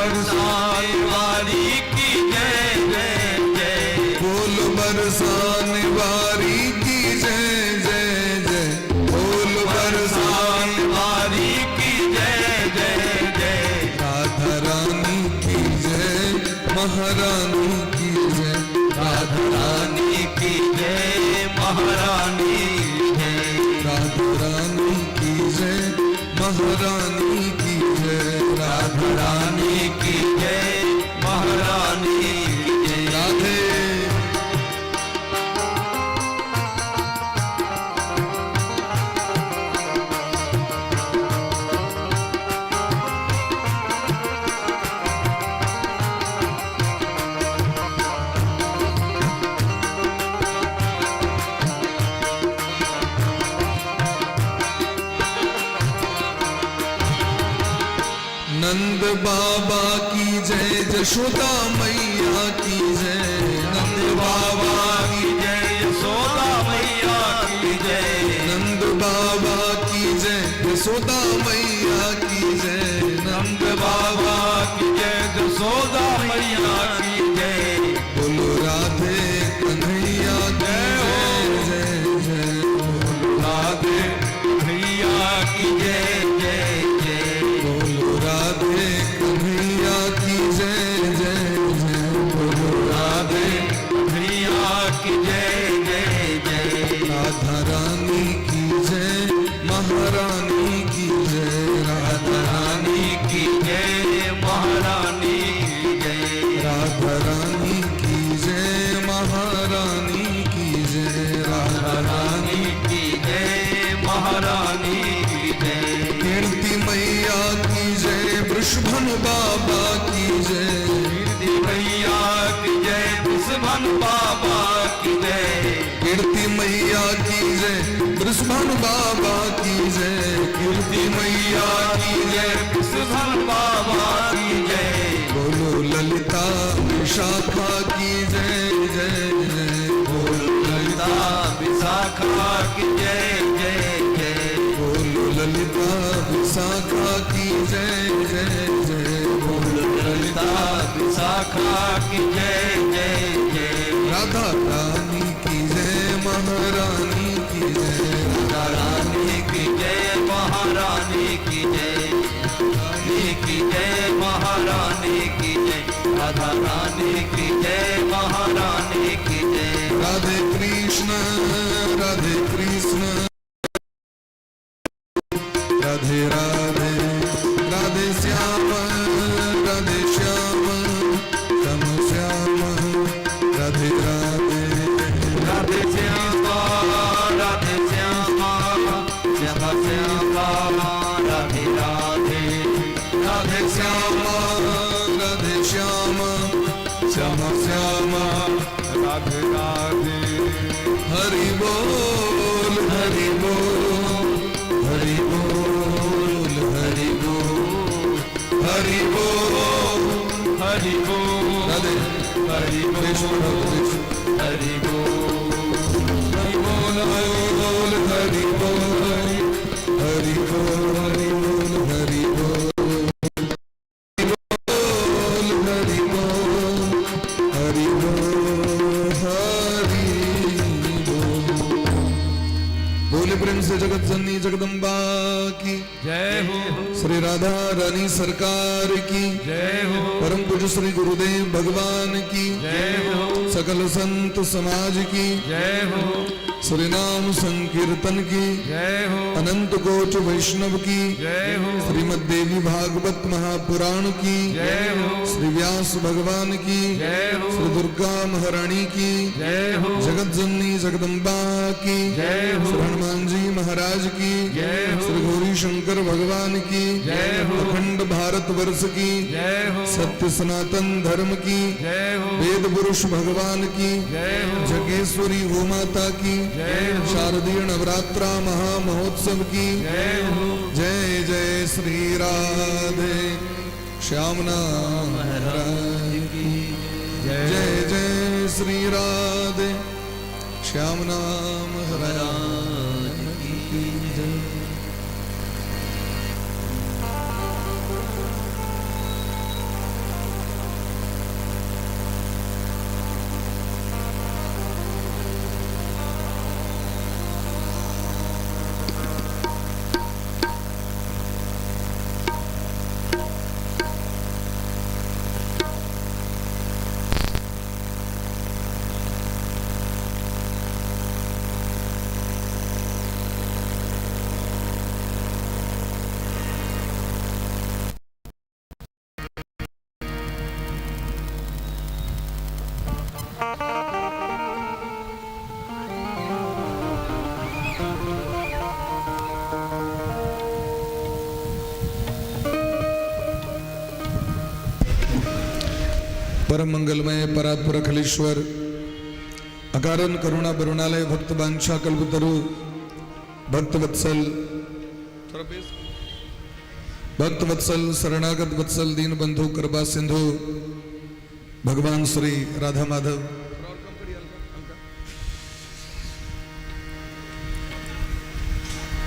बरसाने वाली की जय जय जय। बोल बरसाने वाली की जय जय जय। बोल बरसाने वाली की जय जय जय। राधा रानी की जय महारानी की जय। राधा रानी की जय महारानी जय। राधा रानी की जय महारानी की जय। राधा रानी की जय महारानी जय। राधे नंद बाबा की जय। यशोदा मैया की जय। नंद बाबा की जय यशोदा मैया की जय। नंद बाबा की जय यशोदा मैया की जय। नंद बाबा की जय यशोदा मैया की जय। बोलो राधे कन्हैया की जय जय जय। राधे भैया की जय जय जय। बोलो राधे कन्हैया की जय जय जय। बोलो राधे भैया की जय जय जय। राधा रानी की जय महारानी की जय। राधा रानी की जय महारानी की जय। राधा रानी की जय महारानी की जय। राधा रानी की जय महारानी की जय। कीर्ति मैया की जय। वृषभन बाबा की जय। कीर्ति मैया की जय वृषभन बाबा की जय। कीर्ति मैया की जय वृषभन बाबा की जय। कीर्ति मैया की जय वृषभन बाबा की जय। बोलो ललिता विशाखा की जय जय जय। बोलो ललिता विशाखा की जय जय जय। बोलो ललिता विशाखा की जय जय जय। बोलो ललिता विशाखा की जय जय जय। राधा रानी की जय महारानी की जय। राधा रानी की जय महारानी की जय। रानी की जय महारानी की जय। राधा रानी की जय महारानी की जय। राधे कृष्ण राधे कृष्ण राधे राधे। राधे श्याम राधे श्याम श्याम श्याम। राधे राधे राधे श्यामा राधे श्यामा श्यामा श्यामा। राधे राधे राधे श्यामा राधे श्याम श्याम श्याम। राधे राधे। हरि बोल हरि बोल हरि बोल हरि बोल हरि बोल हरि बोल राधे हरि बोल हरि बोल हरि बोल हरि बोल हरि बोल हरि बोल हरि बोल हरि बोल हरि बोल हरि बोल। बोले प्रेम से जगत जननी जगदम्बा की जय हो। श्री राधा रानी सरकार की जय हो। परम पूज्य श्री गुरुदेव भगवान की जय हो। सकल संत समाज की जय हो। श्री नाम संकीर्तन की जय हो। अनंत कोट वैष्णव की जय हो। श्रीमद देवी भागवत महापुराण की जय हो। श्री व्यास भगवान की जय हो। श्री दुर्गा महारानी की जय हो। जगत जननी जगदम्बा की जय हो। श्री हनुमान जी महाराज की जय हो। श्री गौरी शंकर भगवान की जय हो। अखंड भारत वर्ष की जय हो। सत्य सनातन धर्म की जय हो। वेद पुरुष भगवान की जय हो। जगेश्वरी गोमाता की जय हो। शारदीय नवरात्रा महामहोत्सव की जय हो। जय जय श्री राधे श्यामना महाराज की जय जय श्री राधे श्यामना महाराज की जय। परम मंगलमय परात्पर अखिलेश्वर अकारण करुणा करुणालय भक्त बांछा कल्पतरु भक्त वत्सल शरणागत वत्सल दीन बंधु कृपा सिंधु भगवान श्री राधा माधव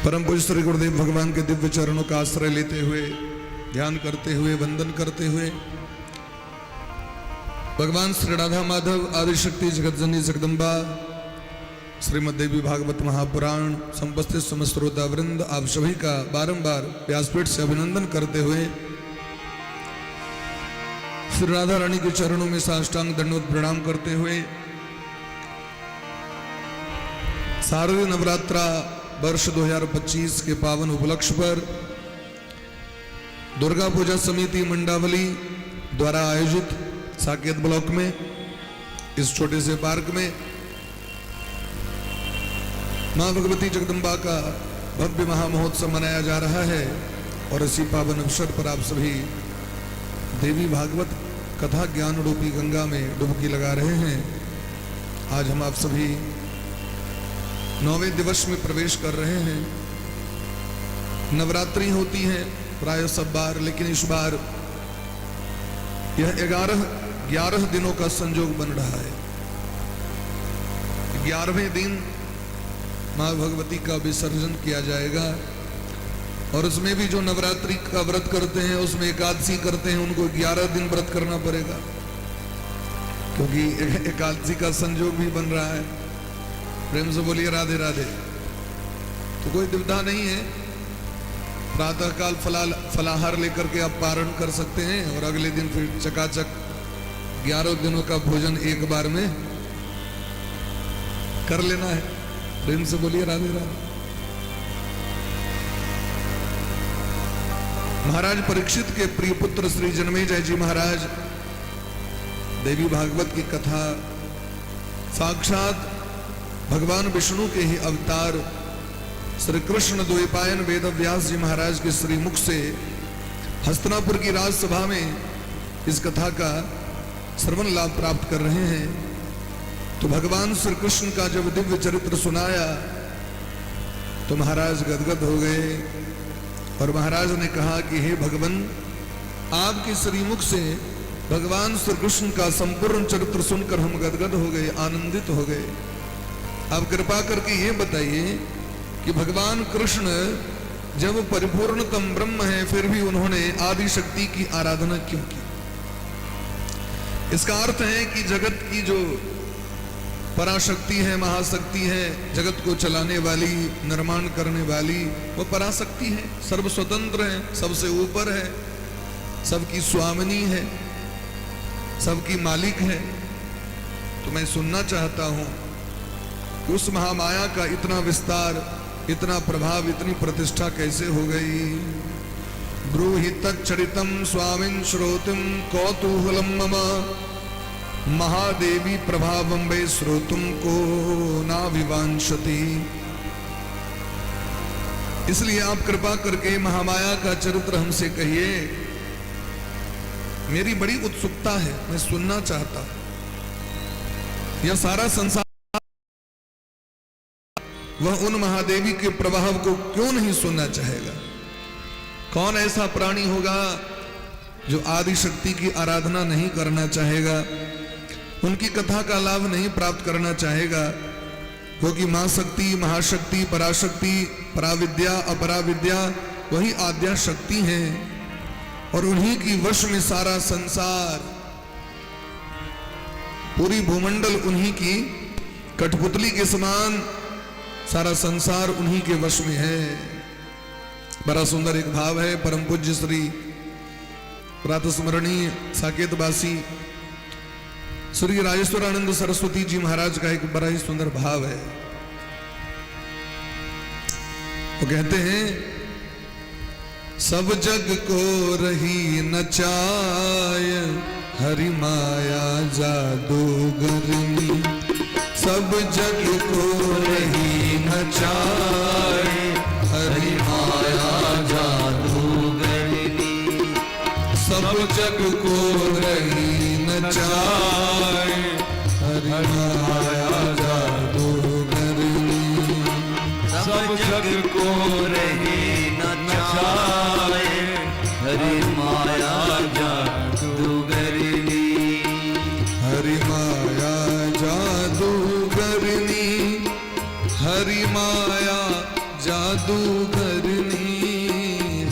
परम पूज्य श्री गुरुदेव भगवान के दिव्य चरणों का आश्रय लेते हुए ध्यान करते हुए वंदन करते हुए भगवान श्री राधा माधव आदिशक्ति जगतजननी जगदम्बा श्रीमद् देवी भागवत महापुराण संपस्थित समस्त श्रोता वृंद आप सभी का बारंबार व्यासपीठ से अभिनंदन करते हुए श्री राधा रानी के चरणों में साष्टांग दंडवत प्रणाम करते हुए शारदीय नवरात्रा वर्ष 2025 के पावन उपलक्ष्य पर दुर्गा पूजा समिति मंडावली द्वारा आयोजित साकेत ब्लॉक में इस छोटे से पार्क में मां भगवती जगदम्बा का भव्य महामहोत्सव मनाया जा रहा है और इसी पावन अवसर पर आप सभी देवी भागवत कथा ज्ञान रूपी गंगा में डुबकी लगा रहे हैं। आज हम आप सभी 9वें दिवस में प्रवेश कर रहे हैं। नवरात्रि होती है प्राय सब बार, लेकिन इस बार यह 11 दिनों का संयोग बन रहा है। 11वें दिन मां भगवती का विसर्जन किया जाएगा और उसमें भी जो नवरात्रि का व्रत करते हैं, उसमें एकादशी करते हैं, उनको 11 दिन व्रत करना पड़ेगा, क्योंकि एकादशी का संयोग भी बन रहा है। प्रेम से बोलिए राधे राधे। तो कोई दुविधा नहीं है, प्रातः काल फलाहार लेकर के आप पारण कर सकते हैं और अगले दिन फिर चकाचक 11 दिनों का भोजन एक बार में कर लेना है। प्रेम से बोलिए राधे राधे। महाराज परीक्षित के प्रिय पुत्र श्री जन्मेजय जी महाराज देवी भागवत की कथा साक्षात भगवान विष्णु के ही अवतार श्री कृष्ण द्वैपायन वेद व्यास जी महाराज के श्रीमुख से हस्तिनापुर की राजसभा में इस कथा का श्रवण लाभ प्राप्त कर रहे हैं। तो भगवान श्री कृष्ण का जब दिव्य चरित्र सुनाया तो महाराज गदगद हो गए और महाराज ने कहा कि हे भगवान, आपके श्रीमुख से भगवान श्री कृष्ण का संपूर्ण चरित्र सुनकर हम गदगद हो गए, आनंदित हो गए। आप कृपा करके ये बताइए कि भगवान कृष्ण जब परिपूर्णतम ब्रह्म है, फिर भी उन्होंने आदि शक्ति की आराधना क्यों की? इसका अर्थ है कि जगत की जो पराशक्ति है, महाशक्ति है, जगत को चलाने वाली, निर्माण करने वाली, वो पराशक्ति है, सर्व स्वतंत्र है, सबसे ऊपर है, सबकी स्वामिनी है, सबकी मालिक है। तो मैं सुनना चाहता हूं कि उस महामाया का इतना विस्तार, इतना प्रभाव, इतनी प्रतिष्ठा कैसे हो गई? ब्रूहि तच्चरितम स्वामिन् श्रोतुम कौतूहलम मम महादेवी प्रभावंबे श्रोतुम को नाभिवांशति। इसलिए आप कृपा करके महामाया का चरित्र हमसे कहिए। मेरी बड़ी उत्सुकता है, मैं सुनना चाहता हूं। यह सारा संसार वह उन महादेवी के प्रभाव को क्यों नहीं सुनना चाहेगा? कौन ऐसा प्राणी होगा जो आदि शक्ति की आराधना नहीं करना चाहेगा, उनकी कथा का लाभ नहीं प्राप्त करना चाहेगा? क्योंकि मां शक्ति, महाशक्ति, पराशक्ति, पराविद्या, अपराविद्या वही आद्या शक्ति है और उन्हीं की वश में सारा संसार, पूरी भूमंडल उन्हीं की कठपुतली के समान सारा संसार उन्हीं के वश में है। बड़ा सुंदर एक भाव है। परम पूज्य श्री प्रातस्मरणीय साकेतवासी श्री राजेश्वरानंद सरस्वती जी महाराज का एक बड़ा ही सुंदर भाव है। वो कहते हैं, सब जग को रही नचाय हरि माया जादूगर सब जग को रही नचाए, हरि माया जादूगरनी। सब जग को रही नचाए, हरि माया जादूगरनी। सब जग को रही नचाए, हरि माया जादूगरनी। हरि माया जादूगरनी, हरि माया जादूगरनी,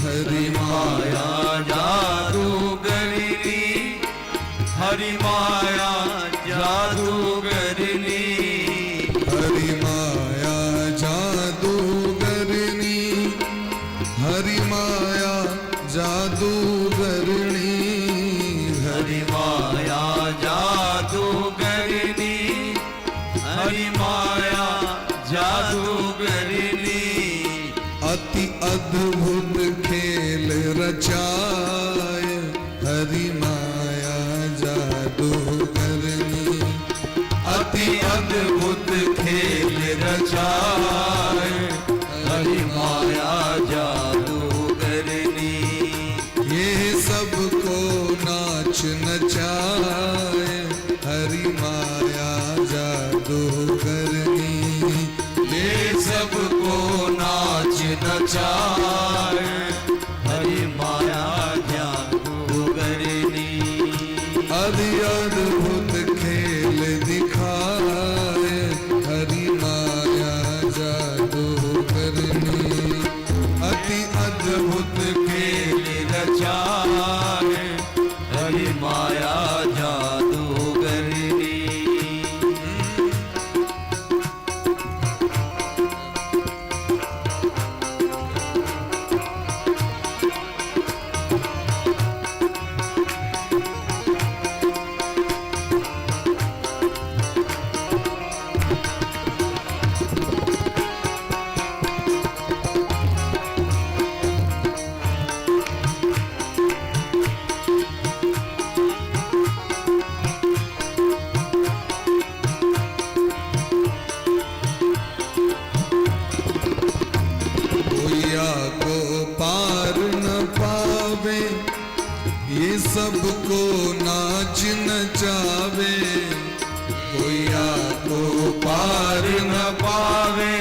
हरि माया जादूगरनी, हरि माया जादूगरनी। हरि माया जादूगरनी, हरि माया जादूगरनी, हरि माया जादूगरनी, हरि माया जादूगरनी। अति अद्भुत खेल रचाए, हरि माया जादूगरनी। अति अद्भुत खेल रचाए, हरि माया जादूगरनी। ये सबको नाच नचाए, हरि माया जादूगरनी। ये सबको नाच नचाए, हरि माया जादूगरनी। अति अद्भुत खेल दिखाए, हरि माया जादूगरनी। अति अद्भुत खेल रचाए, हरि माया जादूगरनी। कोइया को पार न पावे, ये सबको नाच नचावे। कोइया को पार न पावे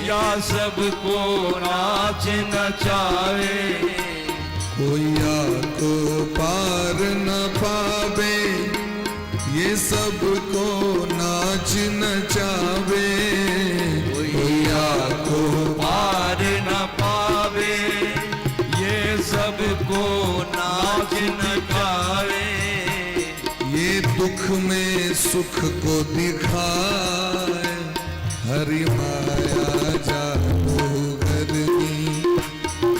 या सबको नाच नचावे। कोइया को पार न पावे, ये सबको नाच नचावे। कोइया को पार न पावे, ये सबको नाच नचावे। ये दुख में सुख को दिखाए, हरि माया जादूगरनी।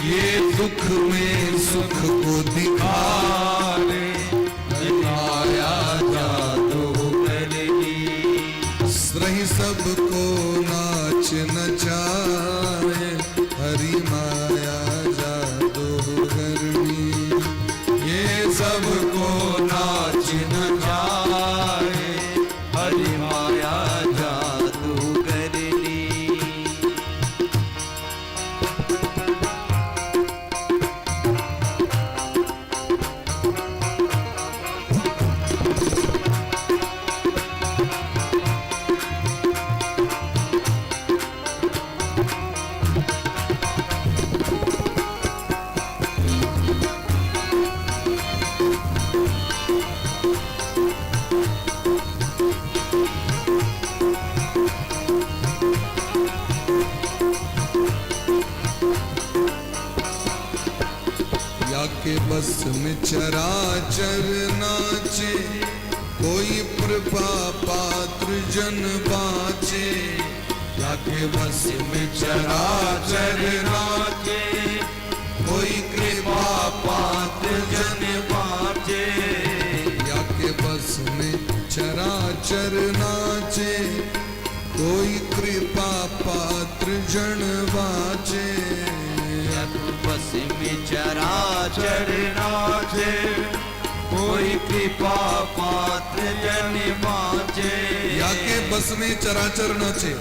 ये दुख में सुख को दिखाए, हरि माया जादूगरनी। रही सबको नाच नचाए, हरि माया जादूगरनी। ये सबको नाच नचाए, हरि माया जादूगरनी। के बस में चराचर नाचे, कोई कृपा पात्र जन बाचे। या के बस में चराचर नाचे, कोई कृपा पात्र जन बाचे। या के बस में चराचर नाचे, कोई कृपा पात्र जन बाचे। बस में चराचर नाचे, कोई कृपा पात्र जन बाचे। या के बस में चराचर नाचे,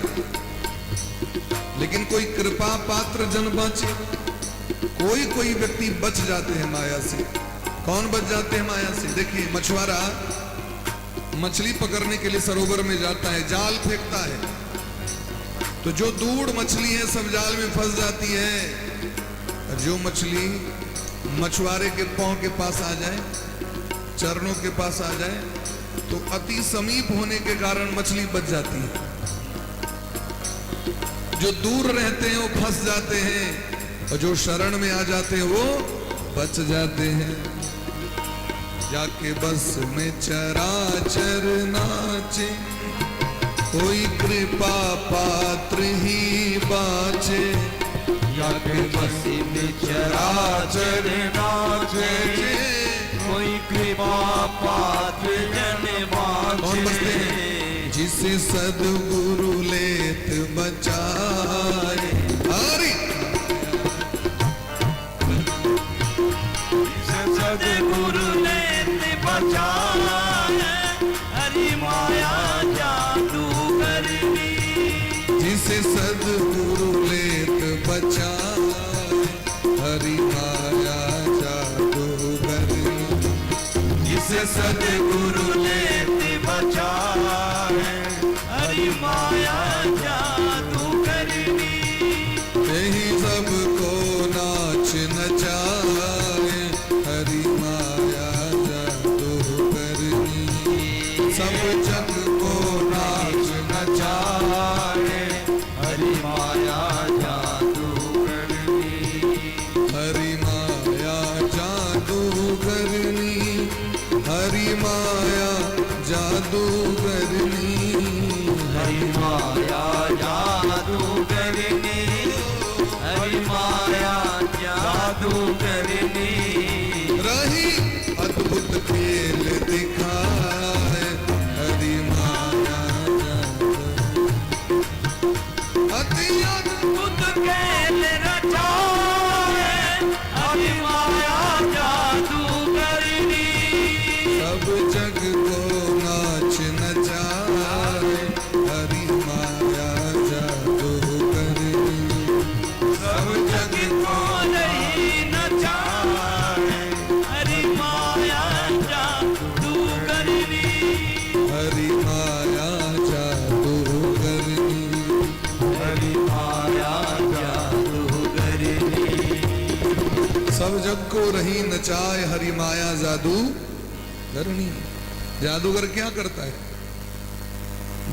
लेकिन कोई कृपा पात्र जन बाँचे। कोई कोई व्यक्ति बच जाते हैं माया से। कौन बच जाते हैं माया से? देखिए, मछुआरा मछली पकड़ने के लिए सरोवर में जाता है, जाल फेंकता है, तो जो दूर मछली है सब जाल में फंस जाती है। और जो मछली मछुआरे के पांव के पास आ जाए, चरणों के पास आ जाए, तो अति समीप होने के कारण मछली बच जाती है। जो दूर रहते हैं वो फंस जाते हैं, और जो शरण में आ जाते हैं वो बच जाते हैं। जाके बस में चराचर नाचे, कोई कृपा पात्र ही बाँचे। जाके बस में चराचर नाचे, कोई कृपा पात्र जन बाँचे। कौन बचते हैं? जिसे सद्गुरु लेत बचाए। हरि सद्गुरु लेत बचाए, हरि माया जादू करनी। जिसे सद्गुरु लेत बचाए, हरि माया जादू करनी। जिसे सद्गुरु लेत बचाए, हरि माया जादू करनी। यही सबको नाच नचाए, हरि माया जादू करनी। सब जग को नाच नचाए, हरि माया जादू करनी। हरि माया जादू करनी, हरि माया जादू करनी। हरि माया जादू करनी, हरि माया जादू करनी। रही अद्भुत खेल दिखाए, हरि माया जादू। अति अद्भुत खेल रचाए, हरि माया जादू करनी। सब जग को नाच नचाए, हरि माया जादू करनी। सब जग को नहीं नचाए, हरि माया जादू करनी। हरि माया जादू करनी। हरि माया जादू करनी। सब जग को रही नचाए, हरि माया जादू करनी। जादूगर क्या करता है?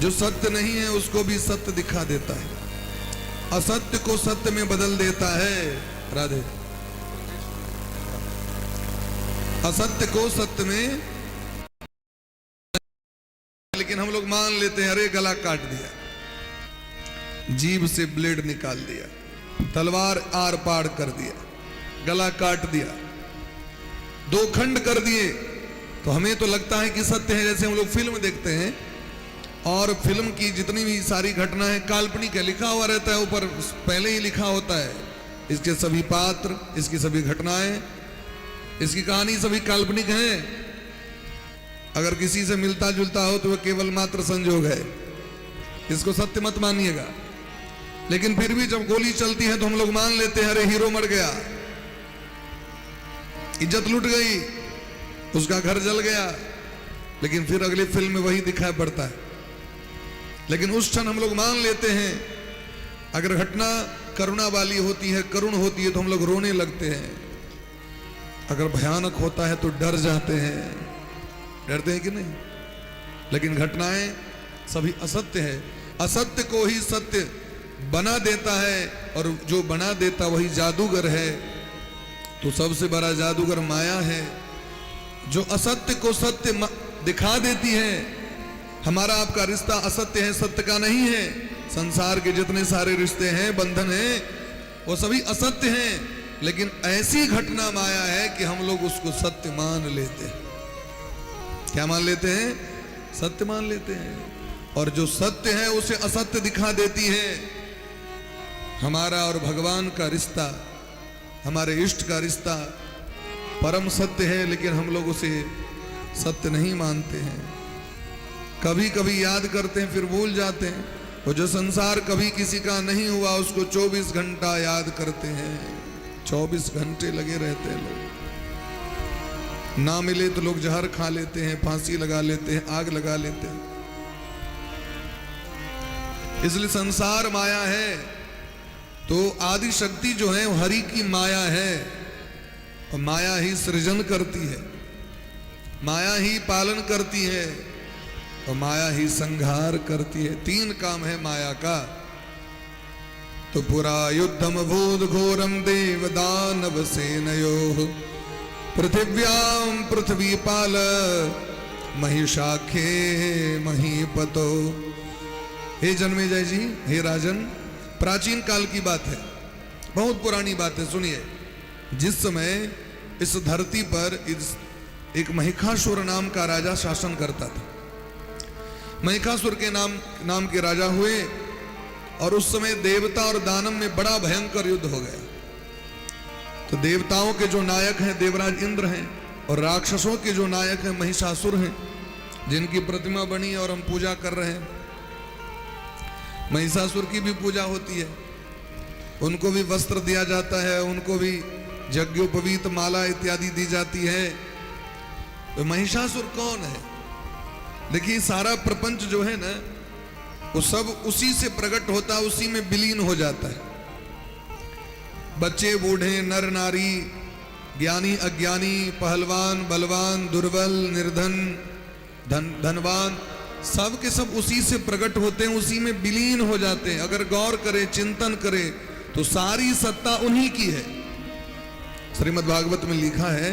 जो सत्य नहीं है उसको भी सत्य दिखा देता है, असत्य को सत्य में बदल देता है। राधे। असत्य को सत्य में, लेकिन हम लोग मान लेते हैं, अरे गला काट दिया, जीभ से ब्लेड निकाल दिया, तलवार आर पार कर दिया, गला काट दिया, दो खंड कर दिए, तो हमें तो लगता है कि सत्य है। जैसे हम लोग फिल्म देखते हैं और फिल्म की जितनी भी सारी घटना है काल्पनिक है, लिखा हुआ रहता है ऊपर, पहले ही लिखा होता है, इसके सभी पात्र, इसकी सभी घटनाएं, इसकी कहानी सभी काल्पनिक है। अगर किसी से मिलता जुलता हो तो वह केवल मात्र संजोग है, इसको सत्य मत मानिएगा। लेकिन फिर भी जब गोली चलती है तो हम लोग मान लेते हैं, अरे हीरो मर गया, इज्जत लुट गई, उसका घर जल गया, लेकिन फिर अगली फिल्म में वही दिखाई पड़ता है। लेकिन उस क्षण हम लोग मान लेते हैं, अगर घटना करुणा वाली होती है, करुण होती है, तो हम लोग रोने लगते हैं। अगर भयानक होता है तो डर जाते हैं। डरते हैं कि नहीं? लेकिन घटनाएं सभी असत्य है, असत्य को ही सत्य बना देता है, और जो बना देता वही जादूगर है। तो सबसे बड़ा जादूगर माया है, जो असत्य को सत्य दिखा देती है। हमारा आपका रिश्ता असत्य है, सत्य का नहीं है। संसार के जितने सारे रिश्ते हैं, बंधन हैं, वो सभी असत्य हैं, लेकिन ऐसी घटना माया है कि हम लोग उसको सत्य मान लेते हैं। क्या मान लेते हैं? सत्य मान लेते हैं। और जो सत्य है उसे असत्य दिखा देती है। हमारा और भगवान का रिश्ता, हमारे इष्ट का रिश्ता परम सत्य है, लेकिन हम लोग उसे सत्य नहीं मानते हैं। कभी कभी याद करते हैं फिर भूल जाते हैं। वो जो संसार कभी किसी का नहीं हुआ उसको 24 घंटा याद करते हैं। 24 घंटे लगे रहते हैं लोग। ना मिले तो लोग जहर खा लेते हैं, फांसी लगा लेते हैं, आग लगा लेते हैं। इसलिए संसार माया है। तो आदि शक्ति जो है वो हरि की माया है, और माया ही सृजन करती है, माया ही पालन करती है, और माया ही संहार करती है। 3 काम है माया का। तो पुरा युद्धम भूत घोरम देव दानव सेनयोः पृथिव्याम पृथ्वीपाल महिषाखे महीपतो। हे जन्मेजय जी, हे राजन, प्राचीन काल की बात है, बहुत पुरानी बात है। सुनिए, जिस समय इस धरती पर एक महिषासुर नाम का राजा शासन करता था। महिषासुर के नाम के राजा हुए, और उस समय देवता और दानव में बड़ा भयंकर युद्ध हो गया। तो देवताओं के जो नायक हैं देवराज इंद्र हैं, और राक्षसों के जो नायक हैं महिषासुर हैं, जिनकी प्रतिमा बनी और हम पूजा कर रहे हैं। महिषासुर की भी पूजा होती है, उनको भी वस्त्र दिया जाता है, उनको भी यज्ञोपवीत माला इत्यादि दी जाती है। तो महिषासुर कौन है? देखिए, सारा प्रपंच जो है ना, वो सब उसी से प्रकट होता है, उसी में विलीन हो जाता है। बच्चे बूढ़े नर नारी, ज्ञानी अज्ञानी, पहलवान बलवान, दुर्बल निर्धन, धनवान, सब के सब उसी से प्रकट होते हैं, उसी में विलीन हो जाते हैं। अगर गौर करे, चिंतन करे, तो सारी सत्ता उन्हीं की है। श्रीमद् भागवत में लिखा है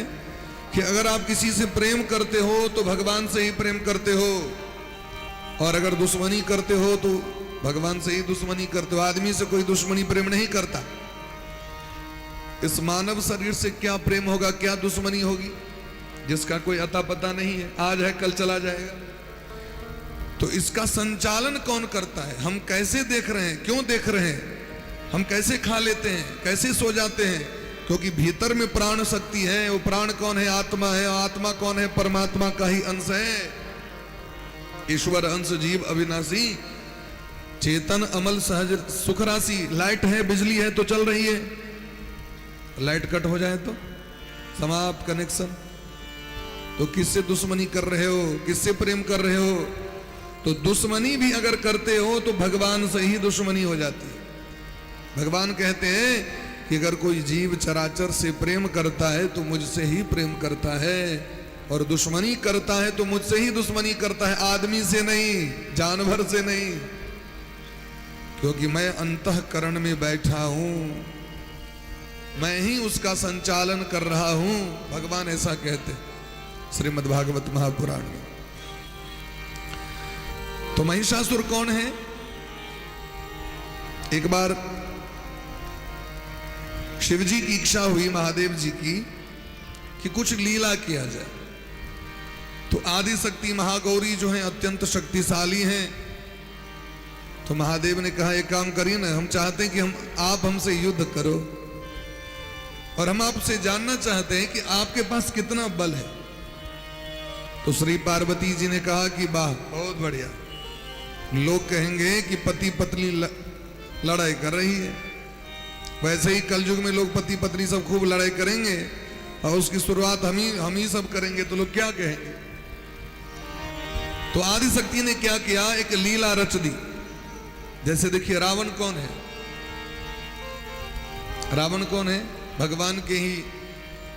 कि अगर आप किसी से प्रेम करते हो तो भगवान से ही प्रेम करते हो, और अगर दुश्मनी करते हो तो भगवान से ही दुश्मनी करते हो। आदमी से कोई दुश्मनी प्रेम नहीं करता। इस मानव शरीर से क्या प्रेम होगा, क्या दुश्मनी होगी, जिसका कोई अता पता नहीं है, आज है कल चला जाएगा। तो इसका संचालन कौन करता है? हम कैसे देख रहे हैं, क्यों देख रहे हैं, हम कैसे खा लेते हैं, कैसे सो जाते हैं? क्योंकि भीतर में प्राण शक्ति है। वो प्राण कौन है? आत्मा है। आत्मा कौन है? परमात्मा का ही अंश है। ईश्वर अंश जीव अविनाशी, चेतन अमल सहज सुख राशि। लाइट है, बिजली है तो चल रही है, लाइट कट हो जाए तो समाप्त कनेक्शन। तो किससे दुश्मनी कर रहे हो, किससे प्रेम कर रहे हो? तो दुश्मनी भी अगर करते हो तो भगवान से ही दुश्मनी हो जाती है। भगवान कहते हैं कि अगर कोई जीव चराचर से प्रेम करता है तो मुझसे ही प्रेम करता है, और दुश्मनी करता है तो मुझसे ही दुश्मनी करता है, आदमी से नहीं, जानवर से नहीं। क्योंकि मैं अंतःकरण में बैठा हूं, मैं ही उसका संचालन कर रहा हूं। भगवान ऐसा कहते श्रीमद् भागवत महापुराण में। तो महिषासुर कौन है? एक बार शिवजी की इच्छा हुई, महादेव जी की, कि कुछ लीला किया जाए। तो आदि शक्ति महागौरी जो है अत्यंत शक्तिशाली हैं। तो महादेव ने कहा, एक काम करिए ना, हम चाहते हैं कि आप हमसे युद्ध करो, और हम आपसे जानना चाहते हैं कि आपके पास कितना बल है। तो श्री पार्वती जी ने कहा कि वाह, बहुत बढ़िया। लोग कहेंगे कि पति पत्नी लड़ाई कर रही है, वैसे ही कलयुग में लोग पति पत्नी सब खूब लड़ाई करेंगे, और उसकी शुरुआत हम ही सब करेंगे, तो लोग क्या कहेंगे? तो आदि शक्ति ने क्या किया, एक लीला रच दी। जैसे देखिए, रावण कौन है? रावण कौन है? भगवान के ही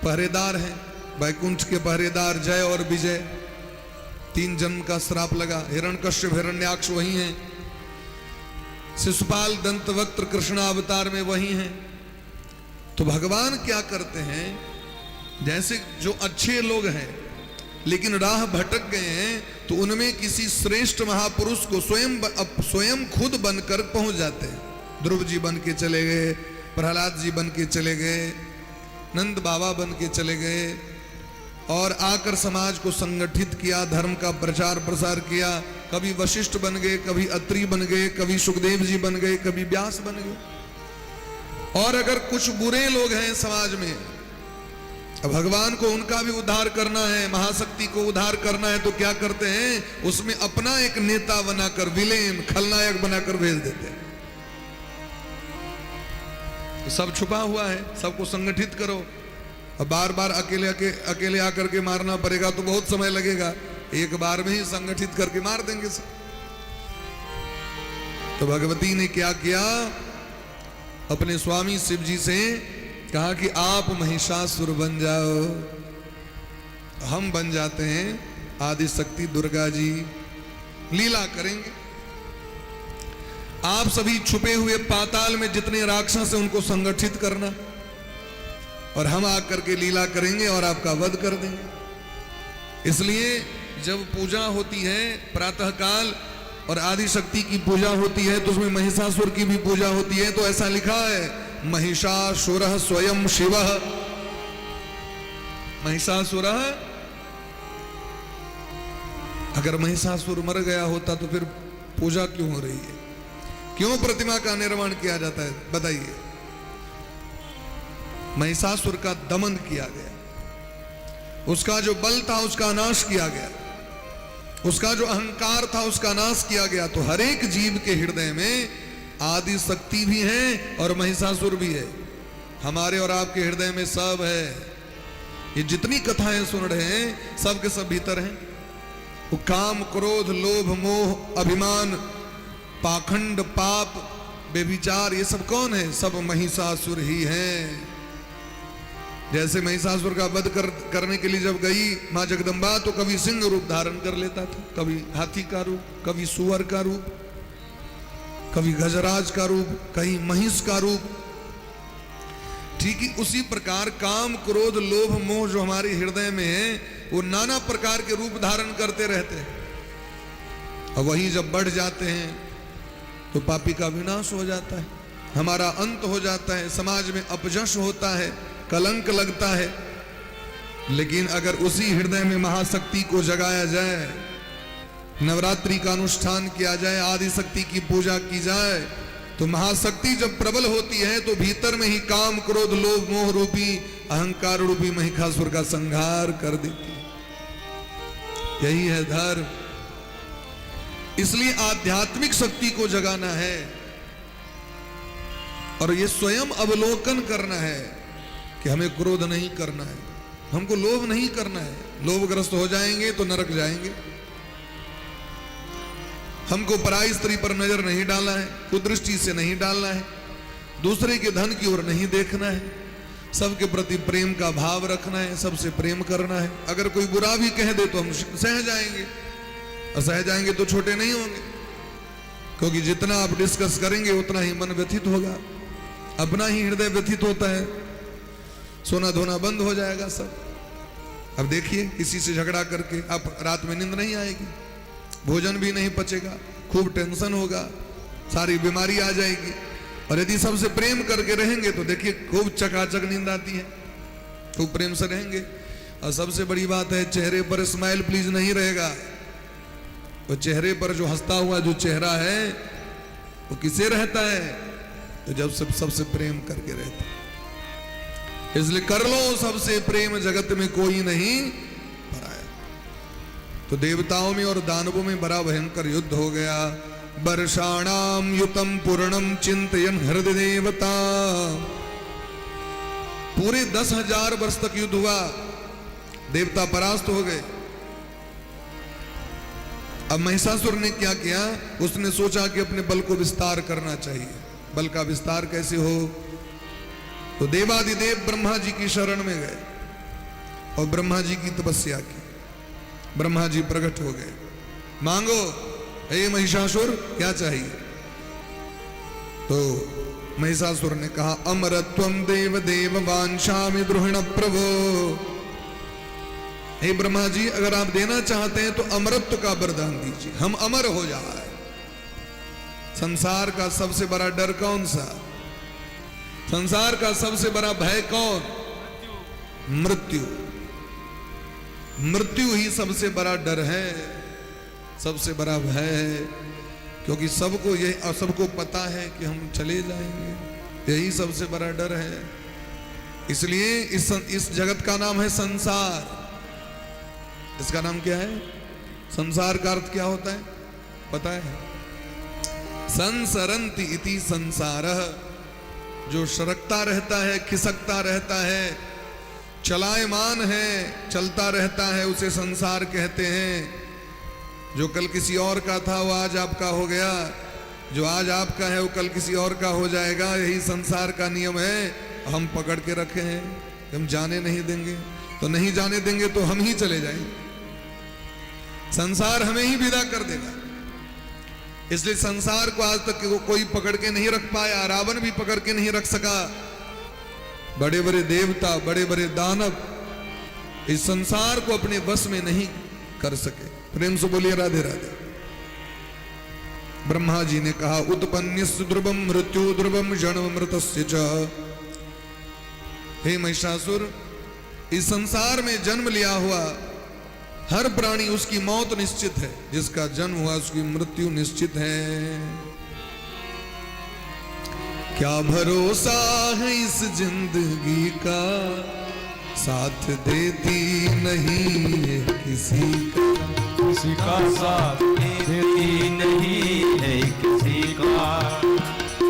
पहरेदार हैं, वैकुंठ के पहरेदार, जय और विजय। 3 जन्म का श्राप लगा। हिरण्यकश्यप हिरण्याक्ष वही हैं, शिशुपाल दंतवक्त्र कृष्ण अवतार में वही हैं। तो भगवान क्या करते हैं, जैसे जो अच्छे लोग हैं लेकिन राह भटक गए हैं, तो उनमें किसी श्रेष्ठ महापुरुष को स्वयं खुद बनकर पहुंच जाते हैं। ध्रुव जी बन के चले गए, प्रहलाद जी बन के चले गए, नंद बाबा बन के चले गए, और आकर समाज को संगठित किया, धर्म का प्रचार प्रसार किया। कभी वशिष्ठ बन गए, कभी अत्रि बन गए, कभी सुखदेव जी बन गए, कभी व्यास बन गए। और अगर कुछ बुरे लोग हैं समाज में, अब भगवान को उनका भी उद्धार करना है, महाशक्ति को उद्धार करना है, तो क्या करते हैं, उसमें अपना एक नेता बनाकर, विलेन खलनायक बनाकर भेज देते हैं। तो सब छुपा हुआ है, सबको संगठित करो। अब बार बार अकेले आकर के मारना पड़ेगा तो बहुत समय लगेगा, एक बार में ही संगठित करके मार देंगे सब। तो भगवती ने क्या किया, अपने स्वामी शिव जी से कहा कि आप महिषासुर बन जाओ। हम बन जाते हैं आदि शक्ति दुर्गा जी, लीला करेंगे। आप सभी छुपे हुए पाताल में जितने राक्षस हैं उनको संगठित करना, और हम आकर के लीला करेंगे और आपका वध कर देंगे। इसलिए जब पूजा होती है प्रातःकाल और आदि शक्ति की पूजा होती है, तो उसमें महिषासुर की भी पूजा होती है। तो ऐसा लिखा है, महिषासुरः स्वयं शिवः। महिषासुरः, अगर महिषासुर मर गया होता तो फिर पूजा क्यों हो रही है, क्यों प्रतिमा का निर्माण किया जाता है, बताइए। महिषासुर का दमन किया गया, उसका जो बल था उसका नाश किया गया, उसका जो अहंकार था उसका नाश किया गया। तो हर एक जीव के हृदय में आदि शक्ति भी है और महिषासुर भी है। हमारे और आपके हृदय में सब है। ये जितनी कथाएं सुन रहे हैं सब के सब भीतर हैं। वो काम, क्रोध, लोभ, मोह, अभिमान, पाखंड, पाप, बेविचार, ये सब कौन है, सब महिषासुर ही है। जैसे महिषासुर का वध करने के लिए जब गई मां जगदम्बा, तो कभी सिंह रूप धारण कर लेता था, कभी हाथी का रूप, कभी सुअर का रूप, कभी गजराज का रूप, कहीं महिष का रूप। ठीक ही उसी प्रकार काम, क्रोध, लोभ, मोह जो हमारे हृदय में है, वो नाना प्रकार के रूप धारण करते रहते हैं। और वही जब बढ़ जाते हैं तो पापी का विनाश हो जाता है, हमारा अंत हो जाता है, समाज में अपजश होता है, कलंक लगता है। लेकिन अगर उसी हृदय में महाशक्ति को जगाया जाए, नवरात्रि का अनुष्ठान किया जाए, आदि शक्ति की पूजा की जाए, तो महाशक्ति जब प्रबल होती है तो भीतर में ही काम, क्रोध, लोभ, मोह रूपी, अहंकार रूपी महिषासुर का संहार कर देती है। यही है धर्म। इसलिए आध्यात्मिक शक्ति को जगाना है और ये स्वयं अवलोकन करना है कि हमें क्रोध नहीं करना है, हमको लोभ नहीं करना है। लोभग्रस्त हो जाएंगे तो नरक जाएंगे। हमको पराई स्त्री पर नजर नहीं डालना है, कुदृष्टि से नहीं डालना है, दूसरे के धन की ओर नहीं देखना है, सबके प्रति प्रेम का भाव रखना है, सबसे प्रेम करना है। अगर कोई बुरा भी कह दे तो हम सह जाएंगे, और सह जाएंगे तो छोटे नहीं होंगे, क्योंकि जितना आप डिस्कस करेंगे उतना ही मन व्यथित होगा, अपना ही हृदय व्यथित होता है, सोना धोना बंद हो जाएगा सब। अब देखिए, किसी से झगड़ा करके आप रात में नींद नहीं आएगी, भोजन भी नहीं पचेगा, खूब टेंशन होगा, सारी बीमारी आ जाएगी। और यदि सबसे प्रेम करके रहेंगे तो देखिए खूब चकाचक नींद आती है, खूब प्रेम से रहेंगे। और सबसे बड़ी बात है, चेहरे पर स्माइल प्लीज नहीं रहेगा। तो चेहरे पर जो हंसता हुआ जो चेहरा है वो किसे रहता है, तो जब सबसे प्रेम करके रहता है। इसलिए कर लो सबसे प्रेम, जगत में कोई नहीं पराया। तो देवताओं में और दानवों में बड़ा भयंकर युद्ध हो गया। वर्षाणाम युतम पूर्णम चिंतयन हृदय देवता। पूरे 10,000 वर्ष तक युद्ध हुआ, देवता परास्त हो गए। अब महिषासुर ने क्या किया, उसने सोचा कि अपने बल को विस्तार करना चाहिए। बल का विस्तार कैसे हो, तो देवादिदेव ब्रह्मा जी की शरण में गए और ब्रह्मा जी की तपस्या की। ब्रह्मा जी प्रकट हो गए, मांगो हे महिषासुर क्या चाहिए। तो महिषासुर ने कहा, अमरत्वम देव देव वांछामि द्रोहिण प्रभो। हे ब्रह्मा जी, अगर आप देना चाहते हैं तो अमरत्व का वरदान दीजिए, हम अमर हो जाए। संसार का सबसे बड़ा डर कौन सा, संसार का सबसे बड़ा भय कौन, मृत्यु। मृत्यु ही सबसे बड़ा डर है, सबसे बड़ा भय है, क्योंकि सबको ये सबको पता है कि हम चले जाएंगे, यही सबसे बड़ा डर है। इसलिए इस जगत का नाम है संसार। इसका नाम क्या है? संसार का अर्थ क्या होता है पता है? संसरन्ति इति संसारः, जो सरकता रहता है, खिसकता रहता है, चलायमान है, चलता रहता है, उसे संसार कहते हैं। जो कल किसी और का था वो आज आपका हो गया, जो आज आपका है वो कल किसी और का हो जाएगा। यही संसार का नियम है। हम पकड़ के रखे हैं, हम जाने नहीं देंगे, तो नहीं जाने देंगे तो हम ही चले जाएंगे, संसार हमें ही विदा कर देगा। इसलिए संसार को आज तक कोई पकड़ के नहीं रख पाया, रावण भी पकड़ के नहीं रख सका। बड़े बड़े देवता, बड़े बड़े दानव इस संसार को अपने बस में नहीं कर सके। प्रेम से बोलिए राधे राधे। ब्रह्मा जी ने कहा उत्पन्नस्य ध्रुवम मृत्यु ध्रुवम जन्म मृतस्य च। हे महिषासुर, इस संसार में जन्म लिया हुआ हर प्राणी उसकी मौत निश्चित है, जिसका जन्म हुआ उसकी मृत्यु निश्चित है। क्या भरोसा है इस जिंदगी का, साथ देती नहीं है किसी का, किसी का साथ देती नहीं है किसी का।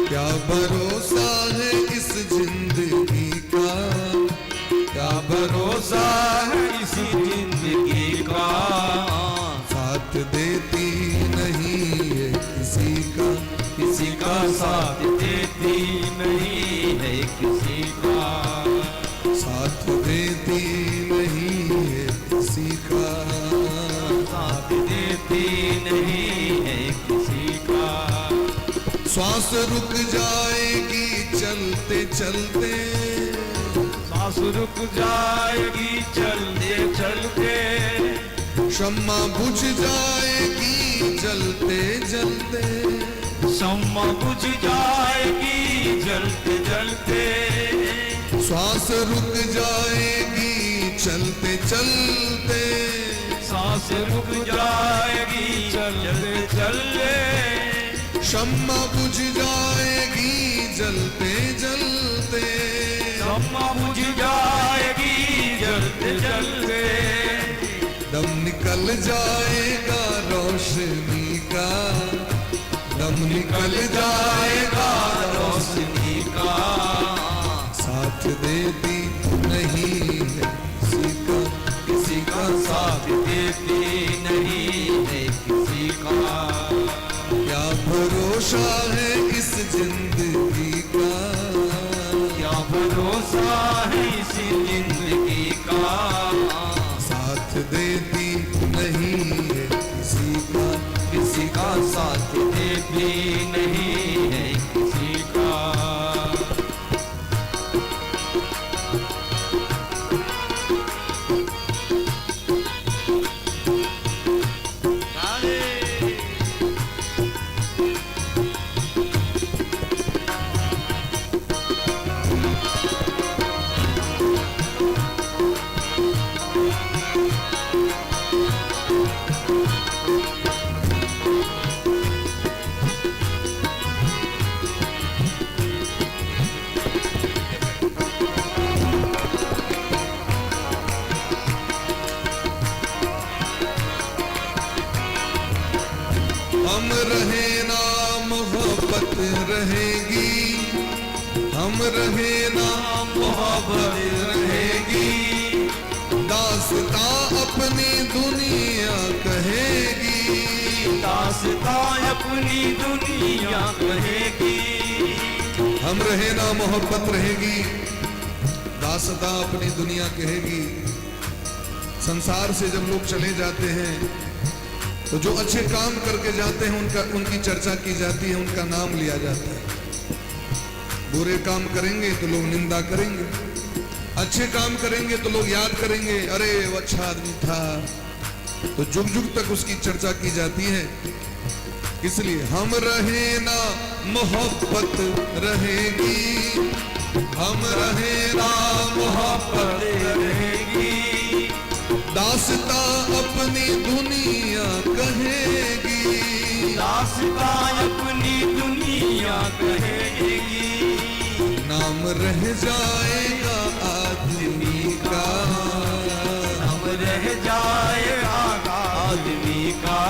क्या भरोसा है इस जिंदगी का, क्या भरोसा है इसी जिंदगी का, साथ देती नहीं है किसी का, किसी का साथ देती नहीं है किसी का, साथ देती नहीं है किसी का, साथ देती नहीं है किसी का। श्वास रुक जाएगी चलते चलते, सांस रुक जाएगी चलते चलते, शम्मा बुझ जाएगी जलते जलते, शम्मा बुझ जाएगी जलते जलते, श्वास रुक जाएगी चलते चलते, सांस रुक जाएगी चलते चलते, शम्मा बुझ जाएगी जलते जलते, शम्मा बुझ जाएगी जलते जलते, दम निकल जाएगा रोशनी का, दम निकल जाएगा रोशनी का, साथ देती नहीं है किसी का, किसी का साथ देती नहीं है किसी का। क्या भरोसा है इस जिंदगी का, क्या भरोसा है इसी जिंदगी का, साथ देती नहीं है किसी का, किसी का साथ देती नहीं है किसी का। हम रहे ना मोहब्बत रहेगी, हम रहे ना मोहब्बत रहेगी, दास्तां अपनी दुनिया कहेगी, दास्तां अपनी दुनिया कहेगी। हम रहे ना मोहब्बत रहेगी, दास्तां अपनी दुनिया कहेगी। संसार से जब लोग चले जाते हैं तो जो अच्छे काम करके जाते हैं उनकी चर्चा की जाती है, उनका नाम लिया जाता है। बुरे काम करेंगे तो लोग निंदा करेंगे, अच्छे काम करेंगे तो लोग याद करेंगे, अरे वो अच्छा आदमी था, तो जुग जुग तक उसकी चर्चा की जाती है। इसलिए हम रहे ना मोहब्बत रहेगी, हम रहे ना मोहब्बत रहेगी, दास्तां अपनी दुनिया कहेगी, दास्तां अपनी दुनिया कहेगी। ना नाम रह जाएगा आदमी का, नाम रह जाएगा आदमी का,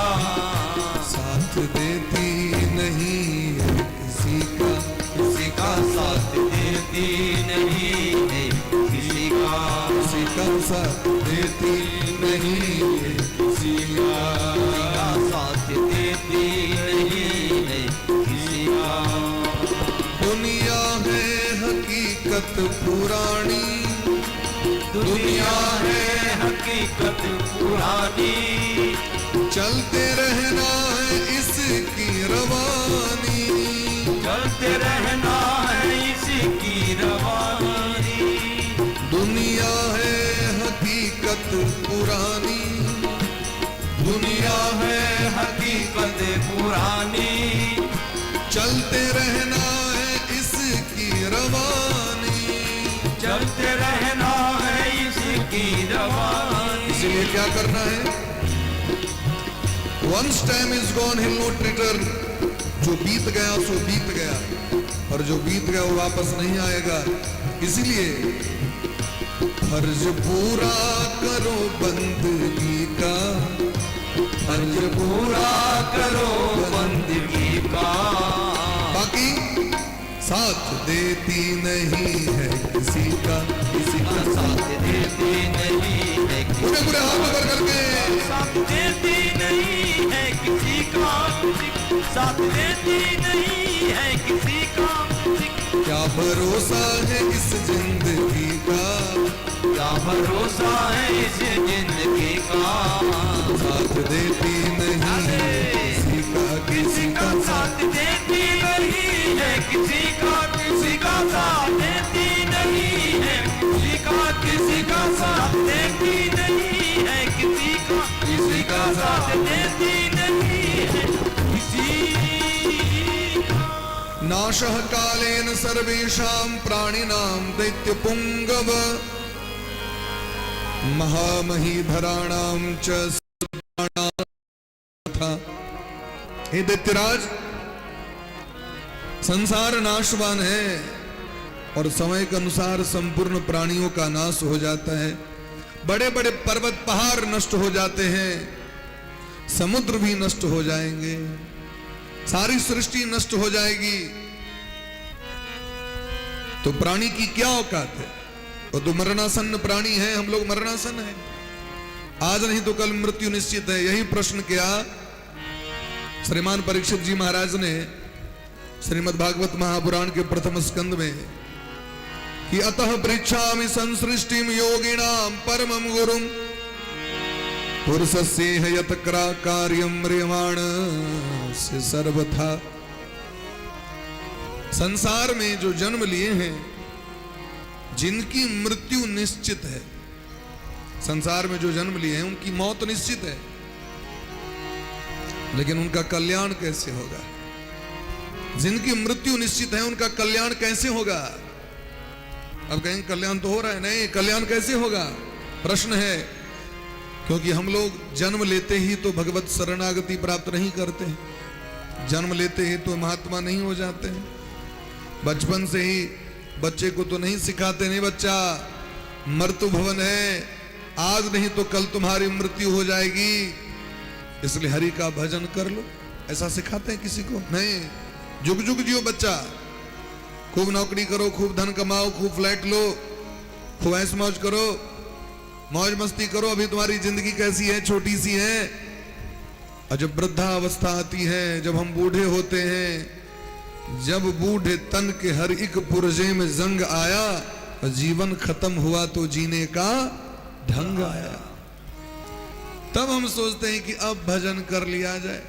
साथ देती नहीं है किसी का, किसी का साथ देती नहीं है किसी का, किसी का साथ देती नहीं है किसी का, साथ देती नहीं है किसी का। दुनिया है हकीकत पुरानी, दुनिया है हकीकत पुरानी, चलते रहना है इसकी रवानी, चलते रहना है इसकी रवानी। दुनिया है हकीकत पुरानी, दुनिया है हकीकत पुरानी, चलते रहना है इसकी रवानी, चलते रहना है इसकी रवानी। इसलिए क्या करना है? Once time is gone, he'll not return. जो बीत गया सो बीत गया, और जो बीत गया वो वापस नहीं आएगा। इसीलिए फर्ज पूरा करो बंदगी का, फर्ज पूरा करो बंदगी का, बाकी साथ देती नहीं है किसी का, किसी का साथ देती नहीं है पूरे पूरे हाथ ऊपर करके, साथ देती नहीं है किसी का, साथ देती नहीं है किसी का। क्या भरोसा है इस जिंदगी का, क्या भरोसा है इस जिंदगी का, साथ देती नहीं है किसी का, किसी का साथ देती नहीं है किसी का, किसी का साथ देती नहीं है किसी का, किसी का साथ देती नहीं है किसी का, किसी का साथ देती नहीं है किसी का। नाशः कालेन सर्वेषां प्राणिनां दैत्यपुङ्गव, महामहीधराणां च सर्वाणां। हे दैत्यराज, संसार नाशवान है और समय के अनुसार संपूर्ण प्राणियों का नाश हो जाता है। बड़े बड़े पर्वत पहाड़ नष्ट हो जाते हैं, समुद्र भी नष्ट हो जाएंगे, सारी सृष्टि नष्ट हो जाएगी। तो प्राणी की क्या औकात है? वो तो मरणासन्न प्राणी है, हम लोग मरणासन्न है। आज नहीं तो कल मृत्यु निश्चित है। यही प्रश्न किया श्रीमान परीक्षित जी महाराज ने श्रीमद् भागवत महापुराण के प्रथम स्कंद में कि अतः पृच्छामि संसृष्टिम योगिनां परमं गुरुम पुरुषस्येह यत कार्यं म्रियमाण से सर्वथा। संसार में जो जन्म लिए हैं, जिनकी मृत्यु निश्चित है, संसार में जो जन्म लिए हैं उनकी मौत निश्चित है, लेकिन उनका कल्याण कैसे होगा? जिनकी मृत्यु निश्चित है उनका कल्याण कैसे होगा? अब कहेंगे कल्याण तो हो रहा है। नहीं, कल्याण कैसे होगा प्रश्न है। क्योंकि हम लोग जन्म लेते ही तो भगवत शरणागति प्राप्त नहीं करते, जन्म लेते ही तो महात्मा नहीं हो जाते हैं। बचपन से ही बच्चे को तो नहीं सिखाते, नहीं बच्चा मृत्यु भवन है, आज नहीं तो कल तुम्हारी मृत्यु हो जाएगी, इसलिए हरि का भजन कर लो, ऐसा सिखाते हैं किसी को? नहीं, जुग जुग जियो बच्चा, खूब नौकरी करो, खूब धन कमाओ, खूब फ्लैट लो, खूब ऐश मौज करो, मौज मस्ती करो, अभी तुम्हारी जिंदगी कैसी है, छोटी सी है। और जब वृद्धावस्था आती है, जब हम बूढ़े होते हैं, जब बूढ़े तन के हर एक पुर्जे में जंग आया, जीवन खत्म हुआ तो जीने का ढंग आया, तब हम सोचते हैं कि अब भजन कर लिया जाए।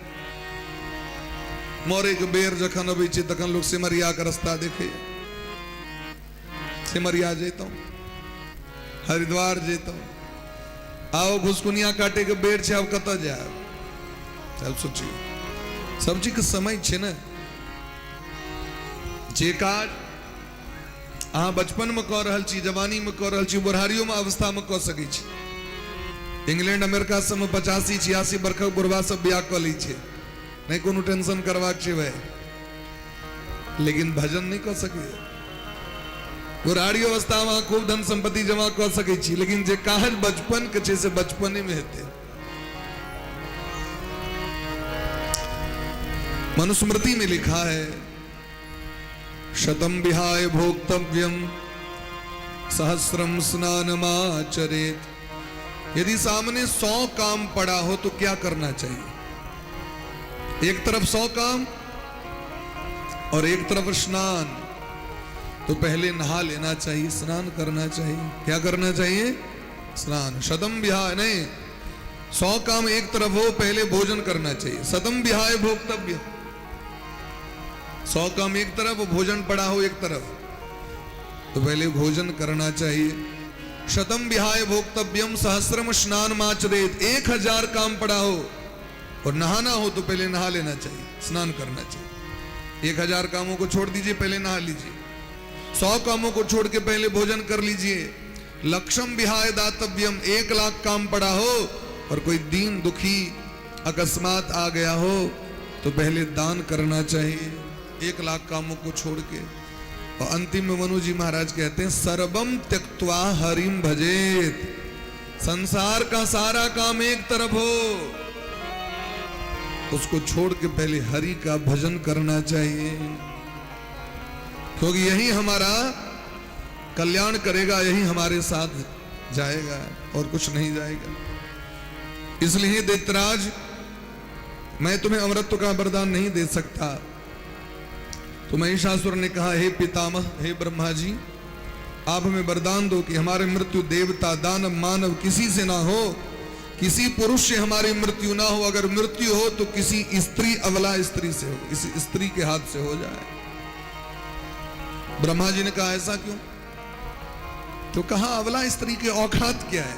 मोरे के बेर जखन अभी तखन लोग सिमरिया का रास्ता देखे, सिमरिया जेता हूं, हरिद्वार जेता हूं, आओ घुसकुनिया काटे के बेर छे, अब कत जाए? चल सोचिए, सब चीज के समय छे ना। जे काज अहाँ बचपन में कह रहल छी, जवानी में कह रहल छी, बुढ़ारियों में अवस्था में कह सकै छी। इंग्लैंड अमेरिका सब में 85-86 बरखक बुढ़वा सब ब्याह कऽ लै छै, नहीं कोनो टेंशन करवाक छै भाई, लेकिन भजन नहीं कर सके। बुढ़ाड़ी अवस्था में खूब धन संपत्ति जमा कर सके छी, लेकिन जे काहज बचपन के से बचपने में हेते। मनुस्मृति में लिखा है, शतम विहाय भोक्तव्यम सहस्रम स्नानमाचरेत। यदि सामने 100 काम पड़ा हो तो क्या करना चाहिए? एक तरफ 100 काम और एक तरफ स्नान, तो पहले नहा लेना चाहिए, स्नान करना चाहिए। क्या करना चाहिए? स्नान। शतम विहाय नहीं, 100 काम एक तरफ हो, पहले भोजन करना चाहिए। शतम विहाय भोक्तव्य, 100 काम एक तरफ, भोजन पड़ा हो एक तरफ, तो पहले भोजन करना चाहिए। शतम विहाय भोक्तव्यम सहस्रम स्नान माचरेत। 1000 काम पड़ा हो और नहाना हो तो पहले नहा लेना चाहिए, स्नान करना चाहिए। 1000 कामों को छोड़ दीजिए, पहले नहा लीजिए। 100 कामों को छोड़ के पहले भोजन कर लीजिए। लक्षम विहाय दातव्यम। 1,00,000 काम पड़ा हो और कोई दीन दुखी अकस्मात आ गया हो तो पहले दान करना चाहिए, 1,00,000 कामों को छोड़ के। और अंतिम में मनु जी महाराज कहते हैं, सर्वम त्यक्त्वा हरिम भजेत। संसार का सारा काम एक तरफ हो, उसको छोड़ के पहले हरि का भजन करना चाहिए, क्योंकि यही हमारा कल्याण करेगा, यही हमारे साथ जाएगा और कुछ नहीं जाएगा। इसलिए दैत्यराज, मैं तुम्हें अमरत्व का वरदान नहीं दे सकता। तो महिषासुर ने कहा, हे पितामह, हे ब्रह्मा जी, आप हमें वरदान दो कि हमारी मृत्यु देवता दानव मानव किसी से ना हो, किसी पुरुष से हमारी मृत्यु ना हो। अगर मृत्यु हो तो किसी स्त्री, अबला स्त्री से हो, किसी स्त्री के हाथ से हो जाए। ब्रह्मा जी ने कहा, ऐसा क्यों? तो कहा, अबला स्त्री के औकात क्या है?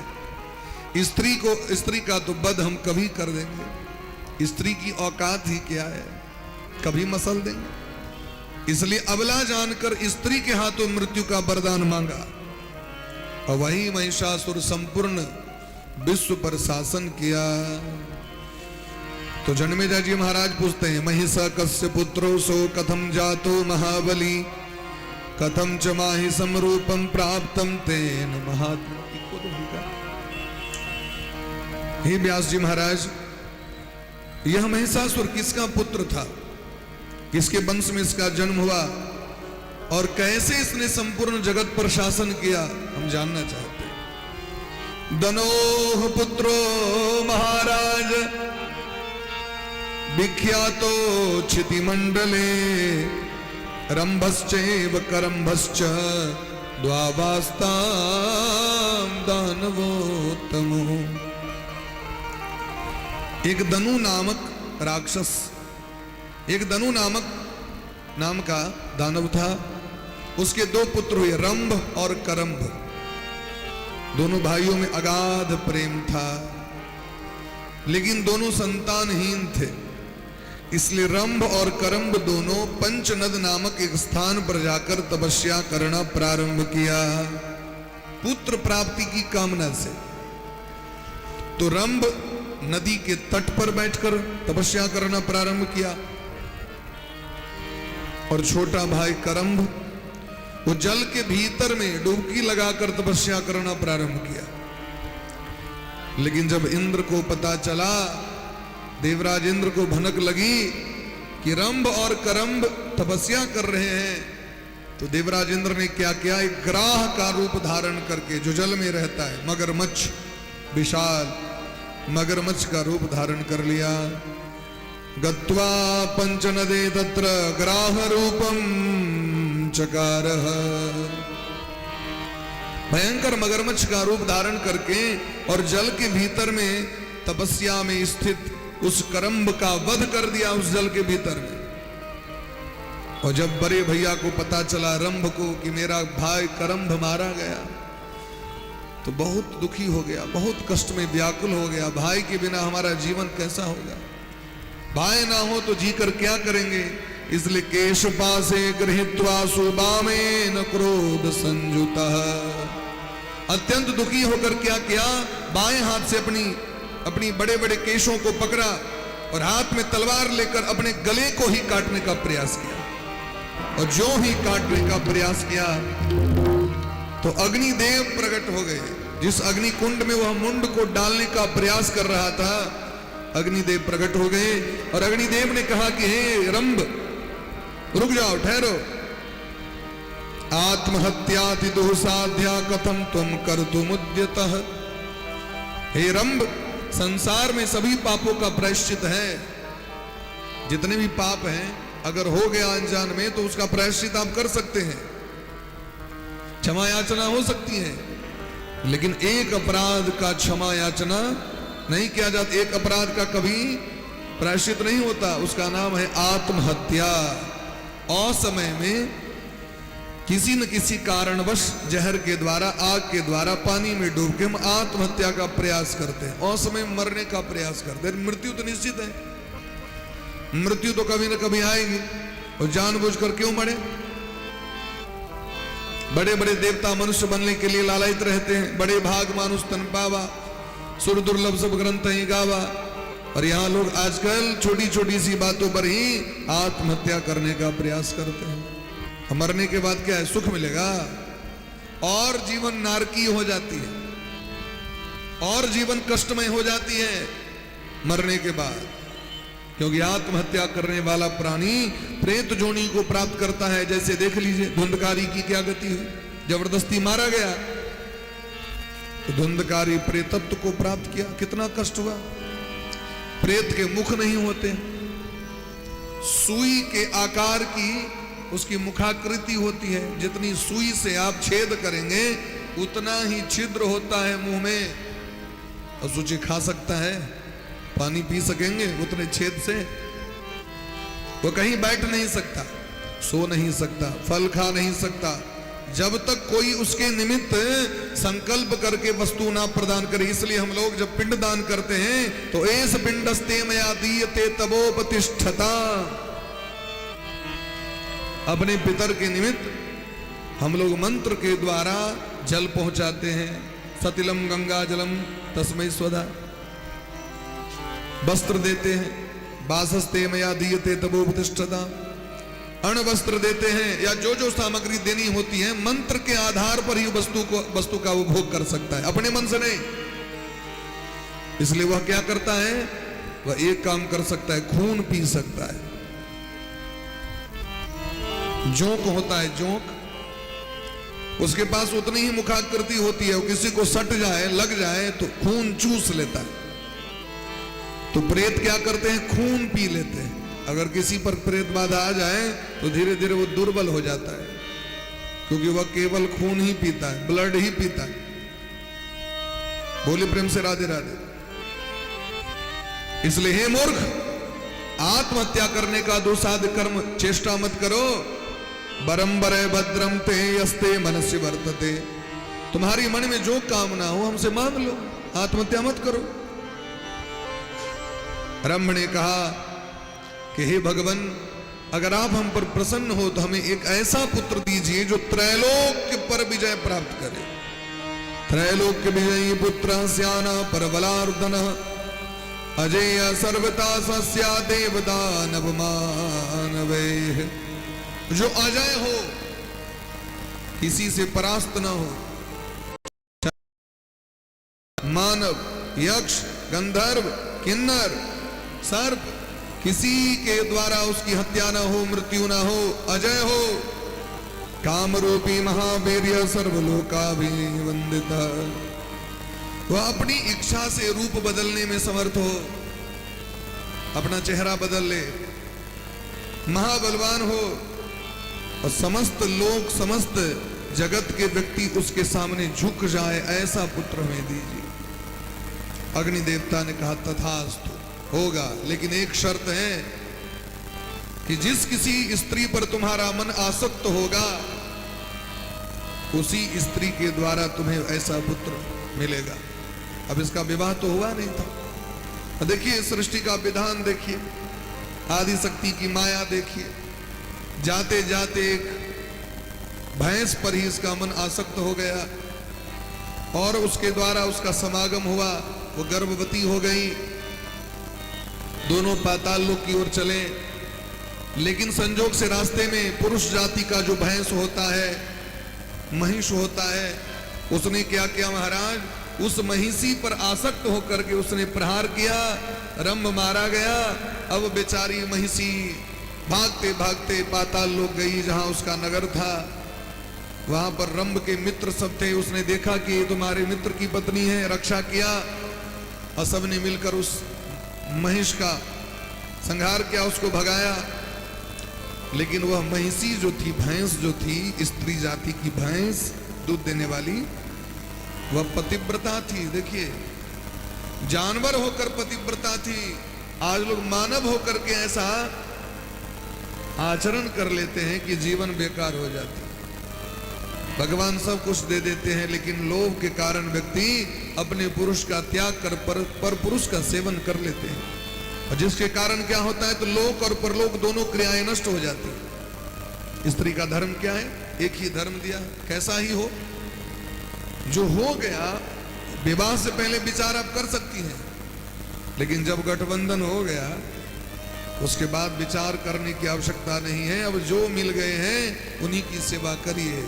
स्त्री का तो वध हम कभी कर देंगे, स्त्री की औकात ही क्या है, कभी मसल देंगे। इसलिए अबला जानकर स्त्री के हाथों मृत्यु का वरदान मांगा और वही महिषासुर संपूर्ण विश्व पर शासन किया। तो जन्मेजय जी महाराज पूछते हैं, महिषा कस्य पुत्रो सो कथम जातो महाबली, कथम च माहि समरूपम प्राप्तम तेन महात्मा। हे व्यास जी महाराज, यह महिषासुर किसका पुत्र था, किसके वंश में इसका जन्म हुआ और कैसे इसने संपूर्ण जगत पर शासन किया, हम जानना चाहते हैं। दनोह पुत्रो महाराज विख्यातो क्षितिमंडले, रंभश्चैव करंभश्च द्वावास्तां दानवोत्तमो। एक दनु नामक राक्षस, एक दनु नामक नाम का दानव था। उसके 2 पुत्र हुए, रंभ और करंभ। दोनों भाइयों में अगाध प्रेम था, लेकिन दोनों संतानहीन थे। इसलिए रंभ और करंभ दोनों पंचनद नामक एक स्थान पर जाकर तपस्या करना प्रारंभ किया, पुत्र प्राप्ति की कामना से। तो रंभ नदी के तट पर बैठकर तपस्या करना प्रारंभ किया और छोटा भाई करंभ वो जल के भीतर में डुबकी लगाकर तपस्या करना प्रारंभ किया। लेकिन जब इंद्र को पता चला, देवराज इंद्र को भनक लगी कि रंभ और करंभ तपस्या कर रहे हैं, तो देवराज इंद्र ने क्या किया, एक ग्राह का रूप धारण करके, जो जल में रहता है, मगरमच्छ, विशाल मगरमच्छ का रूप धारण कर लिया। गत्वा पंचनदे तत्र ग्राह रूपम चकारः। भयंकर मगरमच्छ का रूप धारण करके और जल के भीतर में तपस्या में स्थित उस करंभ का वध कर दिया उस जल के भीतर में। और जब बड़े भैया को पता चला रंभ को कि मेरा भाई करंभ मारा गया, तो बहुत दुखी हो गया, बहुत कष्ट में व्याकुल हो गया। भाई के बिना हमारा जीवन कैसा होगा, भाई ना हो तो जीकर क्या करेंगे। इसलिए केश पासे गृहीत्वा सुबामेन क्रोध संयुतः, अत्यंत दुखी होकर क्या किया, बाएं हाथ से अपनी बड़े बड़े केशों को पकड़ा और हाथ में तलवार लेकर अपने गले को ही काटने का प्रयास किया। और जो ही काटने का प्रयास किया, तो अग्निदेव प्रकट हो गए। जिस अग्नि कुंड में वह मुंड को डालने का प्रयास कर रहा था, अग्निदेव प्रकट हो गए और अग्निदेव ने कहा कि हे रंभ, रुक जाओ, ठहरो। आत्महत्याति दुःसाध्या कथम तुम कर्तुमुद्यतः। हे रंभ, संसार में सभी पापों का प्रायश्चित है। जितने भी पाप हैं, अगर हो गया अनजान में तो उसका प्रायश्चित आप कर सकते हैं, क्षमा याचना हो सकती है, लेकिन एक अपराध का क्षमा याचना नहीं किया जाता। एक अपराध का कभी प्रायश्चित नहीं होता, उसका नाम है आत्महत्या। असमय में किसी न किसी कारणवश जहर के द्वारा, आग के द्वारा, पानी में डूब के हम आत्महत्या का प्रयास करते हैं, असमय मरने का प्रयास करते हैं। मृत्यु तो निश्चित है, मृत्यु तो कभी न कभी आएगी, और जानबूझकर क्यों मरे? बड़े बड़े देवता मनुष्य बनने के लिए लालायित रहते हैं। बड़े भाग मानुष तन पावा, सुर दुर्लभ सब ग्रंथ ही गावा। और यहाँ लोग आजकल छोटी छोटी सी बातों पर ही आत्महत्या करने का प्रयास करते हैं। मरने के बाद क्या है? सुख मिलेगा, और जीवन नारकीय हो जाती है, और जीवन कष्टमय हो जाती है मरने के बाद। क्योंकि आत्महत्या करने वाला प्राणी प्रेत जोनी को प्राप्त करता है। जैसे देख लीजिए धुंधकारी की क्या गति हुई, जबरदस्ती मारा गया तो धुंधकारी प्रेतत्व को प्राप्त किया, कितना कष्ट हुआ। प्रेत के मुख नहीं होते, सुई के आकार की उसकी मुखाकृति होती है। जितनी सुई से आप छेद करेंगे उतना ही छिद्र होता है मुंह में, और सोचिए खा सकता है, पानी पी सकेंगे उतने छेद से? वो कहीं बैठ नहीं सकता, सो नहीं सकता, फल खा नहीं सकता, जब तक कोई उसके निमित्त संकल्प करके वस्तु ना प्रदान करे। इसलिए हम लोग जब पिंड दान करते हैं तो एस पिंडस्ते मया दीयते तवोपतिष्ठता। अपने पितर के निमित्त हम लोग मंत्र के द्वारा जल पहुंचाते हैं। सतिलम गंगा जलम तस्मै स्वधा। वस्त्र देते हैं, वासस्ते मया दीयते तवोपतिष्ठता। अन्न वस्त्र देते हैं, या जो जो सामग्री देनी होती है मंत्र के आधार पर ही वस्तु का उपभोग कर सकता है, अपने मन से नहीं। इसलिए वह क्या करता है? वह एक काम कर सकता है, खून पी सकता है। जोंक होता है, जोंक, उसके पास उतनी ही मुखाकृति होती है, वो किसी को सट जाए, लग जाए तो खून चूस लेता है। तो प्रेत क्या करते हैं? खून पी लेते हैं। अगर किसी पर प्रेत बाधा आ जाए तो धीरे धीरे वो दुर्बल हो जाता है, क्योंकि वह केवल खून ही पीता है, ब्लड ही पीता है। बोले प्रेम से राधे राधे। इसलिए हे मूर्ख, आत्महत्या करने का दुस्साध कर्म चेष्टा मत करो। बरंबर भद्रम ते यस्ते मनस्य वर्तते। तुम्हारी मन में जो कामना हो हमसे मांग लो, आत्महत्या मत करो। रंभ ने कहा कि हे भगवान, अगर आप हम पर प्रसन्न हो तो हमें एक ऐसा पुत्र दीजिए जो त्रैलोक्य पर विजय प्राप्त करे। त्रैलोक्य विजयी पुत्र स्याना परबलार्दन अजेय सर्वता सस्या देवदानव मानवे। जो अजय हो, किसी से परास्त न हो, मानव, यक्ष, गंधर्व, किन्नर, सर्प, किसी के द्वारा उसकी हत्या न हो, मृत्यु न हो, अजय हो, कामरूपी महावीर्य सर्वलोकाभिवंदिता। वह अपनी इच्छा से रूप बदलने में समर्थ हो, अपना चेहरा बदल ले, महाबलवान हो, और समस्त लोक, समस्त जगत के व्यक्ति उसके सामने झुक जाए, ऐसा पुत्र हमें दीजिए। अग्नि देवता ने कहा तथास्तु, होगा, लेकिन एक शर्त है कि जिस किसी स्त्री पर तुम्हारा मन आसक्त होगा उसी स्त्री के द्वारा तुम्हें ऐसा पुत्र मिलेगा। अब इसका विवाह तो हुआ नहीं था। देखिए सृष्टि का विधान देखिए, आदि शक्ति की माया देखिए। जाते जाते एक भैंस पर ही इसका मन आसक्त हो गया और उसके द्वारा उसका समागम हुआ, वो गर्भवती हो गई। दोनों पाताल लोक की ओर चले, लेकिन संजोग से रास्ते में पुरुष जाति का जो भैंस होता है महिष होता है। उसने क्या किया महाराज, उस महिषी पर आसक्त होकर के उसने प्रहार किया, रंभ मारा गया। अब बेचारी महिषी भागते भागते पाताल लोक गई, जहां उसका नगर था। वहां पर रंभ के मित्र सब थे। उसने देखा कि ये तुम्हारे मित्र की पत्नी है, रक्षा किया और सबने मिलकर उस महिष का संहार किया, उसको भगाया। लेकिन वह महिषी जो थी, भैंस जो थी, स्त्री जाति की भैंस, दूध देने वाली, वह पतिव्रता थी। देखिए, जानवर होकर पतिव्रता थी। आज लोग मानव होकर के ऐसा आचरण कर लेते हैं कि जीवन बेकार हो जाता है। भगवान सब कुछ दे देते हैं, लेकिन लोभ के कारण व्यक्ति अपने पुरुष का त्याग कर पर पुरुष का सेवन कर लेते हैं, और जिसके कारण क्या होता है, तो लोक और परलोक दोनों क्रियाएं नष्ट हो जाती है। स्त्री का धर्म क्या है? एक ही धर्म दिया, कैसा ही हो, जो हो गया। विवाह से पहले विचार आप कर सकती हैं, लेकिन जब गठबंधन हो गया उसके बाद विचार करने की आवश्यकता नहीं है। अब जो मिल गए हैं उन्हीं की सेवा करिए।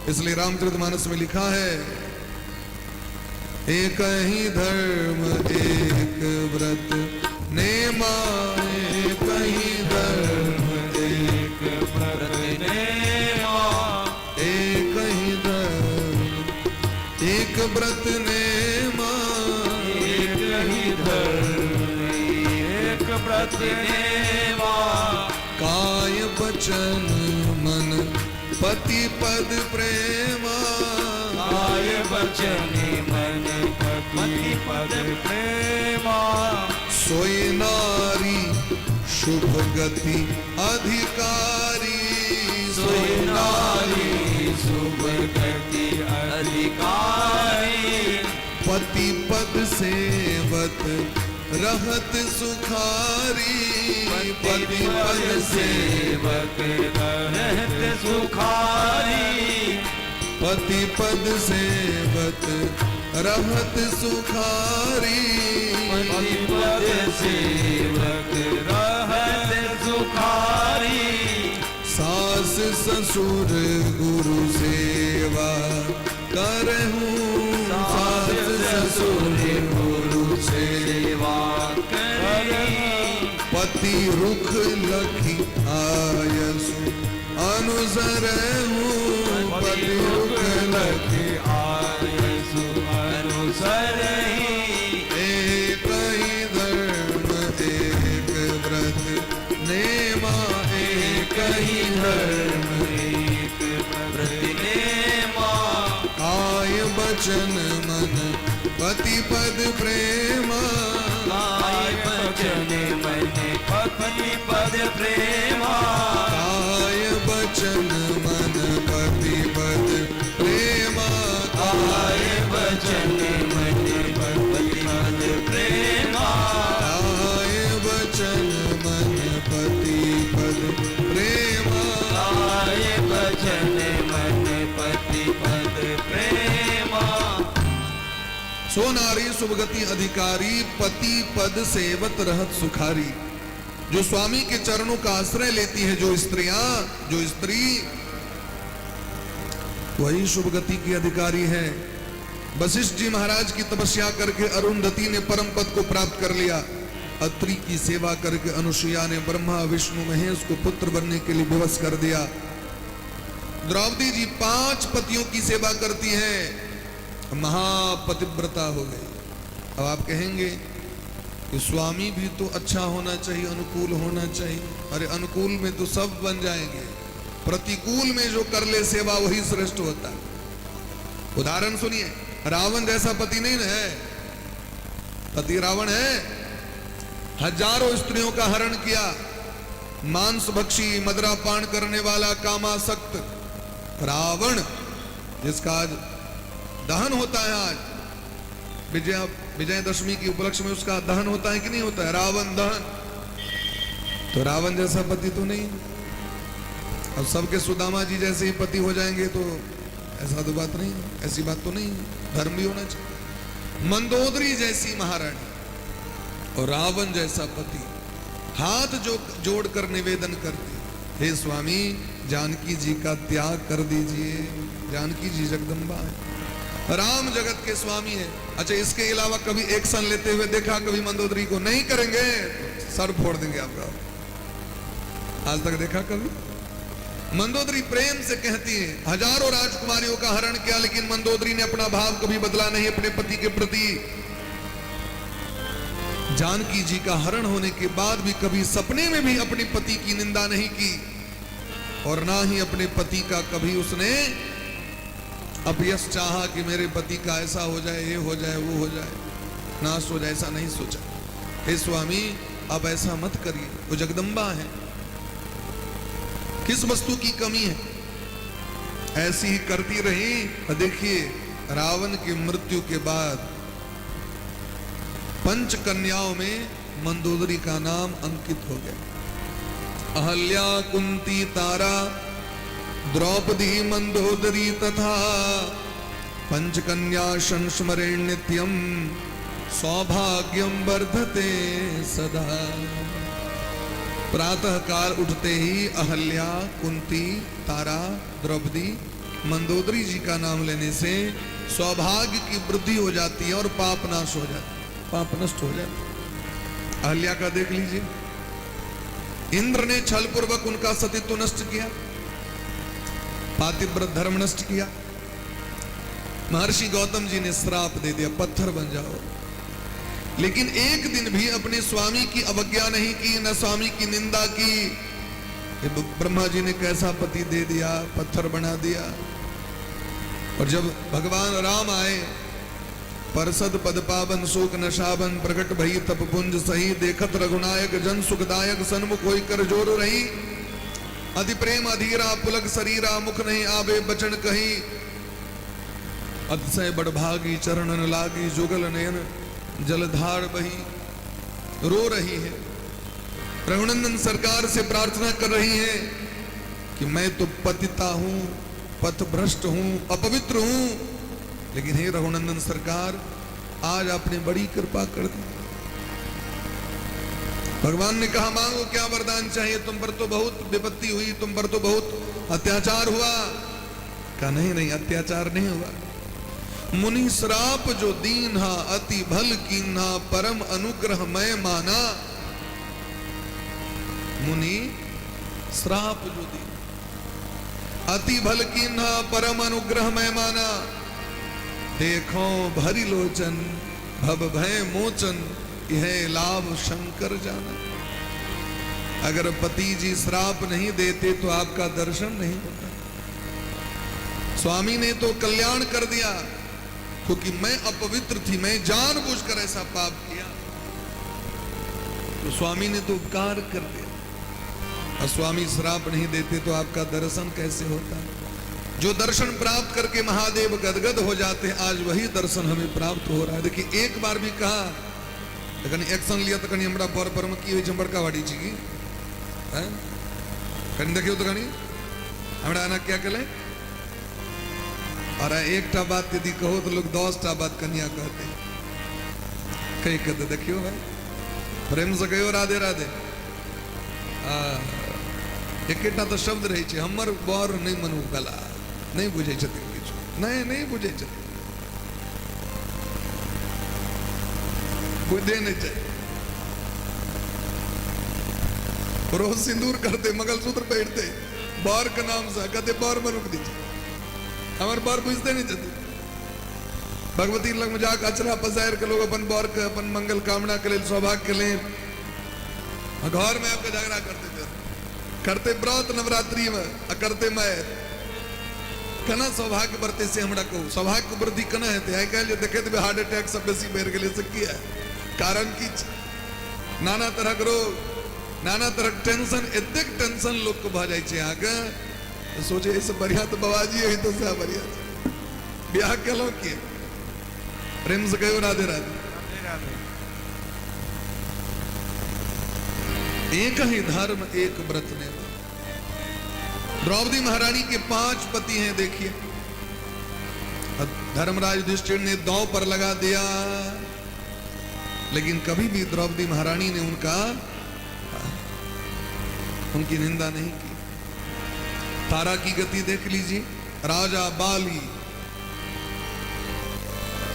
इसलिए रामचरितमानस में लिखा है, एक ही धर्म एक व्रत नेमा, एक ही धर्म एक व्रत नेमा, एक ही धर्म एक व्रत नेमा, एक ही धर्म एक व्रत नेमा, काय वचन मन पति पद प्रेमा, काय वचन मन पति पद प्रेमा, सोई नारी शुभ गति अधिकारी, सोई नारी शुभ गति अधिकारी, पति पद सेवत रहत सुखारी, पति पद सेवक रहत सुखारी, पति पद सेवत रहत सुखारी, पति पद सेवक रहत सुखारी, सास ससुर गुरु सेवा करहूं, सास ससुर गुरु सेवा करी, पति रुख लखी आयसु अनुसरहूं, पति रुख लखी आयसु अनुसरहि, एक ही धर्म एक व्रत नेमा, एक ही धर्म एक व्रत नेमा, काय वचन मन पति पद प्रेमा, काय वचन मन पति पद प्रेमा, काय वचन मन पति पद प्रेमा, काय वचन मन पति पद प्रेमा, काय वचन मन पति पद प्रेमा, काय वचन मन पति पद प्रेमा, सो नारी सुभगति अधिकारी, पति पद सेवत रहत सुखारी। जो स्वामी के चरणों का आश्रय लेती है जो स्त्री, वही शुभ गति की अधिकारी है। वशिष्ठ जी महाराज की तपस्या करके अरुंधति ने परम पद को प्राप्त कर लिया। अत्रि की सेवा करके अनुसुईया ने ब्रह्मा विष्णु महेश को पुत्र बनने के लिए विवश कर दिया। द्रौपदी जी 5 पतियों की सेवा करती हैं, महापतिव्रता हो गई। अब आप कहेंगे कि स्वामी भी तो अच्छा होना चाहिए, अनुकूल होना चाहिए। अरे अनुकूल में तो सब बन जाएंगे, प्रतिकूल में जो कर ले सेवा वही श्रेष्ठ होता है। उदाहरण सुनिए, रावण जैसा पति नहीं है, पति रावण है, हजारों स्त्रियों का हरण किया, मांस भक्षी, मदरापान करने वाला, कामासक्त रावण, जिसका आज दहन होता है। आज विजयदशमी की उपलक्ष्य में उसका दहन होता है कि नहीं होता है, रावण दहन। तो रावण जैसा पति तो नहीं। अब सबके सुदामा जी जैसे ही पति हो जाएंगे तो ऐसा तो बात नहीं, ऐसी बात तो नहीं। धर्म भी होना चाहिए। मंदोदरी जैसी महारानी और रावण जैसा पति हाथ जो जोड़कर निवेदन करते, हे स्वामी जानकी जी का त्याग कर दीजिए। जानकी जी जगदम्बा है, राम जगत के स्वामी है। अच्छा, इसके अलावा कभी एक्शन लेते हुए देखा कभी मंदोदरी को? नहीं करेंगे, सर फोड़ देंगे आपका। आज तक देखा कभी? मंदोदरी प्रेम से कहती है, हजारों राजकुमारियों का हरण किया, लेकिन मंदोदरी ने अपना भाव कभी बदला नहीं अपने पति के प्रति। जानकी जी का हरण होने के बाद भी कभी सपने में भी अपने पति की निंदा नहीं की, और ना ही अपने पति का कभी उसने अपयश चाहा कि मेरे पति का ऐसा हो जाए, ये हो जाए, वो हो जाए, नाश हो जाए, ऐसा नहीं सोचा। हे स्वामी, अब ऐसा मत करिए, वो जगदम्बा है, किस वस्तु की कमी है? ऐसी ही करती रही। देखिए, रावण की मृत्यु के बाद 5 कन्याओं में मंदोदरी का नाम अंकित हो गया। अहल्या, कुंती, तारा, द्रौपदी, मंदोदरी तथा 5 कन्या संस्मरेण नित्यम सौभाग्यम वर्धते सदा। प्रातः काल उठते ही अहल्या, कुंती, तारा, द्रौपदी, मंदोदरी जी का नाम लेने से सौभाग्य की वृद्धि हो जाती है और पाप नाश हो जाता है, पाप नष्ट हो जाता है। अहल्या का देख लीजिए, इंद्र ने छल पूर्वक उनका सतीत्व नष्ट किया, पातिव्रत धर्म नष्ट किया। महर्षि गौतम जी ने श्राप दे दिया, पत्थर बन जाओ। लेकिन एक दिन भी अपने स्वामी की अवज्ञा नहीं की, न स्वामी की निंदा की। ब्रह्मा जी ने कैसा पति दे दिया, पत्थर बना दिया। और जब भगवान राम आए, परसद पद पावन शोक नशावन प्रकट भई तप पुंज सही, देखत रघुनायक जन सुखदायक सन्मुख होई कर जोर रही। अति प्रेम अधीरा पुलक शरीरा, मुख नहीं आवे बचन कही। अतिशय बड़भागी चरणन लागी, जुगल नयन जलधार बही। रो रही है, रघुनंदन सरकार से प्रार्थना कर रही है कि मैं तो पतिता हूं, पथ भ्रष्ट हूं, अपवित्र हूं, लेकिन हे रघुनंदन सरकार, आज आपने बड़ी कृपा कर दी। भगवान ने कहा, मांगो क्या वरदान चाहिए, तुम पर तो बहुत विपत्ति हुई, तुम पर तो बहुत अत्याचार हुआ। कहा नहीं नहीं, अत्याचार नहीं हुआ। मुनि श्राप जो दीन्हा, अति भल कीन्हा, परम अनुग्रह मैं माना। मुनि श्राप जो दी, अति भल कीन्हा, परम अनुग्रह मैं माना। देखो भरी लोचन, भव भय मोचन, यह लाभ शंकर जाना। अगर पति जी श्राप नहीं देते तो आपका दर्शन नहीं होता। स्वामी ने तो कल्याण कर दिया, क्योंकि मैं अपवित्र थी, मैं जानबूझकर ऐसा पाप किया, तो स्वामी ने तो उपकार कर दिया। और स्वामी श्राप नहीं देते तो आपका दर्शन कैसे होता? जो दर्शन प्राप्त करके महादेव गदगद हो जाते हैं, आज वही दर्शन हमें प्राप्त हो रहा है। देखिए, एक बार भी कहा कहीं एक्शन लिया तो कहीं हमरा पर परम की हुई चंबड़का वाड़ी चीगी है, कहीं देखियो तो कहीं हमरा आना क्या कले। और एक टा बात यदि कहो तो लोग 10 टा बात कन्या कहते हैं। कहीं कहते देखियो भाई, प्रेम से कहो राधे राधे। एक तो शब्द रही छे, हमर बर नहीं मनु गला, नहीं बुझे छथिन किछु, नहीं बुझे छथिन, बुझे नहीं चाहिए। रोज सिंदूर करते, मंगलसूत्र पहनते, बर के नाम से कहते बर मनुक दीजिए, हमारे बर बुझते नहीं चाहते। भगवती लग में जाकर अचरा पसायर के लोग अपन बर के, अपन मंगल कामना के लिए, सौभाग्य के लिए घर में आपका झगड़ा करते थे, करते व्रत नवरात्रि में, करते मैं कना सौभाग्य बरते से हमरा को सौभाग्य वृद्धि कना है। आई कह देखे तो हार्ट अटैक सब बेसी बेर के लिए से किया है, कारण की नाना तरह के रोग, नाना तरह टेंशन, एतेक टेंशन लोग को भ जाए छे आगे, तो सोचे ऐसे बढ़िया तो बाबाजी है तो से बढ़िया ब्याह कलो के प्रेम से कहो राधे राधे। एक ही धर्म एक व्रत ने। द्रौपदी महारानी के 5 पति हैं, देखिए। धर्मराज युधिष्ठिर ने दांव पर लगा दिया, लेकिन कभी भी द्रौपदी महारानी ने उनकी निंदा नहीं की। तारा की गति देख लीजिए। राजा बाली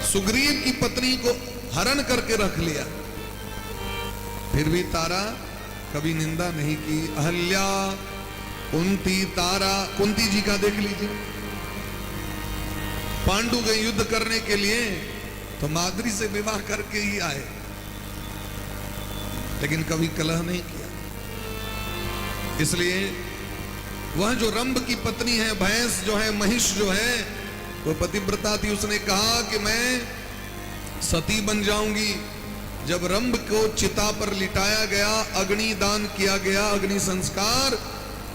सुग्रीव की पत्नी को हरण करके रख लिया, फिर भी तारा कभी निंदा नहीं की। अहल्या, कुंती, तारा, कुंती जी का देख लीजिए, पांडु गए युद्ध करने के लिए तो माद्री से विवाह करके ही आए, लेकिन कभी कलह नहीं किया। इसलिए वह जो रंभ की पत्नी है, भैंस जो है, महिष जो है, वो पतिव्रता थी। उसने कहा कि मैं सती बन जाऊंगी। जब रंभ को चिता पर लिटाया गया, अग्नि दान किया गया, अग्नि संस्कार,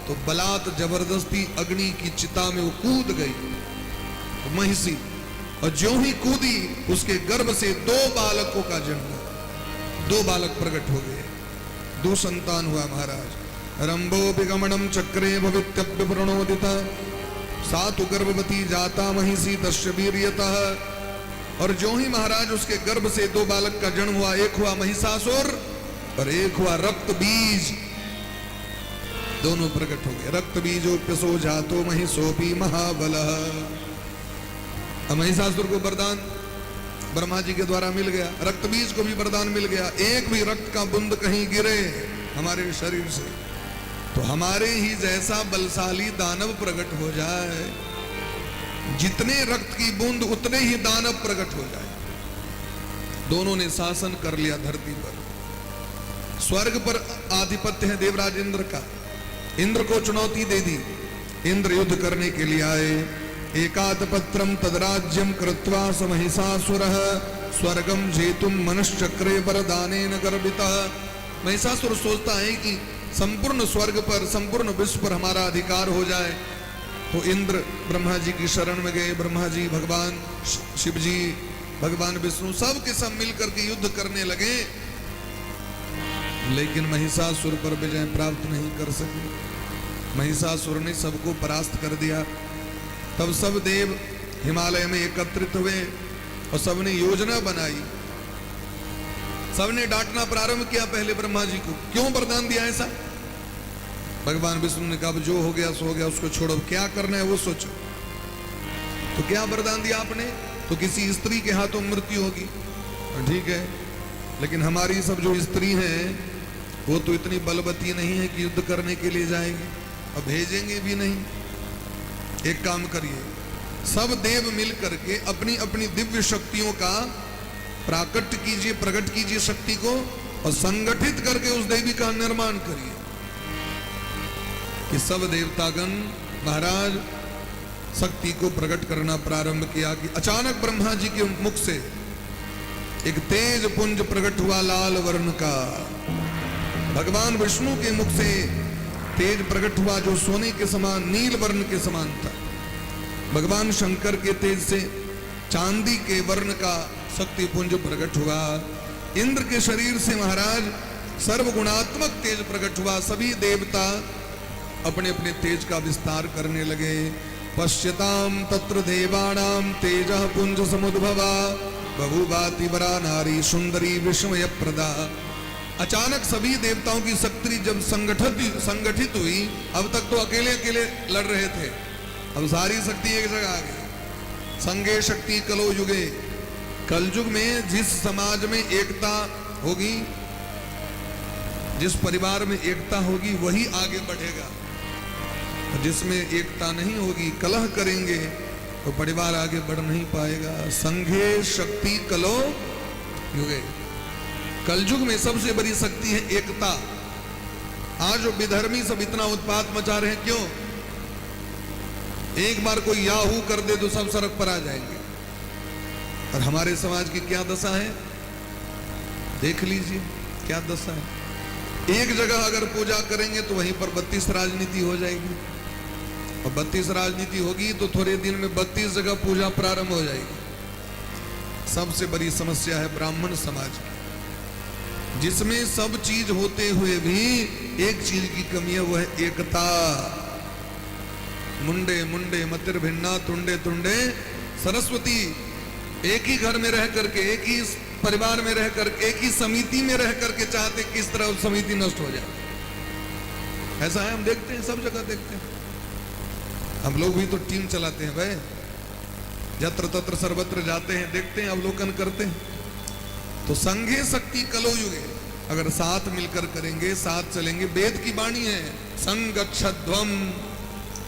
तो बलात् जबरदस्ती अग्नि की चिता में वो कूद गई तो महिषी, और ज्यों ही कूदी उसके गर्भ से 2 बालकों का जन्म, 2 बालक प्रकट हो गए, 2 संतान हुआ महाराज। रंभो विगमनम चक्रे भवित्यप्य प्रणोदिता, सातु गर्भवती जाता महिषी दस्य वीर्यतः। और जो ही महाराज उसके गर्भ से 2 बालक का जन्म हुआ, एक हुआ महिषासुर और एक हुआ रक्त बीज, दोनों प्रकट हो गए। रक्त बीजोप्यसो जातो महिषोपी महाबलः। महिषासुर को वरदान ब्रह्मा जी के द्वारा मिल गया, रक्त बीज को भी वरदान मिल गया, एक भी रक्त का बूंद कहीं गिरे हमारे शरीर से तो हमारे ही जैसा बलशाली दानव प्रकट हो जाए। जितने रक्त की बूंद उतने ही दानव प्रकट हो जाए। दोनों ने शासन कर लिया धरती पर। स्वर्ग पर आधिपत्य है देवराज इंद्र का। इंद्र को चुनौती दे दी, इंद्र युद्ध करने के लिए आए। एकातपत्रम तदराज्यम कृत्वा स महिषासुरः स्वर्गम जेतुम मनश्चक्रे वरदानेन गर्भितः। महिषासुर सोचता है कि संपूर्ण स्वर्ग पर, संपूर्ण विश्व पर हमारा अधिकार हो जाए, तो इंद्र ब्रह्मा जी की शरण में गए। ब्रह्मा जी, भगवान शिव जी, भगवान विष्णु, सब के सब मिलकर के युद्ध करने लगे, लेकिन महिषासुर पर विजय प्राप्त नहीं कर सके। महिषासुर ने सबको परास्त कर दिया। तब सब देव हिमालय में एकत्रित हुए और सबने योजना बनाई, सबने डांटना प्रारंभ किया पहले ब्रह्मा जी को, क्यों वरदान दिया ऐसा। भगवान विष्णु ने कहा जो हो गया सो हो गया, उसको छोड़ो, क्या करना है वो सोचो। तो क्या वरदान दिया आपने, तो किसी स्त्री के हाथों मृत्यु होगी, ठीक है, लेकिन हमारी सब जो स्त्री हैं वो तो इतनी बलवती नहीं है कि युद्ध करने के लिए जाएंगे, अब भेजेंगे भी नहीं। एक काम करिए, सब देव मिल करके अपनी अपनी दिव्य शक्तियों का प्राकट्य कीजिए, प्रकट कीजिए शक्ति को, और संगठित करके उस देवी का निर्माण करिए कि सब देवतागण महाराज शक्ति को प्रकट करना प्रारंभ किया। कि अचानक ब्रह्मा जी के मुख से एक तेज पुंज प्रकट हुआ लाल वर्ण का। भगवान विष्णु के मुख से तेज प्रकट हुआ जो सोने के समान, नील वर्ण के समान था। भगवान शंकर के तेज से चांदी के वर्ण का शक्ति पुंज प्रकट हुआ। इंद्र के शरीर से महाराज सर्वगुणात्मक तेज प्रकट हुआ। सभी देवता अपने अपने तेज का विस्तार करने लगे। पश्यताम तत्र देवानाम तेजः पुंज समुद्भवा बभूवाति वरा नारी सुंदरी विस्मय प्रदा। अचानक सभी देवताओं की शक्ति जब संगठित हुई, अब तक तो अकेले अकेले लड़ रहे थे, अब सारी शक्ति एक जगह आ गई। संगे शक्ति कलो युगे, कलयुग में जिस समाज में एकता होगी, जिस परिवार में एकता होगी वही आगे बढ़ेगा, जिसमें एकता नहीं होगी, कलह करेंगे तो परिवार आगे बढ़ नहीं पाएगा। संघे शक्ति कलो युगे, कलयुग में सबसे बड़ी शक्ति है एकता। आज जो विधर्मी सब इतना उत्पात मचा रहे हैं, क्यों? एक बार कोई याहू कर दे तो सब सड़क पर आ जाएंगे। और हमारे समाज की क्या दशा है देख लीजिए, क्या दशा है। एक जगह अगर पूजा करेंगे तो वहीं पर 32 राजनीति हो जाएगी, और 32 राजनीति होगी तो थोड़े दिन में 32 जगह पूजा प्रारंभ हो जाएगी। सबसे बड़ी समस्या है ब्राह्मण समाज की, जिसमें सब चीज होते हुए भी एक चीज की कमी है, वो है एकता। मुंडे मुंडे मतिर भिन्ना तुंडे तुंडे सरस्वती। एक ही घर में रह करके, एक ही परिवार में रह करके, एक ही समिति में रह करके चाहते किस तरह समिति नष्ट हो जाए। ऐसा है, हम देखते हैं, सब जगह देखते हैं। हम लोग भी तो टीम चलाते हैं भाई, यत्र तत्र सर्वत्र जाते हैं, देखते हैं, अवलोकन करते हैं। तो संघे शक्ति कलो युगे, अगर साथ मिलकर करेंगे, साथ चलेंगे, वेद की वाणी है संगच्छध्वम,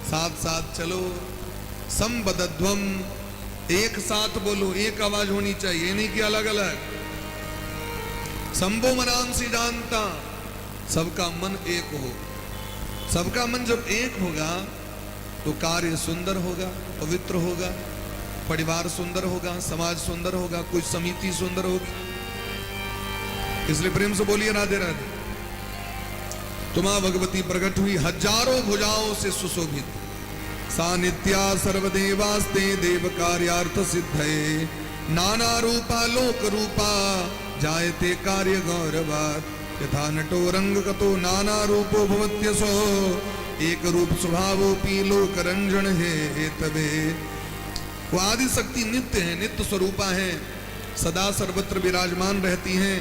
साथ साथ चलो, संबद्धध्वम, एक साथ बोलो, एक आवाज होनी चाहिए, नहीं कि अलग अलग। संभो मनांसी जानता, सबका मन एक हो। सबका मन जब एक होगा तो कार्य सुंदर होगा, पवित्र होगा, परिवार सुंदर होगा, समाज सुंदर होगा, कोई समिति सुंदर होगी। इसलिए प्रेम से बोलिए राधे राधे। तुमा भगवती प्रकट हुई हजारों भुजाओं से सुशोभित, सा नित्या सर्वदेवास्ते देव कार्यार्थ सिद्धये, नाना रूपा लोक रूपा जायते कार्य गौरवात्, यथा नटो रंग कतो नाना रूपो भवत्यसो, एक रूप स्वभावोपि लोक रंजन है तबे। वो आदि शक्ति नित्य है, नित्य स्वरूपा है, सदा सर्वत्र विराजमान रहती हैं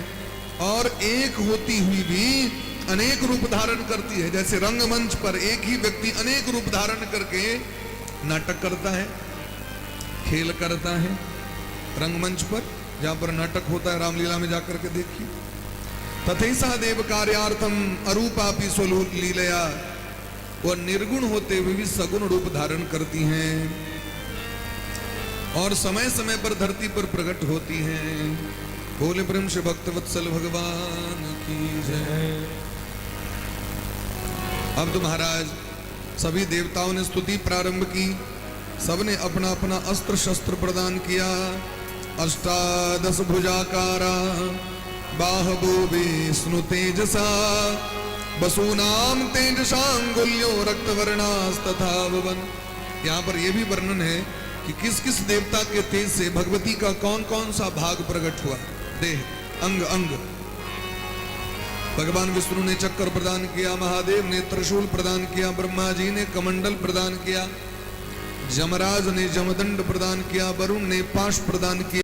और एक होती हुई भी अनेक रूप धारण करती है। जैसे रंगमंच पर एक ही व्यक्ति अनेक रूप धारण करके नाटक करता है, खेल करता है। रंगमंच पर जहां पर नाटक होता है, रामलीला में जाकर के देखिए। तथैसा देव कार्यार्थम अरूपापि स्वलो लीलया, वह निर्गुण होते हुए भी सगुण रूप धारण करती हैं और समय समय पर धरती पर प्रकट होती हैं। बोले प्रेम से भक्तवत्सल भगवान की जय। अब तो महाराज सभी देवताओं ने स्तुति प्रारंभ की, सबने अपना अपना अस्त्र शस्त्र प्रदान किया। अष्टादश भुजाकारा बाहवो विष्णु तेजसा, वसूनाम तेजसांगुल्यो रक्तवर्णास्तथा भवन। यहाँ पर यह भी वर्णन है कि किस किस देवता के तेज से भगवती का कौन कौन सा भाग प्रकट हुआ, देह अंग अंग। भगवान विष्णु ने चक्कर प्रदान किया, महादेव ने त्रिशूल प्रदान किया, ब्रह्मा जी ने कमंडल प्रदान किया, जमराज ने जमदंड प्रदान किया, वरुण ने पाश प्रदान किया,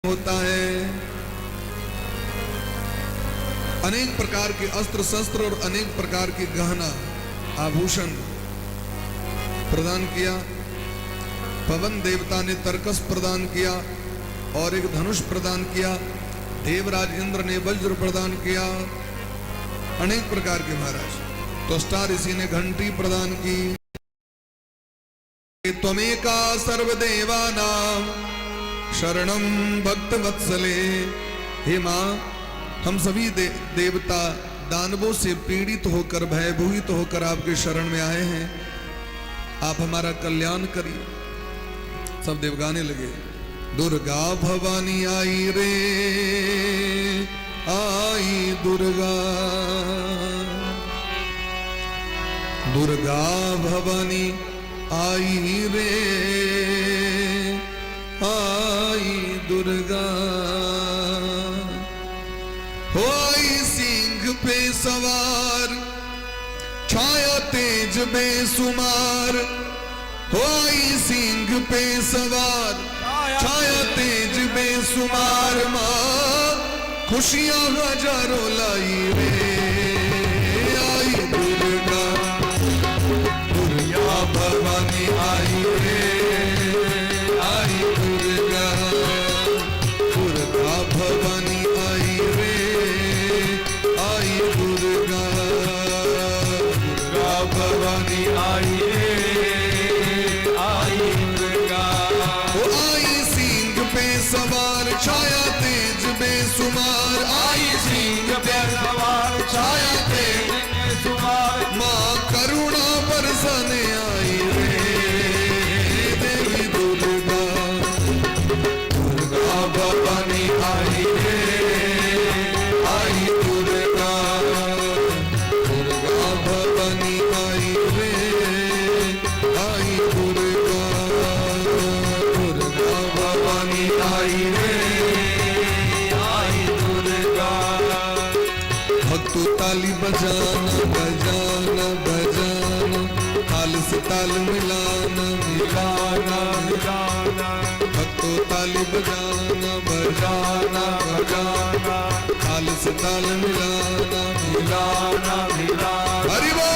होता है। अनेक प्रकार के अस्त्र शस्त्र और अनेक प्रकार के गहना आभूषण प्रदान किया। पवन देवता ने तरकस प्रदान किया और एक धनुष प्रदान किया। देवराज इंद्र ने वज्र प्रदान किया। अनेक प्रकार के महाराज। त्वष्टा ऋषि ने घंटी प्रदान की। त्वमेका सर्वदेवानां शरणम भक्त वत्सले। हे मां, हम सभी देवता दानवों से पीड़ित होकर, भयभीत होकर आपके शरण में आए हैं। आप हमारा कल्याण करिए। सब देव गाने लगे। दुर्गा भवानी आई रे, आई दुर्गा, दुर्गा भवानी आई रे, आई दुर्गा। हो आई सिंह पे सवार, छाया तेज बेसुमार। हो आई सिंह पे सवार, छाया तेज बेसुमार। मां खुशियां हजारों लाई रे, आई दुर्गा, दुर्गा भवानी आई रे, भवानी आई रे, आई दुर्गा, दुर्गा भवानी आई रे, आई दुर्गा। वो आई सिंह पे सवार, छाया तेज बेसुमार। आई सिंह पे सवार, छाया तेज बेसुमार। मां करुणा बरसाने आई रे, देवी दुर्गा, दुर्गा भवानी आई रे, आई दुर्गा, आई रे आई दुर्गा। भक्तों ताली बजाना बजाना बजाना, ताल से ताल मिलाना मिलाना मिलाना। भक्तों ताली बजाना बजाना बजाना, ताल से ताल मिलाना मिलाना मिलाना। हरि बोल।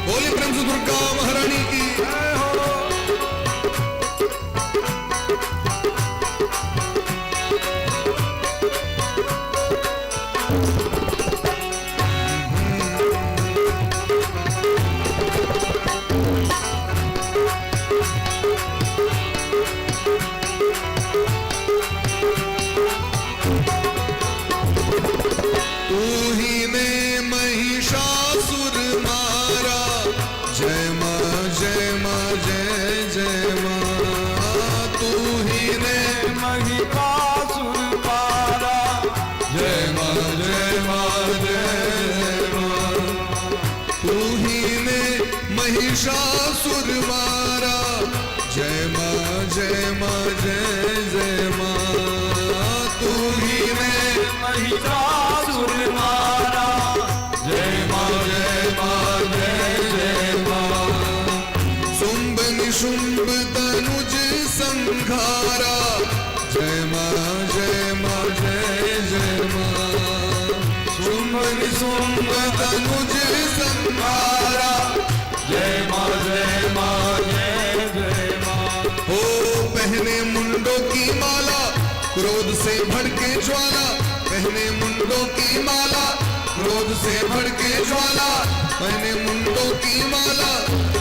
बोली प्रेम से दुर्गा महारानी की जय हो। तू ही ने महिषासुर मारा, जय माँ जय माँ जय जय माँ। तू ही ने महिषासुर मारा, जय माँ जय माँ जय माँ। तू ही ने महिषासुर मारा, जय माँ जय माँ जय जय माँ। तू ही ने महिषासुर मारा, जय माँ जय माँ जय जय माँ। शुंभ निशुंभ तनुज संघारा, जय माँ जय माँ जय जय माँ। शुंभ निशुंभ तनुज संघारा, जय माँ जय माँ जय जय माँ। हो पहने मुंडों की माला, क्रोध से भड़के ज्वाला। पहने मुंडों की माला, क्रोध से भड़के ज्वाला। पहने मुंडों की माला,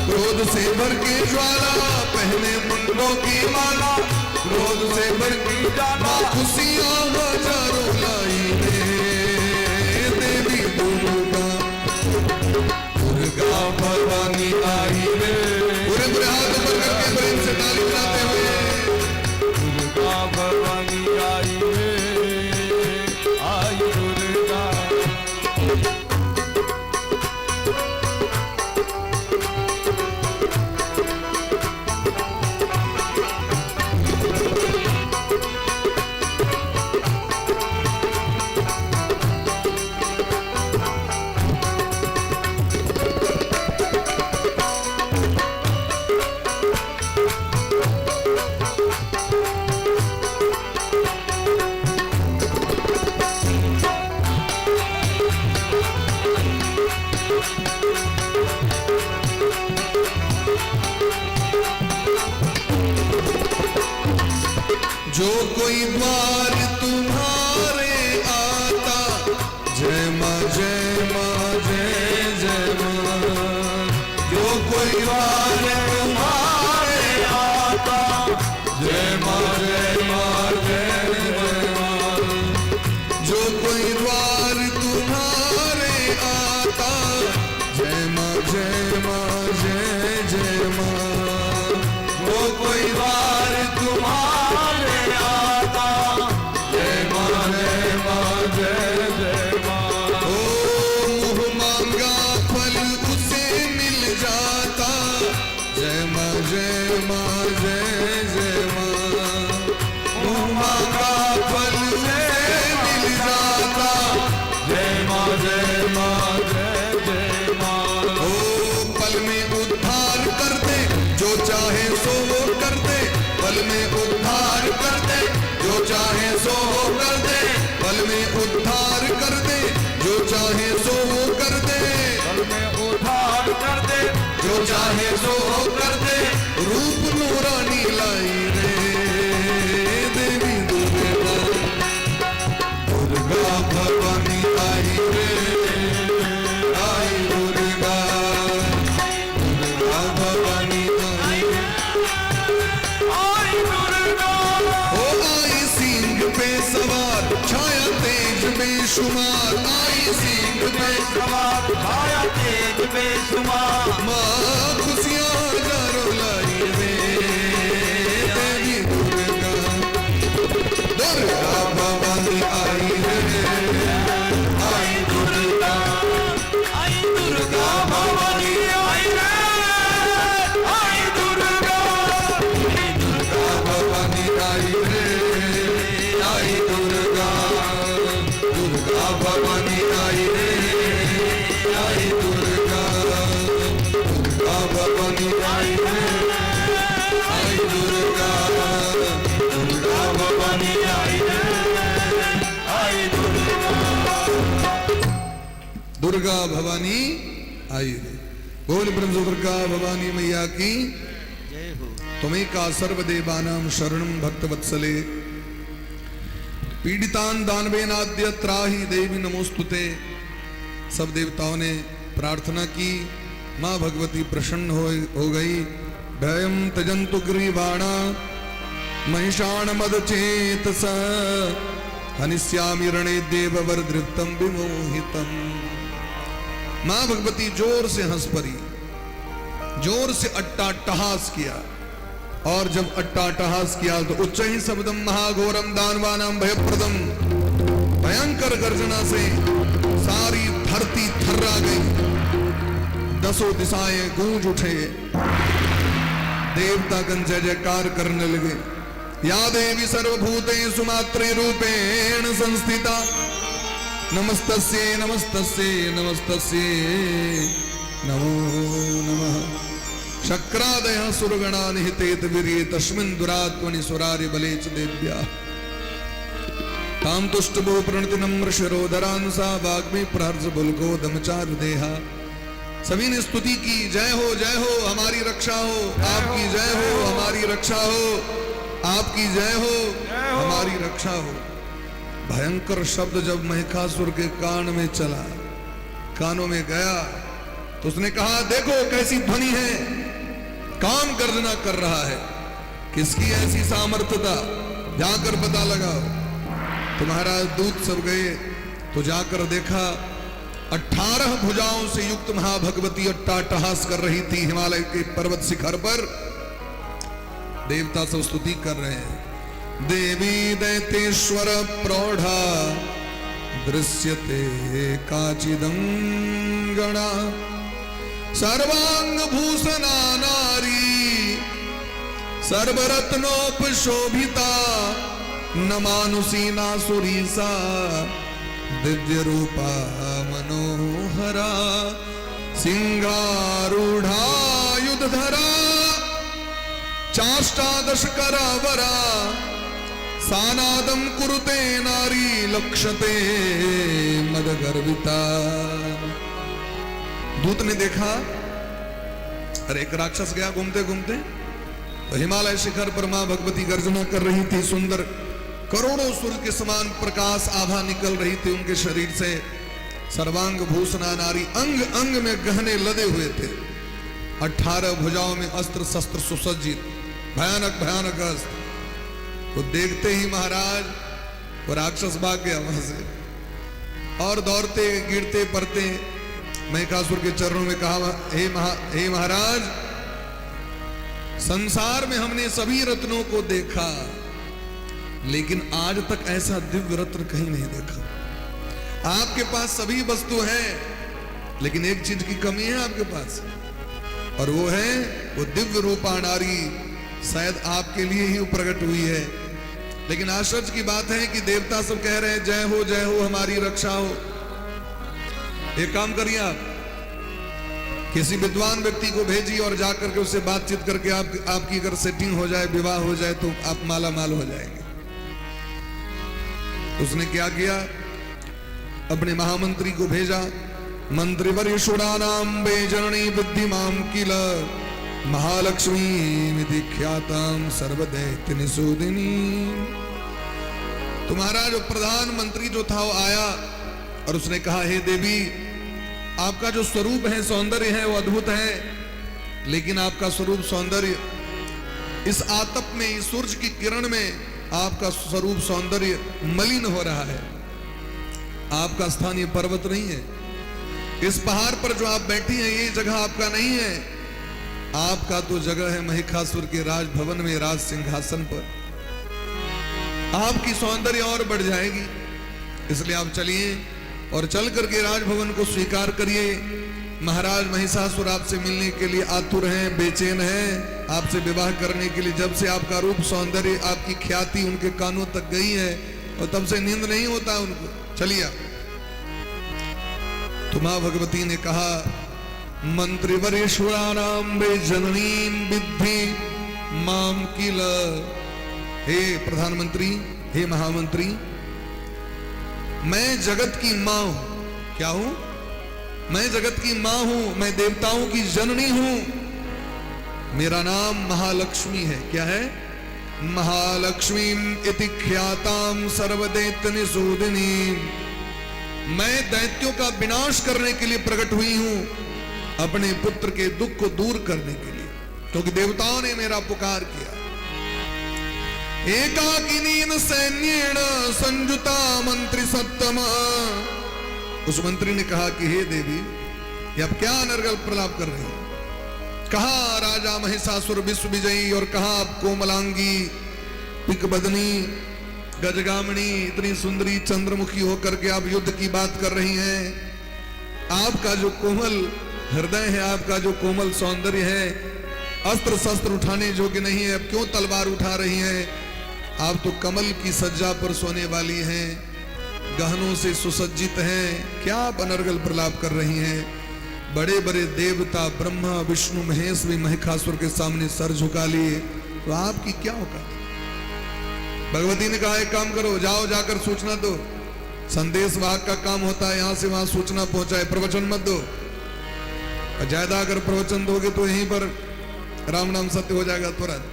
क्रोध से भड़के ज्वाला। पहने मुंडों की माला, क्रोध से भड़के ज्वाला। खुशियां हजारों लाई रे देवी दुर्गा, दुर्गा भवानी आई रे। पूरे पूरे हाथ ऊपर करके प्रेम से ताली बजाते हुए दुर्गा भवानी आई रे आई दुर्गा। जो कोई द्वार तुम्हारे आता, जय माँ जय माँ जय जय माँ। जो कोई द्वार तुम्हारे आता, जय माँ जय माँ जय जय माँ। जो कोई द्वार तुम्हारे आता, जय माँ जय माँ जय जय माँ। जो कोई द्वार तुम्हारे आता, जय माँ जय माँ जय जय माँ। ओ मुँह मांगा फल उसे मिल जाता, जय माँ जय माँ जय जय माँ। मुँह मांगा फल उसे मिल जाता, जय माँ जय माँ जय जय माँ। ओ पल में उद्धार कर दे, जो चाहे सो वो कर दे। पल में उद्धार कर दे, जो चाहे सो वो कर दे। पल में उद्धार कर दे, जो चाहे सो वो कर दे। पल में उद्धार कर दे, जो चाहे सो वो कर दे। रूप नूरानी लाई रे देवी दुर्गा, दुर्गा भवानी आई रे आई दुर्गा, दुर्गा भवानी आई आई दुर्गा। ओ आई सिंह पे सवार, छाया तेज बेशुमार। आई सिंह पे सवार छाया तेज बेशुमार। माँ खुशियाँ हजारों लाई रे देवी दुर्गा, दुर्गा भवानी आई रे आई दुर्गा, भवानी आई रे। बोल ब्रह्म दुर्गा भवानी मैया की जय हो। तुम्हें का सर्वदेवानां शरणं भक्तवत्सले पीड़ितान दानवेनाद्य त्राहि देवी नमोस्तुते। सब देवताओं ने प्रार्थना की, मां भगवती प्रसन्न हो गई। भयं त्यजन्तु ग्रीवाणा महिषाण मद चेतस हनिष्यामि रणे देववरदृप्तं विमोहितम्। मां भगवती जोर से हंस पड़ी, जोर से अट्टाटहास किया, और जब अट्टाटहास किया तो उच्च ही शब्दम महाघोरम दानवानाम भयप्रदम, भयंकर गर्जना से सारी धरती थर्रा गई, दसों दिशाएं गूंज उठे, देवतागण जय जयकार करने लगे। या देवी सर्वभूतेषु मात्रे रूपेण संस्थिता नमस्तस्यै नमस्तस्यै नमस्तस्यै नमो नमः। शक्रादय सुरगणा निहितेत वीर्ये तस्मिन् दुरात्मनि सुरारि बले च देव्या ताम तुष्टभो प्रणति नम्र शिरोधरान् सा वाग्मी प्रहर्ष बुलको दमचारु देहा। सभी ने स्तुति की, जय हो हमारी रक्षा हो, आपकी जय हो हमारी रक्षा हो, आपकी जय हो हमारी रक्षा हो। भयंकर शब्द जब महिषासुर के कान में चला, कानों में गया, तो उसने कहा देखो कैसी ध्वनि है, कौन गर्जना कर रहा है, किसकी ऐसी सामर्थ्यता, जाकर पता लगाओ। तो महाराज दूत सब गए, तो जाकर देखा 18 भुजाओं से युक्त महाभगवती अट्टाटहास कर रही थी हिमालय के पर्वत शिखर पर। देवता सब स्तुति कर रहे हैं। देवी दैतेश्वर प्रौढ़ा दृश्यते काचिदंगणा सर्वांग भूषणा नारी सर्वरत्नोपशोभिता न मानुषी ना सुरीसा दिव्य रूपा मनोहरा सिंहारूढ़ा युधधरा चाष्टादश करावरा सानादम कुरुते नारी लक्षते मदगर्विता। दूत ने देखा, अरे एक राक्षस गया घूमते घूमते, तो हिमालय शिखर पर मां भगवती गर्जना कर रही थी। सुंदर करोड़ों सूर्य के समान प्रकाश आभा निकल रही थी उनके शरीर से। सर्वांग भूषणा नारी, अंग अंग में गहने लदे हुए थे। 18 भुजाओं में अस्त्र शस्त्र सुसज्जित, भयानक भयानक अस्त्र। तो देखते ही महाराज वो राक्षस भाग गया वहां से, और दौड़ते गिरते पड़ते महिषासुर के चरणों में कहा, हे महाराज, संसार में हमने सभी रत्नों को देखा, लेकिन आज तक ऐसा दिव्य रत्न कहीं नहीं देखा। आपके पास सभी वस्तु है, लेकिन एक चीज की कमी है आपके पास, और वो है वो दिव्य रूपा नारी, शायद आपके लिए ही प्रकट हुई है। लेकिन आश्चर्य की बात है कि देवता सब कह रहे हैं जय हो हमारी रक्षा हो। एक काम करिए, आप किसी विद्वान व्यक्ति को भेजिए और जाकर के उससे बातचीत करके आपकी अगर सेटिंग हो जाए, विवाह हो जाए, तो आप माला माल हो जाएंगे। उसने क्या किया, अपने महामंत्री को भेजा, मंत्रिवर्य षुडानां जननी बुद्धिमां किल महालक्ष्मी ख्यातां सर्वदैत्य निषूदिनी। तुम्हारा जो प्रधानमंत्री जो था वो आया और उसने कहा, हे देवी, आपका जो स्वरूप है, सौंदर्य है, वो अद्भुत है, लेकिन आपका स्वरूप सौंदर्य इस आतप में, इस सूरज की किरण में आपका स्वरूप सौंदर्य मलिन हो रहा है। आपका स्थान ये पर्वत नहीं है, इस पहाड़ पर जो आप बैठी हैं ये जगह आपका नहीं है। आपका तो जगह है महिषासुर के राजभवन में, राज सिंहासन पर। आपकी सौंदर्य और बढ़ जाएगी, इसलिए आप चलिए और चल करके राजभवन को स्वीकार करिए। महाराज महिषासुर आपसे मिलने के लिए आतुर हैं, बेचैन हैं, आपसे विवाह करने के लिए। जब से आपका रूप सौंदर्य, आपकी ख्याति उनके कानों तक गई है, और तब से नींद नहीं होता उनको। चलिए। तो मां भगवती ने कहा, मंत्रिवर्येश्वराणां वे जननीं विद्धि माम किल। हे प्रधानमंत्री, हे महामंत्री, मैं जगत की मां हूं। क्या हूं? मैं जगत की मां हूं, मैं देवताओं की जननी हूं, मेरा नाम महालक्ष्मी है। क्या है? महालक्ष्मीम इति ख्याताम सर्वदैत्य निसूदिनी। मैं दैत्यों का विनाश करने के लिए प्रकट हुई हूं, अपने पुत्र के दुख को दूर करने के लिए, क्योंकि देवताओं ने मेरा पुकार किया। एकाकिनीन सैन्येण संयुता मंत्री सत्तम। उस मंत्री ने कहा कि हे देवी, ये अब क्या अनर्गल प्रलाप कर रही है? कहा राजा महिषासुर विश्व विजयी, और कहा आप कोमलांगी, पिकबदनी, गजगामिनी, इतनी सुंदरी चंद्रमुखी होकर के आप युद्ध की बात कर रही हैं। आपका जो कोमल हृदय है, आपका जो कोमल सौंदर्य है, अस्त्र शस्त्र उठाने योग्य नहीं है, अब क्यों तलवार उठा रही हैं? आप तो कमल की सज्जा पर सोने वाली हैं, गहनों से सुसज्जित हैं, क्या आप अनर्गल प्रलाप कर रही हैं? बड़े बड़े देवता ब्रह्मा विष्णु महेश भी महिषासुर के सामने सर झुका लिए, तो आपकी क्या औकात? भगवती ने कहा एक काम करो, जाओ जाकर सूचना दो। संदेश वाहक का काम होता है यहां से वहां सूचना पहुंचाए, प्रवचन मत दो। ज्यादा अगर प्रवचन दोगे तो यहीं पर राम नाम सत्य हो जाएगा तुरंत।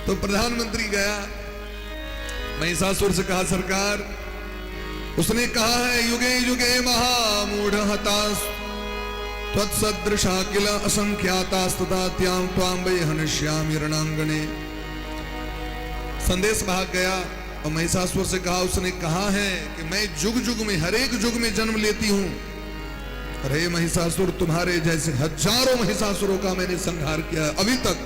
तो प्रधानमंत्री गया, महिषासुर से कहा सरकार, उसने कहा है युगे युगे महामूढ़ हतास त्वत्सदृशा किल असंख्यातास्तथा त्यां त्वां वै हनिष्यामि रणांगणे। संदेश भाग गया और महिषासुर से कहा, उसने कहा है कि मैं जुग जुग में, हर एक जुग में जन्म लेती हूं। अरे महिषासुर, तुम्हारे जैसे हजारों महिषासुरों का मैंने संहार किया, अभी तक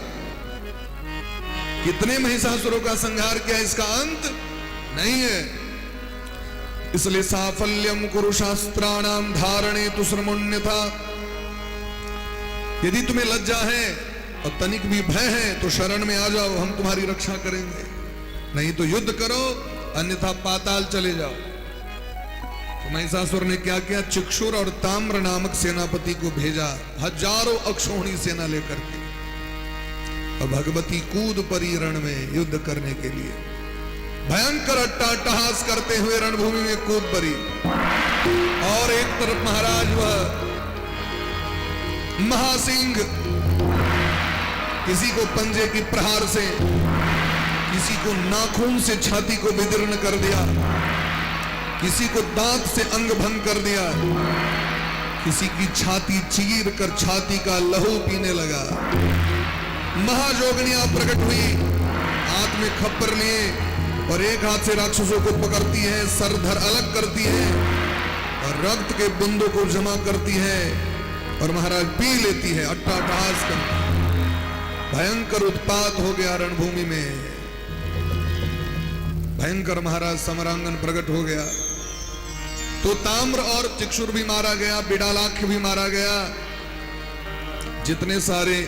कितने महिषासुरों का संहार किया, इसका अंत नहीं है। इसलिए साफल्यम कुरु शास्त्राणाम धारणे तु श्रमण्यथा। यदि तुम्हें लज्जा है और तनिक भी भय है तो शरण में आ जाओ, हम तुम्हारी रक्षा करेंगे, नहीं तो युद्ध करो, अन्यथा पाताल चले जाओ। तो महिषासुर ने क्या किया? चिक्षुर और ताम्र नामक सेनापति को भेजा, हजारों अक्षौहिणी सेना लेकर के, और भगवती कूद परी रण में युद्ध करने के लिए। भयंकर अट्टाटहास करते हुए रणभूमि में कूद पड़ी, और एक तरफ महाराज वह महासिंह, किसी को पंजे की प्रहार से, किसी को नाखून से छाती को विदीर्ण कर दिया, किसी को दांत से अंग भंग कर दिया, किसी की छाती चीर कर छाती का लहू पीने लगा। महाजोगनियां प्रकट हुई, हाथ में खप्पर लिए, और एक हाथ से राक्षसों को पकड़ती है, सरधर अलग करती है, और रक्त के बिंदु को जमा करती है, और महाराज पी लेती है, अट्टाटहास करती है। भयंकर उत्पात हो गया रणभूमि में, भयंकर महाराज समरांगन प्रकट हो गया। तो ताम्र और चिक्षुर भी मारा गया, बिडालाख्य भी मारा गया, जितने सारे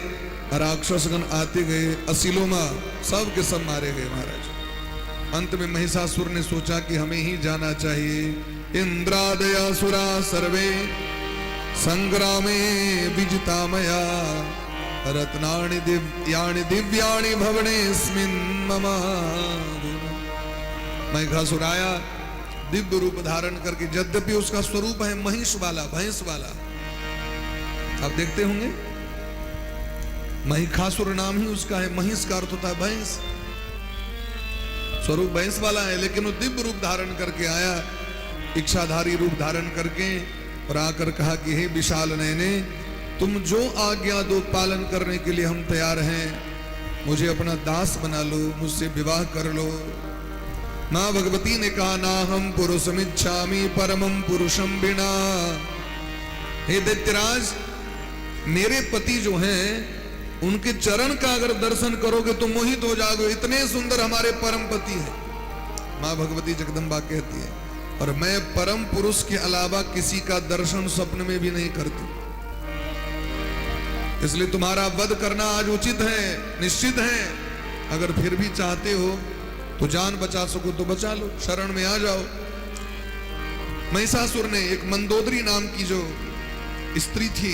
राक्षसगण आते गए, असिलोमा सब के सब मारे गए महाराज। अंत में महिषासुर ने सोचा कि हमें ही जाना चाहिए। इंद्रादयासुरा सर्वे संग्रामे विजिता मया, रत्नानि दिव्यानि दिव्यानि भवनेस्मिन् मम। महिषासुर आया दिव्य रूप धारण करके, यद्यपि उसका स्वरूप है महिष वाला, भैंस वाला। आप देखते होंगे महिषासुर नाम ही उसका है, महिष का अर्थ होता है भैंस, स्वरूप भैंस वाला है, लेकिन वो दिव्य रूप धारण करके आया, इच्छाधारी रूप धारण करके, और आकर कहा कि हे विशाल नयने, तुम जो आज्ञा दो पालन करने के लिए हम तैयार हैं, मुझे अपना दास बना लो, मुझसे विवाह कर लो। मां भगवती ने कहा, ना हम पुरुषमिच्छामि परमं पुरुषं बिना। हे दैत्यराज, मेरे पति जो हैं उनके चरण का अगर दर्शन करोगे तो मोहित हो जाओगे, इतने सुंदर हमारे परम पति हैं। मां भगवती जगदम्बा कहती है, और मैं परम पुरुष के अलावा किसी का दर्शन स्वप्न में भी नहीं करती, इसलिए तुम्हारा वध करना आज उचित है, निश्चित है। अगर फिर भी चाहते हो तो जान बचा सको तो बचा लो, शरण में आ जाओ। महिषासुर ने एक मंदोदरी नाम की जो स्त्री थी,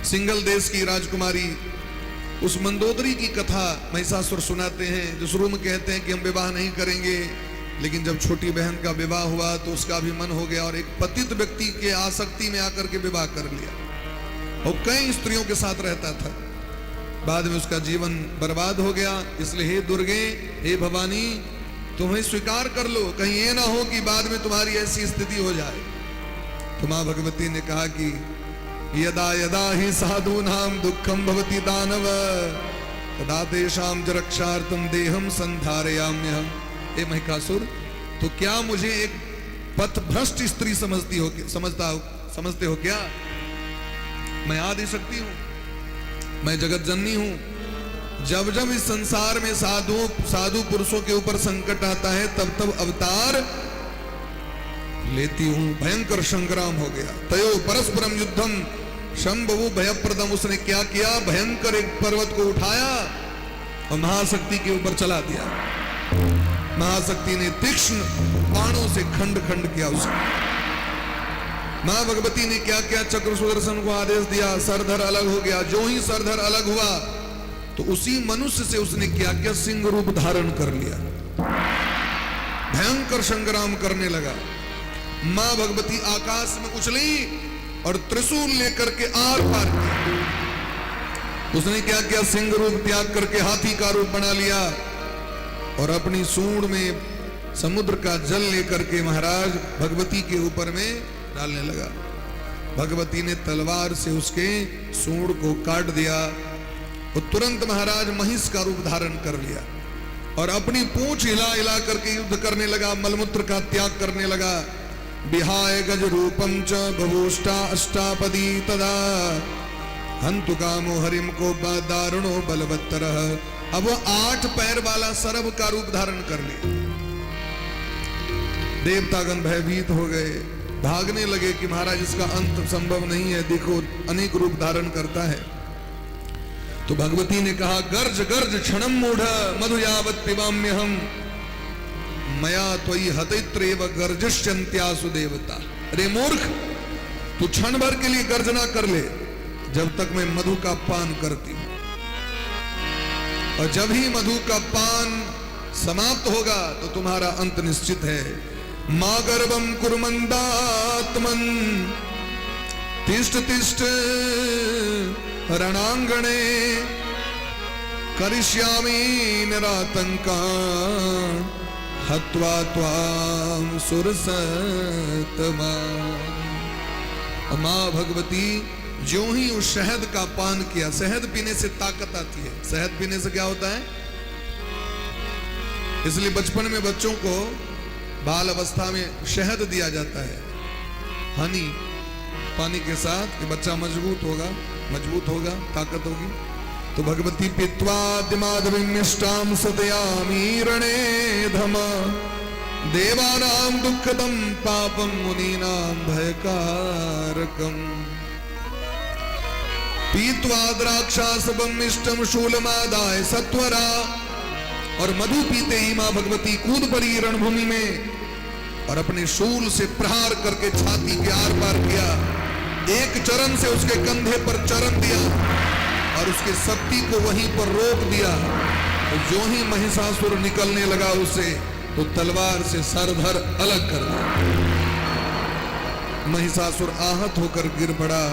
सिंगल देश की राजकुमारी, उस मंदोदरी की कथा महिषासुर सुनाते हैं, जो शुरू में कहते हैं कि हम विवाह नहीं करेंगे, लेकिन जब छोटी बहन का विवाह हुआ तो उसका भी मन हो गया और एक पतित व्यक्ति के आसक्ति में आकर के विवाह कर लिया और कई स्त्रियों के साथ रहता था। बाद में उसका जीवन बर्बाद हो गया। इसलिए हे दुर्गे, हे भवानी, तुम्हें स्वीकार कर लो, कहीं ये ना हो कि बाद में तुम्हारी ऐसी स्थिति हो जाए। तो मां भगवती ने कहा कि यदा यदा ही साधु नाम दुखम भवति दानव तदा तेषां च रक्षार्थम देहम संधारयाम्यहम्। हे महिषासुर, तो क्या मुझे एक पथभ्रष्ट स्त्री समझते हो क्या? मैं आदि शक्ति हूं, मैं जगत जननी हूं। जब जब इस संसार में साधु पुरुषों के ऊपर संकट आता है तब तब अवतार लेती हूं। भयंकर संग्राम हो गया। तयो परस्परम युद्धम शंभु भयप्रदम। उसने क्या किया? भयंकर एक पर्वत को उठाया और महाशक्ति के ऊपर चला दिया। महाशक्ति ने तीक्ष्ण बाणों से खंड खंड किया उसको। मां भगवती ने क्या किया? चक्र सुदर्शन को आदेश दिया, सरधर अलग हो गया। जो ही सरधर अलग हुआ तो उसी मनुष्य से उसने क्या किया? सिंह रूप धारण कर लिया। भयंकर संग्राम करने लगा। मां भगवती आकाश में उछली और त्रिशूल लेकर के आर पार किया। उसने क्या किया? सिंह रूप त्याग करके हाथी का रूप बना लिया और अपनी सूंड में समुद्र का जल लेकर के महाराज भगवती के ऊपर में डालने लगा। भगवती ने तलवार से उसके सूंड को काट दिया। वो तुरंत महाराज महिष का रूप धारण कर लिया और अपनी पूंछ हिला हिला करके युद्ध करने लगा, मलमूत्र का त्याग करने लगा। विहाय गज रूपम च भवोष्टा अष्टापदी तदा हंतु कामो हरिम को दारुणो बलवत्तरः। अब वो 8 पैर वाला सरभ का रूप धारण कर लिया। देवतागण भयभीत हो गए, भागने लगे कि महाराज इसका अंत संभव नहीं है, देखो अनेक रूप धारण करता है। तो भगवती ने कहा, गर्ज गर्ज क्षणम मूढ़ मधु यावत् पिबाम्यहम् मया त्वयि हतैत्रेव गर्जिष्यन्त्यासु देवता। अरे मूर्ख, तू क्षण भर के लिए गर्जना कर ले जब तक मैं मधु का पान करती हूं, और जब ही मधु का पान समाप्त होगा तो तुम्हारा अंत निश्चित है। मां गर्भम कुर्मन्दात्मन तिष्ठ तिष्ठ रणांगणे करिष्यामि निरातंका हत्वा त्वां सुरसतमा। मां भगवती जो ही उस शहद का पान किया, शहद पीने से ताकत आती है। शहद पीने से क्या होता है? इसलिए बचपन में बच्चों को बाल अवस्था में शहद दिया जाता है, हनी पानी के साथ, कि बच्चा मजबूत होगा, ताकत होगी। तो भगवती पीत्वा दिमादविमिष्टाम सदयामी रणे धमा देवानां दुःखदं पापं मुनीनां भयकारकम्। पीत्वा द्राक्षासवं मिष्टं शूलमादाय सत्वरा। और मधु पीते ही मां भगवती कूद पड़ी रणभूमि में और अपने शूल से प्रहार करके छाती के आर पार किया। एक चरण से उसके कंधे पर चरण दिया और उसके शक्ति को वहीं पर रोक दिया। तो जो ही महिषासुर निकलने लगा उसे, तो तलवार से सरधर अलग कर दिया। महिषासुर आहत होकर गिर पड़ा।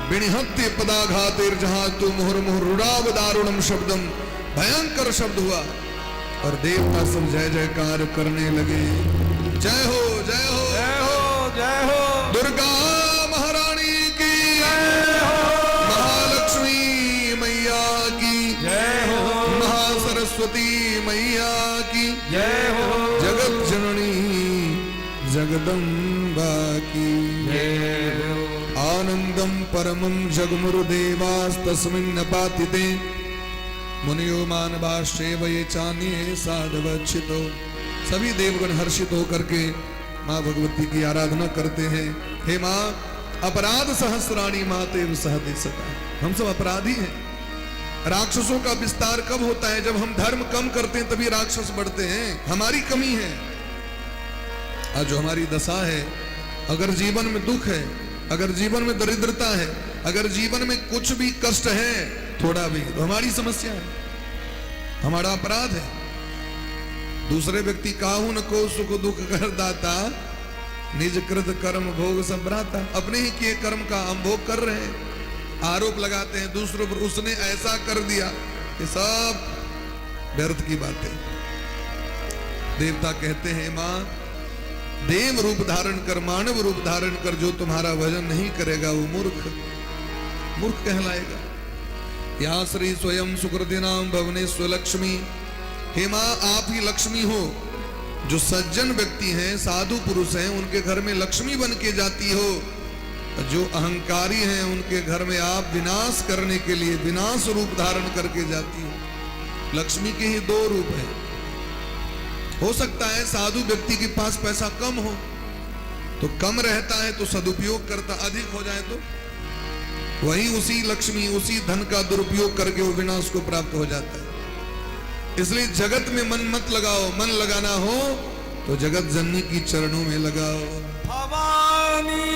बिणहत्य पदाघातेर जहां तु मुहुर्मुहुः रुडाव दारुणम शब्दम। भयंकर शब्द हुआ और देवता सब जय जयकार करने लगे। जय हो, जय हो, जय हो, जय हो। दुर्गा महारानी की जय हो। महालक्ष्मी मैया की जय हो। महासरस्वती मैया की जय हो। जगत जननी जगदम्बा की जय हो। आनंदम परमं जगमुरुदेवास्तस्मिन् पातिते मुनियो मानवाश्चैव ये चान्ये साधवच्छितो। सभी देवगण हर्षित होकर के मां भगवती की आराधना करते हैं। हे मां अपराध सहस्राणी मातेव सहते सता। हम सब अपराधी हैं। राक्षसों का विस्तार कब होता है? जब हम धर्म कम करते हैं तभी राक्षस बढ़ते हैं। हमारी कमी है। आज जो हमारी दशा है, अगर जीवन में दुख है, अगर जीवन में दरिद्रता है, अगर जीवन में कुछ भी कष्ट है थोड़ा भी, तो हमारी समस्या है, हमारा अपराध है। दूसरे व्यक्ति काहू न को सुख दुख कर दाता, निज कृत कर्म भोग सब भ्राता। अपने ही किए कर्म का हम भोग कर रहे हैं, आरोप लगाते हैं दूसरों पर, उसने ऐसा कर दिया। ये सब व्यर्थ की बातें। देवता कहते हैं मां, देव रूप धारण कर, मानव रूप धारण कर, जो तुम्हारा भजन नहीं करेगा वो मूर्ख कहलाएगा। या श्री स्वयं सुकृति नाम भवने स्वलक्ष्मी। हे मां, आप ही लक्ष्मी हो। जो सज्जन व्यक्ति हैं, साधु पुरुष हैं, उनके घर में लक्ष्मी बन के जाती हो। जो अहंकारी हैं उनके घर में आप विनाश करने के लिए विनाश रूप धारण करके जाती हो। लक्ष्मी के ही दो रूप हैं। हो सकता है साधु व्यक्ति के पास पैसा कम हो तो कम रहता है तो सदुपयोग करता, अधिक हो जाए तो वही उसी लक्ष्मी, उसी धन का दुरुपयोग करके वो विनाश को प्राप्त हो जाता है। इसलिए जगत में मन मत लगाओ, मन लगाना हो तो जगत जननी की चरणों में लगाओ। भवानी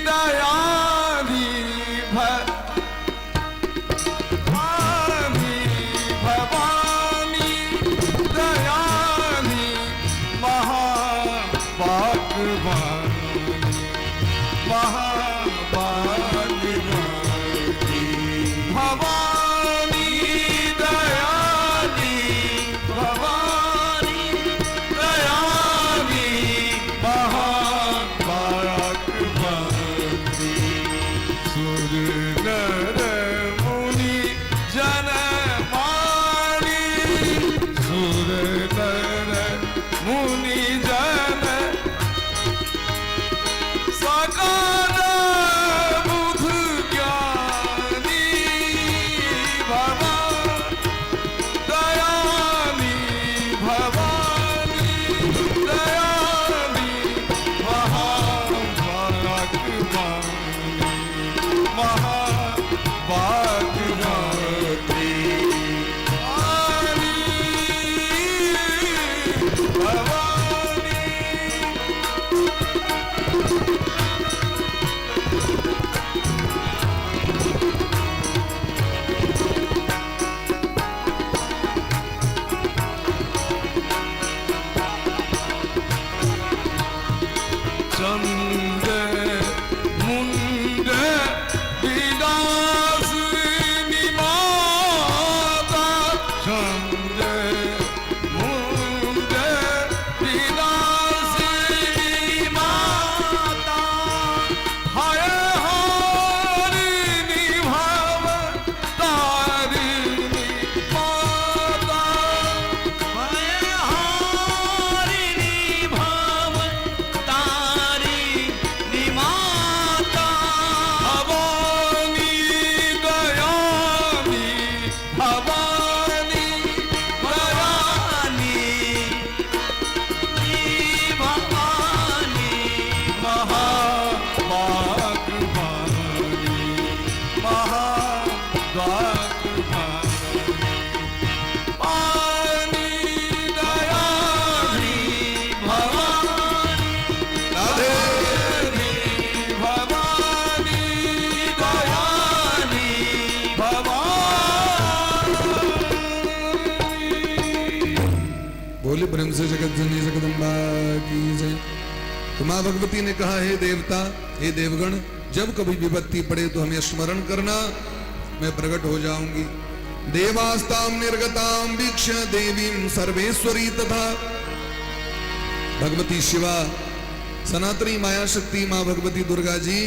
दयानी भवानी दयानी महाभाग्यवानी महाभाग्यवानी भवानी दयानी भवानी दयानी महाभाग्यवानी सुर नर मुनि जन मानी सुर नर मुनि जन सकल बुध ज्ञानी भवा दयानी भवानी दयानी महाभाग्यवानी महाभाग्यवानी भवानी चंद मुंड विलास निमाता चंद मुंड विलास निमाता हाय हारिणी भव तारिणी माता हाय हारिणी भव तारिणी माता। भवानी दयानी भवानी भवानी भवानी महाभाग्यवानी महाभाग्यवानी पानी दयानी भवानी राधे भवानी दयानी भवानी। बोले प्रेम से जगत जननी जगदम्बा की जय। तो मां भगवती ने कहा, हे देवता, हे देवगण, जब कभी विपत्ति पड़े तो हमें स्मरण करना, मैं प्रकट हो जाऊंगी। देवास्ताम निर्गताम वीक्ष देवीं सर्वेश्वरी तथा। भगवती शिवा, सनातनी माया शक्ति मां भगवती दुर्गा जी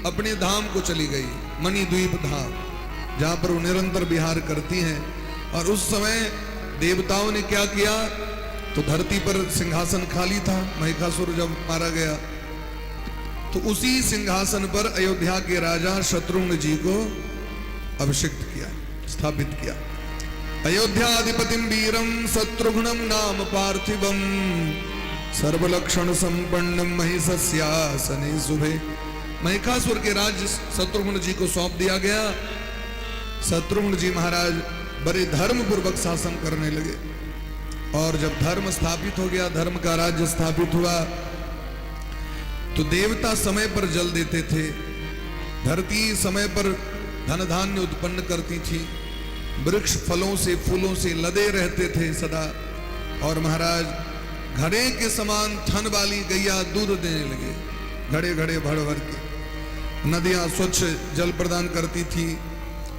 अपने धाम को चली गई, मणिद्वीप धाम, जहां पर वो निरंतर विहार करती हैं। और उस समय देवताओं ने क्या किया, तो धरती पर सिंहासन खाली था, महिषासुर जब मारा गया तो उसी सिंहासन पर अयोध्या के राजा शत्रुघ्न जी को अभिषिक्त किया, स्थापित किया। अयोध्याधिपतिम वीरम शत्रुघ्नम नाम पार्थिवम सर्वलक्षण संपन्नम महिषस्यासने शुभे। महिषासुर के राज्य शत्रुघ्न जी को सौंप दिया गया। शत्रुघ्न जी महाराज बड़े धर्म पूर्वक शासन करने लगे। और जब धर्म स्थापित हो गया, धर्म का राज्य स्थापित हुआ, तो देवता समय पर जल देते थे, धरती समय पर धन धान्य उत्पन्न करती थी, वृक्ष फलों से फूलों से लदे रहते थे सदा। और महाराज घड़े के समान थन वाली गैया दूध देने लगे, घड़े घड़े भर भर के। नदियां स्वच्छ जल प्रदान करती थी।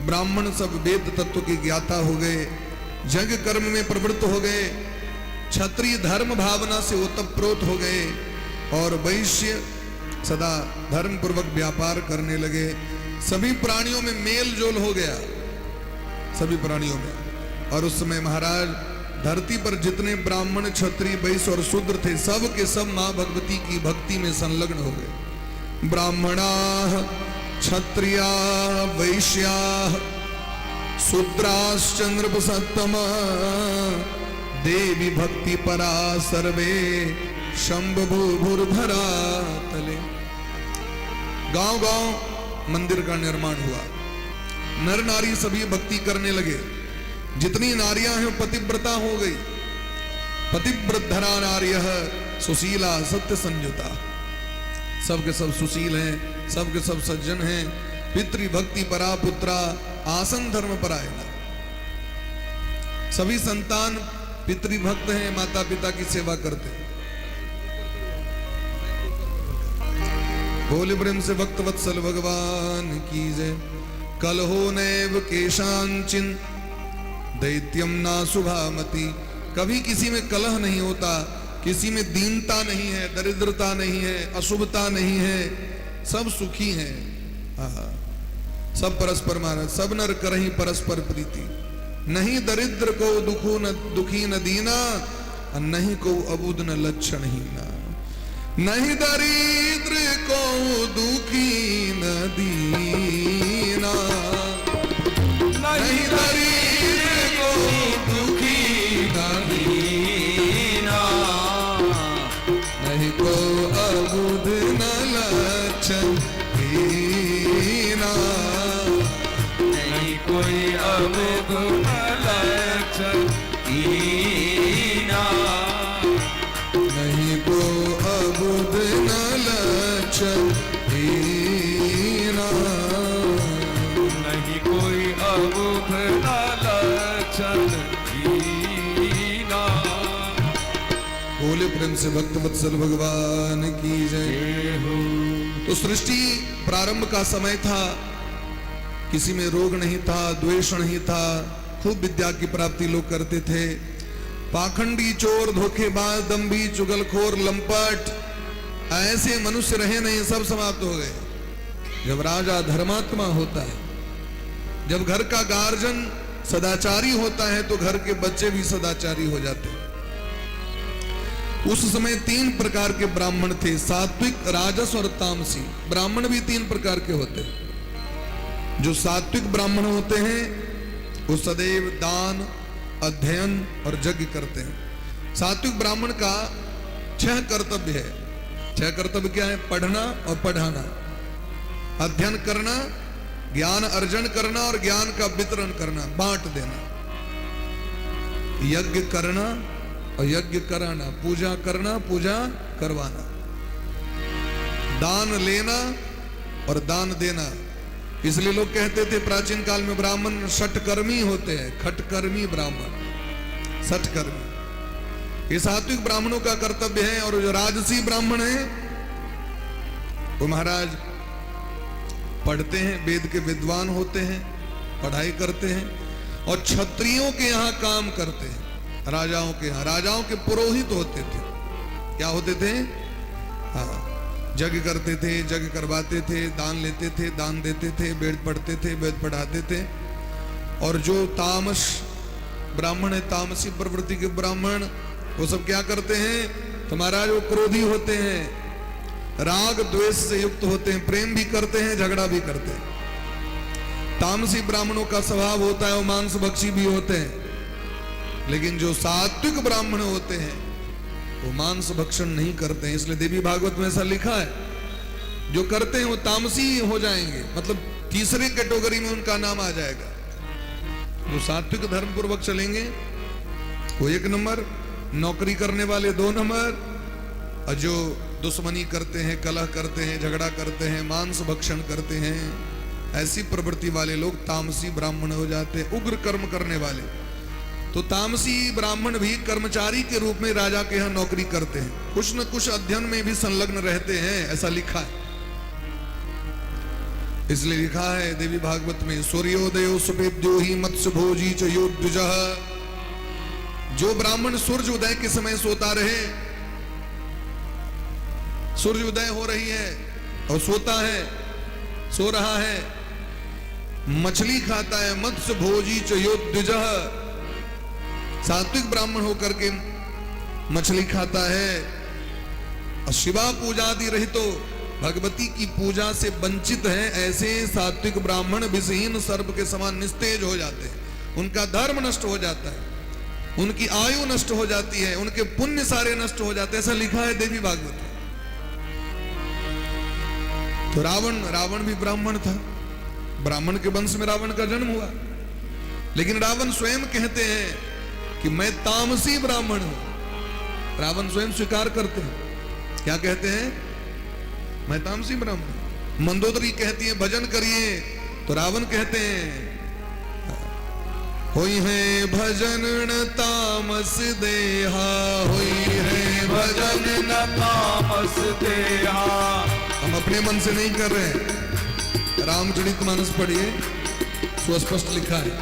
ब्राह्मण सब वेद तत्व के ज्ञाता हो गए, जग कर्म में प्रवृत्त हो गए, क्षत्रिय धर्म भावना से ओतप्रोत हो गए और वैश्य सदा धर्म पूर्वक व्यापार करने लगे। सभी प्राणियों में मेल जोल हो गया, सभी प्राणियों में। और उस समय महाराज धरती पर जितने ब्राह्मण क्षत्रिय वैश्य और शूद्र थे, सब के सब मां भगवती की भक्ति में संलग्न हो गए। ब्राह्मणा क्षत्रिया वैश्या शूद्राश्च नृपसत्तमा देवी भक्ति परा सर्वे शंभुभुर्धरा तले। गांव गांव मंदिर का निर्माण हुआ, नर नारी सभी भक्ति करने लगे। जितनी नारियां हैं पतिव्रता हो गई। पतिव्रतधरा नार्यः सुशीला सत्य संयुता। सबके सब सुशील हैं, सबके सब सज्जन हैं। पितृभक्ति परा पुत्रा आसन धर्म परायणा। सभी संतान पितृभक्त हैं, माता पिता की सेवा करते हैं। बोले प्रेम से भक्त वत्सल भगवान की जय। कलहो नैव केशांचिन दैत्यम ना शुभामति। कभी किसी में कलह नहीं होता, किसी में दीनता नहीं है, दरिद्रता नहीं है, अशुभता नहीं है, सब सुखी हैं। सब परस्पर महाराज, सब नर करहीं परस्पर प्रीति। नहीं दरिद्र को दुखी न दीना, नहीं को अबुद न लक्षण हीना। नहीं दरिद्र को दुखी न दीना, नहीं दरिद्र को दुखी न दीना, नहीं को अबुद न लक्षण हीना। नहीं कोई अबुद न लक्षण हीना, नहीं को अबुद न लक्षण हीना। नहीं कोई अबुद न लक्षण हीना। बोले प्रेम से भक्त वत्सल भगवान की जय। जय हो। तो सृष्टि प्रारंभ का समय था, किसी में रोग नहीं था, द्वेष नहीं था, खूब विद्या की प्राप्ति लोग करते थे। पाखंडी, चोर, धोखेबाज, दंभी, चुगलखोर, लंपट ऐसे मनुष्य रहे नहीं, सब समाप्त हो गए। जब राजा धर्मात्मा होता है, जब घर का गार्जियन सदाचारी होता है, तो घर के बच्चे भी सदाचारी हो जाते हैं। उस समय 3 प्रकार के ब्राह्मण थे, सात्विक, राजस और तामसी। ब्राह्मण भी 3 प्रकार के होते हैं। जो सात्विक ब्राह्मण होते हैं वो सदैव दान, अध्ययन और यज्ञ करते हैं। सात्विक ब्राह्मण का 6 कर्तव्य है। 6 कर्तव्य क्या है? पढ़ना और पढ़ाना, अध्ययन करना, ज्ञान अर्जन करना और ज्ञान का वितरण करना, बांट देना, यज्ञ करना और यज्ञ कराना, पूजा करना, पूजा करवाना, दान लेना और दान देना। इसलिए लोग कहते थे प्राचीन काल में ब्राह्मण षटकर्मी होते हैं, खटकर्मी ब्राह्मण, षटकर्मी। ये सात्विक ब्राह्मणों का कर्तव्य है। और जो राजसी ब्राह्मण है वो महाराज पढ़ते हैं, वेद के विद्वान होते हैं, पढ़ाई करते हैं और क्षत्रियों के यहाँ काम करते हैं। राजाओं के यहाँ, राजाओं के पुरोहित होते थे। क्या होते थे? हाँ, यज्ञ करते थे, यज्ञ करवाते थे, दान लेते थे, दान देते थे, वेद पढ़ते थे, वेद पढ़ाते थे। और जो तामस ब्राह्मण है, तामसी प्रवृत्ति के ब्राह्मण, वो सब क्या करते हैं? तो महाराज वो क्रोधी होते हैं, राग द्वेष से युक्त होते हैं, प्रेम भी करते हैं, झगड़ा भी करते हैं। तामसी ब्राह्मणों का स्वभाव होता है वो मांस भक्षी भी होते हैं। लेकिन जो सात्विक ब्राह्मण होते हैं वो मांस भक्षण नहीं करते हैं। इसलिए देवी भागवत में ऐसा लिखा है, जो करते हैं वो तामसी हो जाएंगे, मतलब तीसरी कैटेगरी में उनका नाम आ जाएगा। जो सात्विक धर्म पूर्वक चलेंगे वो 1 नंबर, नौकरी करने वाले 2 नंबर, और जो दुश्मनी करते हैं, कलह करते हैं, झगड़ा करते हैं, मांस भक्षण करते हैं, ऐसी प्रवृत्ति वाले लोग तामसी ब्राह्मण हो जाते हैं, उग्र कर्म करने वाले। तो तो तामसी ब्राह्मण भी कर्मचारी के रूप में राजा के यहाँ नौकरी करते हैं, कुछ न कुछ अध्ययन में भी संलग्न रहते हैं, ऐसा लिखा है। इसलिए लिखा है देवी भागवत में, सूर्योदय सुपेद्यो ही मत्स्य भोजी च योद्विजः। जो ब्राह्मण सूर्य उदय के समय सोता रहे, सूर्य उदय हो रही है और सोता है, सो रहा है, मछली खाता है, मत्स्य भोजी च योद्विजः, सात्विक ब्राह्मण होकर के मछली खाता है और शिवा पूजा आदि रहित तो भगवती की पूजा से वंचित है, ऐसे सात्विक ब्राह्मण विषहीन सर्प के समान निस्तेज हो जाते हैं। उनका धर्म नष्ट हो जाता है, उनकी आयु नष्ट हो जाती है, उनके पुण्य सारे नष्ट हो जाते हैं, ऐसा लिखा है देवी भागवत में। तो रावण भी ब्राह्मण था, ब्राह्मण के वंश में रावण का जन्म हुआ, लेकिन रावण स्वयं कहते हैं कि मैं तामसी ब्राह्मण हूं। रावण स्वयं स्वीकार करते हैं, क्या कहते हैं? मैं तामसी ब्राह्मण। मंदोदरी कहती है भजन करिए, तो रावण कहते हैं होई है भजन न तामस देहा, होई है भजन न तामस देहा। हम अपने मन से नहीं कर रहे हैं, रामचरितमानस पढ़िए, सुस्पष्ट लिखा है,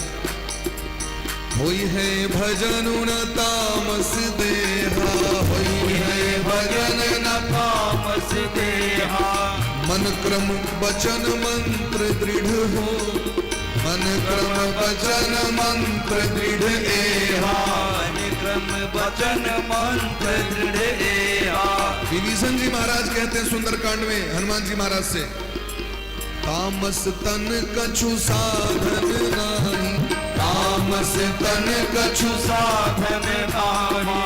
होई है भजन न तामस देहा, होई है भजन न तामस देहा। मन क्रम वचन मंत्र दृढ़ हो, मन क्रम वचन मंत्र दृढ़ एहा, मन क्रम वचन मंत्र दृढ़ एहा। विभीषण जी महाराज कहते हैं सुंदरकांड में हनुमान जी महाराज से, तामस तन कछु साधन नाही, तामस तन कछु साधन नाही।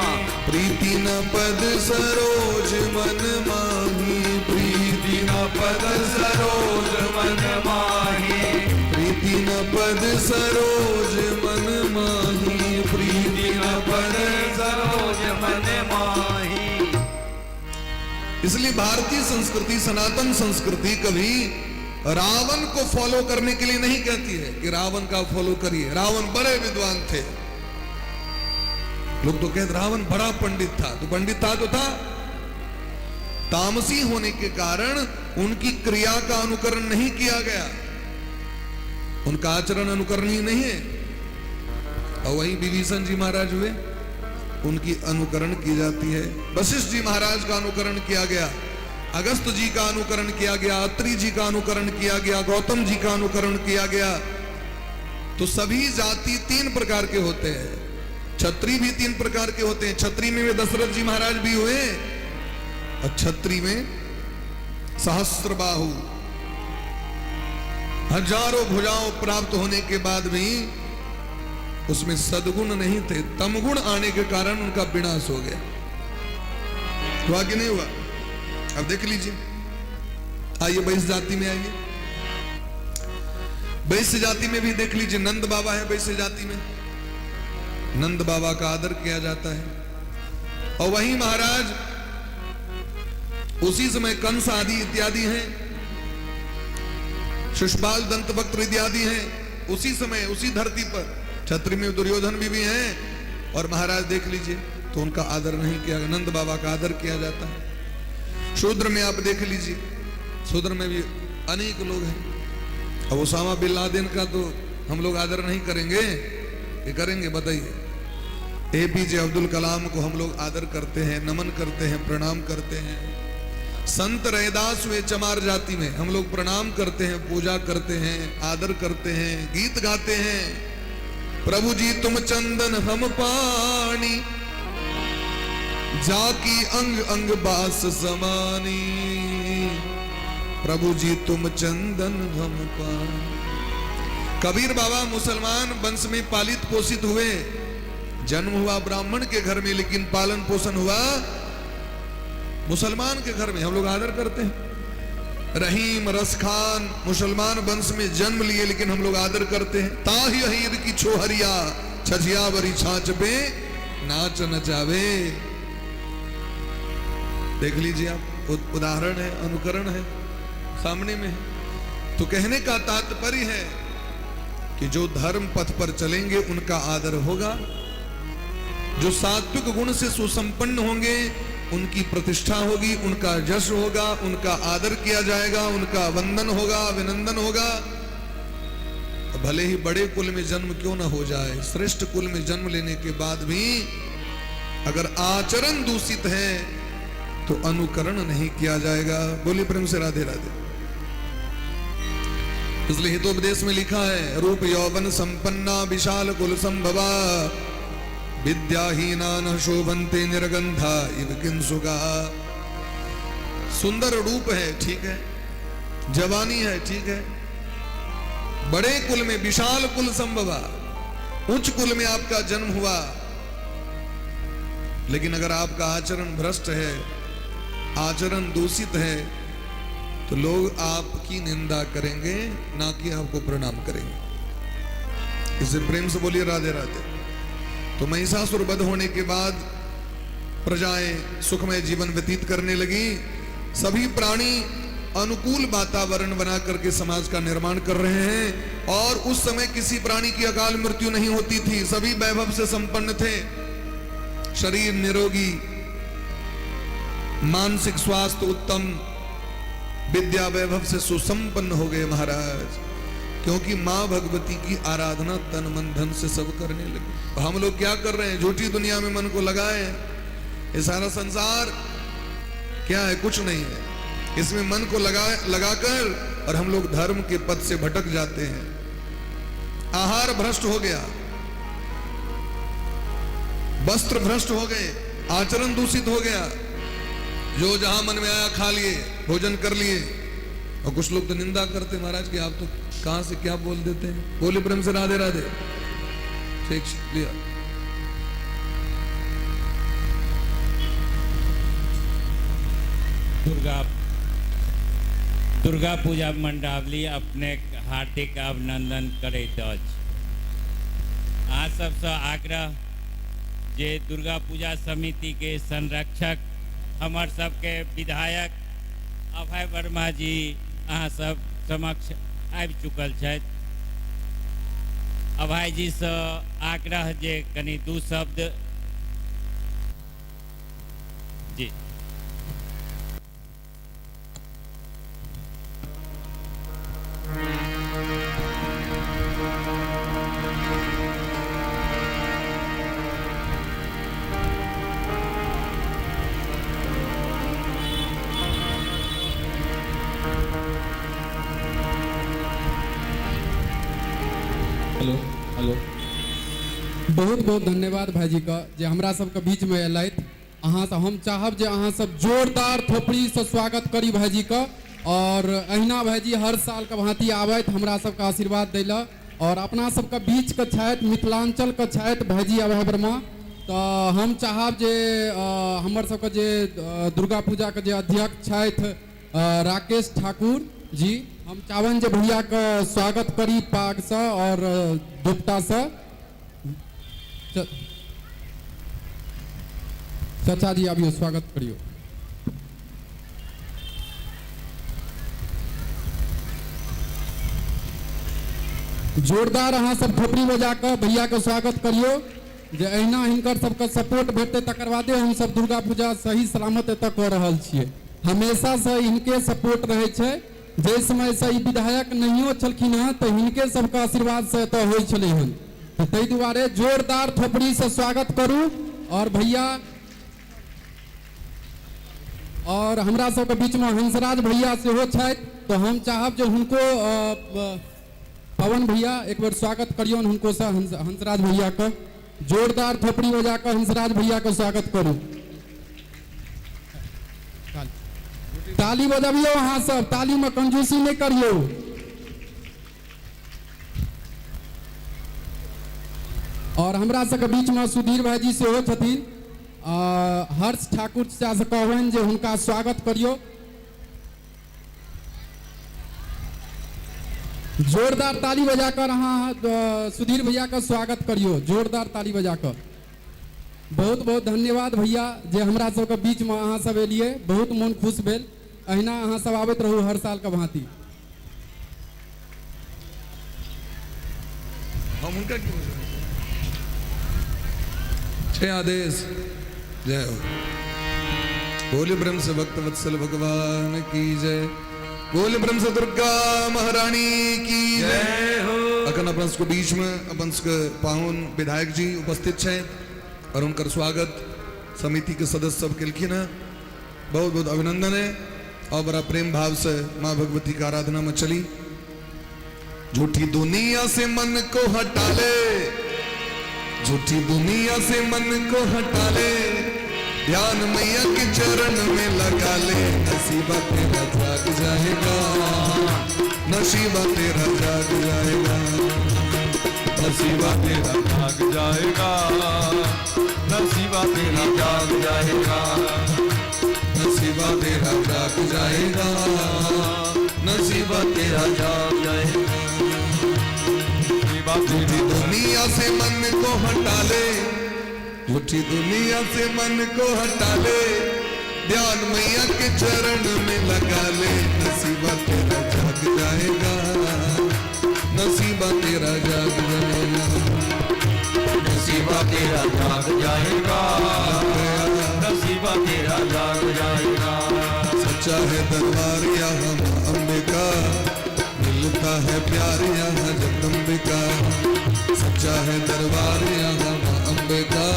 प्रीति न पद सरोज मन माही, प्रीति न पद सरोज मन माही। प्रीति न पद सरोज मन माही, प्रीति न पद सरोज मन माही। इसलिए भारतीय संस्कृति, सनातन संस्कृति कभी रावण को फॉलो करने के लिए नहीं कहती है कि रावण का फॉलो करिए। रावण बड़े विद्वान थे, लोग तो कहते रावण बड़ा पंडित था, तो पंडित था तो था, तामसी होने के कारण उनकी क्रिया का अनुकरण नहीं किया गया, उनका आचरण अनुकरणीय नहीं है। और वही विभीषण जी महाराज हुए, उनकी अनुकरण की जाती है। वशिष्ठ जी महाराज का अनुकरण किया गया, अगस्त जी का अनुकरण किया गया, अत्रि जी का अनुकरण किया गया, गौतम जी का अनुकरण किया गया। तो सभी जाति तीन प्रकार के होते हैं, क्षत्रिय भी तीन प्रकार के होते हैं। क्षत्रिय में दशरथ जी महाराज भी हुए और क्षत्रिय में सहस्त्रबाहु, हजारों भुजाओं प्राप्त होने के बाद भी उसमें सद्गुण नहीं थे, तमगुण आने के कारण उनका विनाश हो गया। हुआ कि नहीं हुआ? अब देख लीजिए, आइए वैश्य जाति में आइए, वैश्य जाति में भी देख लीजिए, नंद बाबा है वैश्य जाति में, नंद बाबा का आदर किया जाता है। और वही महाराज उसी समय कंस आदि इत्यादि हैं, शिशुपाल दंतवक्त्र इत्यादि हैं, उसी समय उसी धरती पर। क्षत्रिय में दुर्योधन भी हैं, और महाराज देख लीजिए तो उनका आदर नहीं किया, नंद बाबा का आदर किया जाता है। शूद्र में आप देख लीजिए, शूद्र में भी अनेक लोग हैं। अब ओसामा बिन लादेन का तो हम लोग आदर नहीं करेंगे कि करेंगे? बताइए। एपीजे अब्दुल कलाम को हम लोग आदर करते हैं, नमन करते हैं, प्रणाम करते हैं। संत रैदास हुए चमार जाति में, हम लोग प्रणाम करते हैं, पूजा करते हैं, आदर करते हैं, गीत गाते हैं। प्रभु जी तुम चंदन हम पानी, जाकी अंग अंग बास समानी। प्रभु जी तुम चंदन हम पानी। कबीर बाबा मुसलमान वंश में पालित पोषित हुए, जन्म हुआ ब्राह्मण के घर में, लेकिन पालन पोषण हुआ मुसलमान के घर में। हम लोग आदर करते हैं। रहीम रस खान मुसलमान वंश में जन्म लिए, लेकिन हम लोग आदर करते हैं। ताही हीर की छोहरिया, छजिया बरी छाछ पे नाच नचावे। देख लीजिए आप, उदाहरण है, अनुकरण है, सामने में है। तो कहने का तात्पर्य है कि जो धर्म पथ पर चलेंगे उनका आदर होगा, जो सात्विक गुण से सुसंपन्न होंगे उनकी प्रतिष्ठा होगी, उनका यश होगा, उनका आदर किया जाएगा, उनका वंदन होगा, अभिनंदन होगा। भले ही बड़े कुल में जन्म क्यों ना हो जाए, श्रेष्ठ कुल में जन्म लेने के बाद भी अगर आचरण दूषित है तो अनुकरण नहीं किया जाएगा। बोलिए प्रेम से राधे राधे। इसलिए हितोपदेश में लिखा है, रूप यौवन संपन्ना विशाल कुल संभवा, विद्याहीना न शोभन्ते निर्गंधा इव किंसुगा। सुंदर रूप है, ठीक है, जवानी है, ठीक है, बड़े कुल में विशाल कुल संभवा, उच्च कुल में आपका जन्म हुआ, लेकिन अगर आपका आचरण भ्रष्ट है, आचरण दूषित है, तो लोग आपकी निंदा करेंगे, ना कि आपको प्रणाम करेंगे। इसे प्रेम से बोलिए राधे राधे। तो महिषासुर वध होने के बाद प्रजाएं सुखमय जीवन व्यतीत करने लगी। सभी प्राणी अनुकूल वातावरण बना करके समाज का निर्माण कर रहे हैं, और उस समय किसी प्राणी की अकाल मृत्यु नहीं होती थी। सभी वैभव से संपन्न थे, शरीर निरोगी, मानसिक स्वास्थ्य उत्तम, विद्या वैभव से सुसंपन्न हो गए महाराज, क्योंकि मां भगवती की आराधना तन मन धन से सब करने लगे। हम लोग क्या कर रहे हैं, झूठी दुनिया में मन को लगाए। ये सारा संसार क्या है, कुछ नहीं है, इसमें मन को लगाकर और हम लोग धर्म के पथ से भटक जाते हैं। आहार भ्रष्ट हो गया, वस्त्र भ्रष्ट हो गए, आचरण दूषित हो गया, जो जहां मन में आया खा लिए, भोजन कर लिए। और कुछ लोग तो निंदा करते महाराज कि आप तो कहां से क्या बोल देते हैं। बोले प्रेम से राधे राधे। ठीक लिया। दुर्गा पूजा मंडावली अपने हार्दिक अभिनंदन करैत अछि। अहाँ सबसँ आग्रह जे दुर्गा पूजा समिति के संरक्षक हमर सबके विधायक अभय वर्मा जी अहाँ सब समक्ष आबि चुकल छथि। अभय जी से आग्रह जे कनि दू शब्द जी। हेलो हेलो, बहुत बहुत धन्यवाद भाईजी का जे हमरा सबके बीच में एलथि। अहाँ से हम चाहब जे अहाँ सब जोरदार थोपड़ी से स्वागत करी भाईजी का, और अहिना भाईजी हर साल के भांति आबैत हमरा सबके आशीर्वाद दैला। और अपना सबके बीच के छथि, मिथिलांचल के छथि भाईजी अभय वर्मा। तो हम चाहब जे हमर सबके जे दुर्गा पूजा के जे अध्यक्ष छथि राकेश ठाकुर जी, हम चाहन जे भैया का स्वागत करी पाग से और दुपटा से। चाचा जी आबियो, स्वागत करियो। जोरदार अहाँ सब थोपड़ी बजा कर भैया के स्वागत करियो, जे अहिना हिनकर सबके सपोर्ट भेटते तकर बादे हम सब दुर्गा पूजा सही सलामत एतऽ कऽ रहल छियै। हमेशा से इनके सपोर्ट रहे छै। जे समय से विधायक नहियो छलखिन हँ तो हिनके सबके आशीर्वाद से एतऽ होइ छलै हन। ताहि दुआरे जोरदार थोपड़ी से स्वागत करू। और भैया और हमरा सबके बीच में हंसराज भैया सेहो छथि, तो हम चाहब जे हुनको पवन भैया एक बार स्वागत करियौन हुनको से। हंसराज भैया का जोरदार थोपड़ी बजा कर हंसराज भैया का स्वागत करू। ताली बजाबियो अहाँ सब, ताली में कंजूसी नहीं करियो। और हमरा सबके बीच में सुधीर भाईजी सेहो छथिन, हर्ष ठाकुर चाचा से कहबनि जे हुनका स्वागत करियो। जोरदार ताली बजाकर अहाँ सुधीर भैया का स्वागत करियो, जोरदार ताली बजाकर। बहुत बहुत धन्यवाद भैया जे हमरा सबके बीच में अहाँ सब एलिए, बहुत मन खुश भेल। अहिना अहाँ सब आबैत रहू हर साल का भांति। हम उनका क्यों छह आदेश। जय हो। बोले ब्रह्म से भक्त वत्सल भगवान की जय। बोले ब्रह्म से दुर्गा महारानी की जय हो। अखन अपन को बीच में अपन पाहुन विधायक जी उपस्थित हैं और उनका स्वागत समिति के सदस्य सब किलखिन है। बहुत बहुत अभिनंदन है और बड़ा प्रेम भाव से माँ भगवती का आराधना में चली। झूठी दुनिया से मन को हटा ले, झूठी दुनिया से मन को हटा ले, ध्यान मैया के चरण में लगा ले। नसीबा तेरा जाग जाएगा, नसीबा तेरा जाग जाएगा, नसीबा तेरा जाग जाएगा, नसीबा तेरा जाग जाएगा, नसीबा तेरा जाग जाएगा, नसीबा तेरा जाग जाएगा। झूठी दुनिया से मन को हटा ले, झूठी दुनिया से मन को हटा ले, ध्यान मैया के चरण में लगा ले। नसीबा तेरा जाग जाएगा, नसीबा तेरा जाग जाएगा, नसीबा तेरा जाग जाएगा, नसीबा तेरा जाग जाएगा। सच्चा है दरबार यहाँ अम्बे का, मिलता है प्यार यहाँ जगदम्बे का। सच्चा है दरबार यहाँ अम्बे का,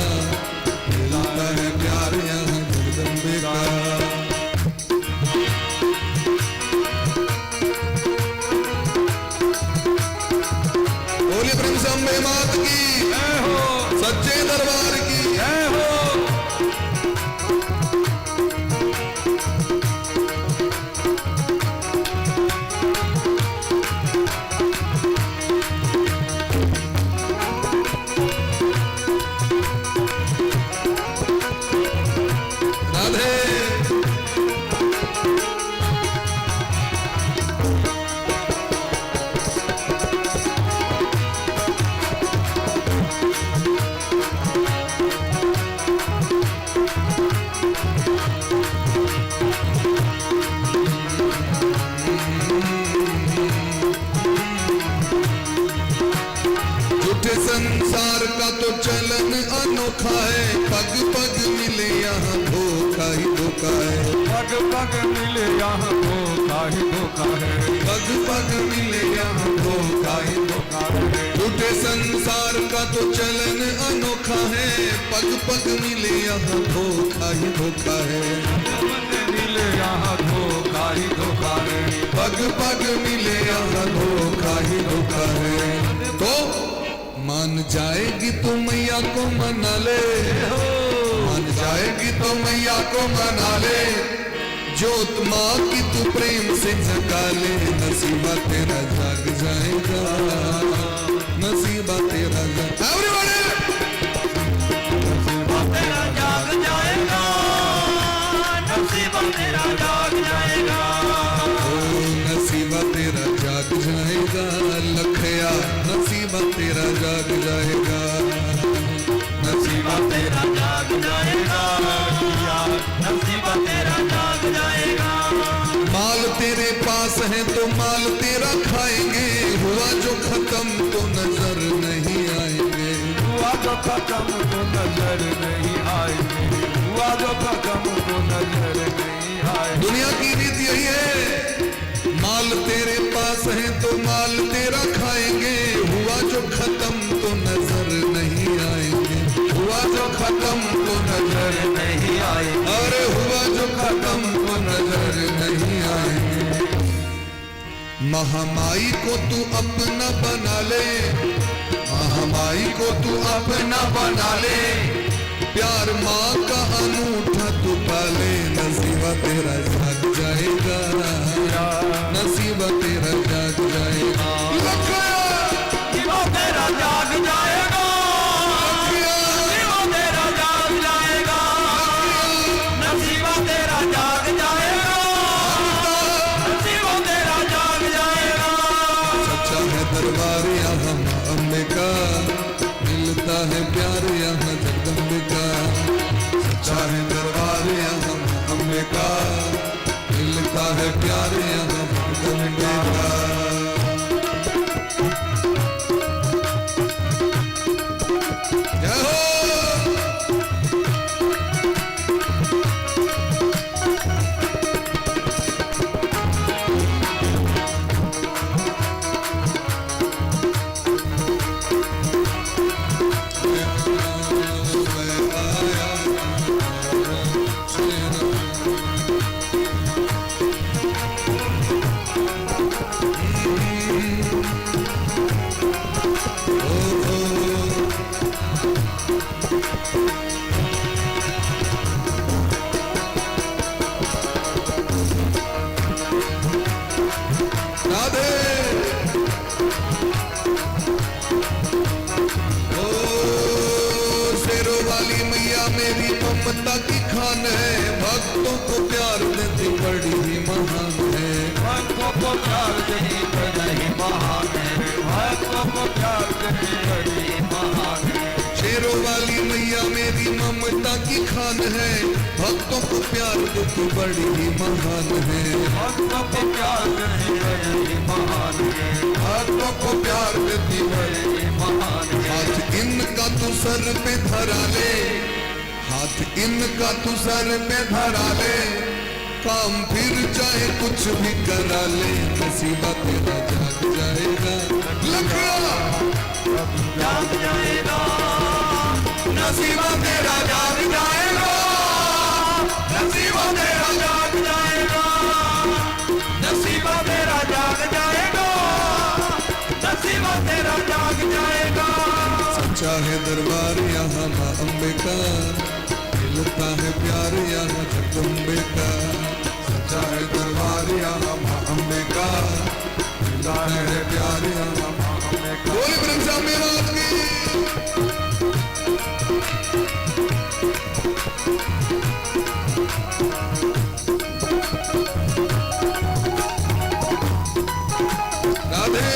मिलता है प्यार यहाँ जगदम्बे का। बोलिए प्रेम से अम्बे मात की जय हो, सच्चे दरबार की जय हो। संसार का तो चलन अनोखा है, पग पग मिले यहाँ धोखा ही धोखा है, पग पग मिले यहाँ धोखा ही धोखा है, पग पग मिले यहाँ धोखा ही धोखा है। झूठे संसार का तो चलन अनोखा है, पग पग मिले यहाँ धोखा ही धोखा है, मिले यहाँ धोखा ही धोखा है, पग पग मिले यहाँ धोखा ही धोखा है। तो मान जाएगी तो मैया को मना ले, मान जाएगी तो मैया को मना ले, जोत माँ की तू प्रेम से जगा ले। नसीबा तेरा जाग जाएगा, नसीबा तेरा जाग एवरीबॉडी, नसीबा तेरा जाग जाएगा, नसीबा तेरा जाग जाएगा, नसीबा तेरा जाग जाएगा। लखया नसीबा तेरा जाग जाएगा, नसीबा तेरा जाग जाएगा, नसीबा तेरा जाग जाएगा। माल तेरे पास है तो माल तेरा खाएंगे, हुआ जो खत्म तो नजर नहीं आएंगे, हुआ जो खत्म तो नजर नहीं आएंगे, हुआ जो खत्म तो नजर नहीं आएंगे। दुनिया की रीत यही है, माल तेरे पास है तो माल तेरा खाएंगे, हुआ जो खत्म तो नजर नहीं आएंगे, हुआ जो खत्म तो नजर नहीं आएंगे, अरे हुआ जो खत्म तो नजर नहीं आएंगे। महामाई को तू अपना बना ले, महामाई को तू अपना बना ले, प्यार माँ का अनूठा तू पाले। नसीबा तेरा जाग जाएगा, नसीबा तेरा जाग जाएगा, नसीबा तेरा जाग जाएगा, नसीबा तेरा जाग जाएगा, नसीबा तेरा जाग जाएगा, नसीबा तेरा जाग जाएगा। सच्चा है दरबार यहाँ अम्बे का, मिलता है प्यार यहाँ जगदम्बे का। सच्चा है दरबार यहाँ अम्बे का, मिलता है प्यार यहाँ जगदम्बे का। जय हो। ममता की खान है, भक्तों को प्यार देती बड़ी ही महान है। भक्तों को प्यार देती बड़ी महान है, भक्तों को प्यार देती बड़ी महान है। शेरों वाली मैया मेरी ममता की खान है, भक्तों को प्यार देती बड़ी ही महान है। भक्तों को प्यार देती बड़ी महान है, भक्तों को प्यार देती बड़ी महान है। हाथ इनका तू सर पे धरा ले, हाथ इनका तू सर पे धरा ले, काम फिर चाहे कुछ भी करा ले, नसीबा तेरा जाग जाएगा। लखड़ा जाग जाएगा, नसीबा तेरा जाग जाएगा, नसीबा तेरा जाग जाएगा, नसीबा तेरा जाग जाएगा, नसीबा तेरा जाग जाएगा। सच्चा है दरबार यहाँ माँ अम्बे का, मिलता है प्यार यहाँ जगदम्बे का। सच्चा है दरबार यहाँ माँ अम्बे का, मिलता है प्यार यहाँ माँ अम्बे का। बोले ब्रह्म मेवात की। राधे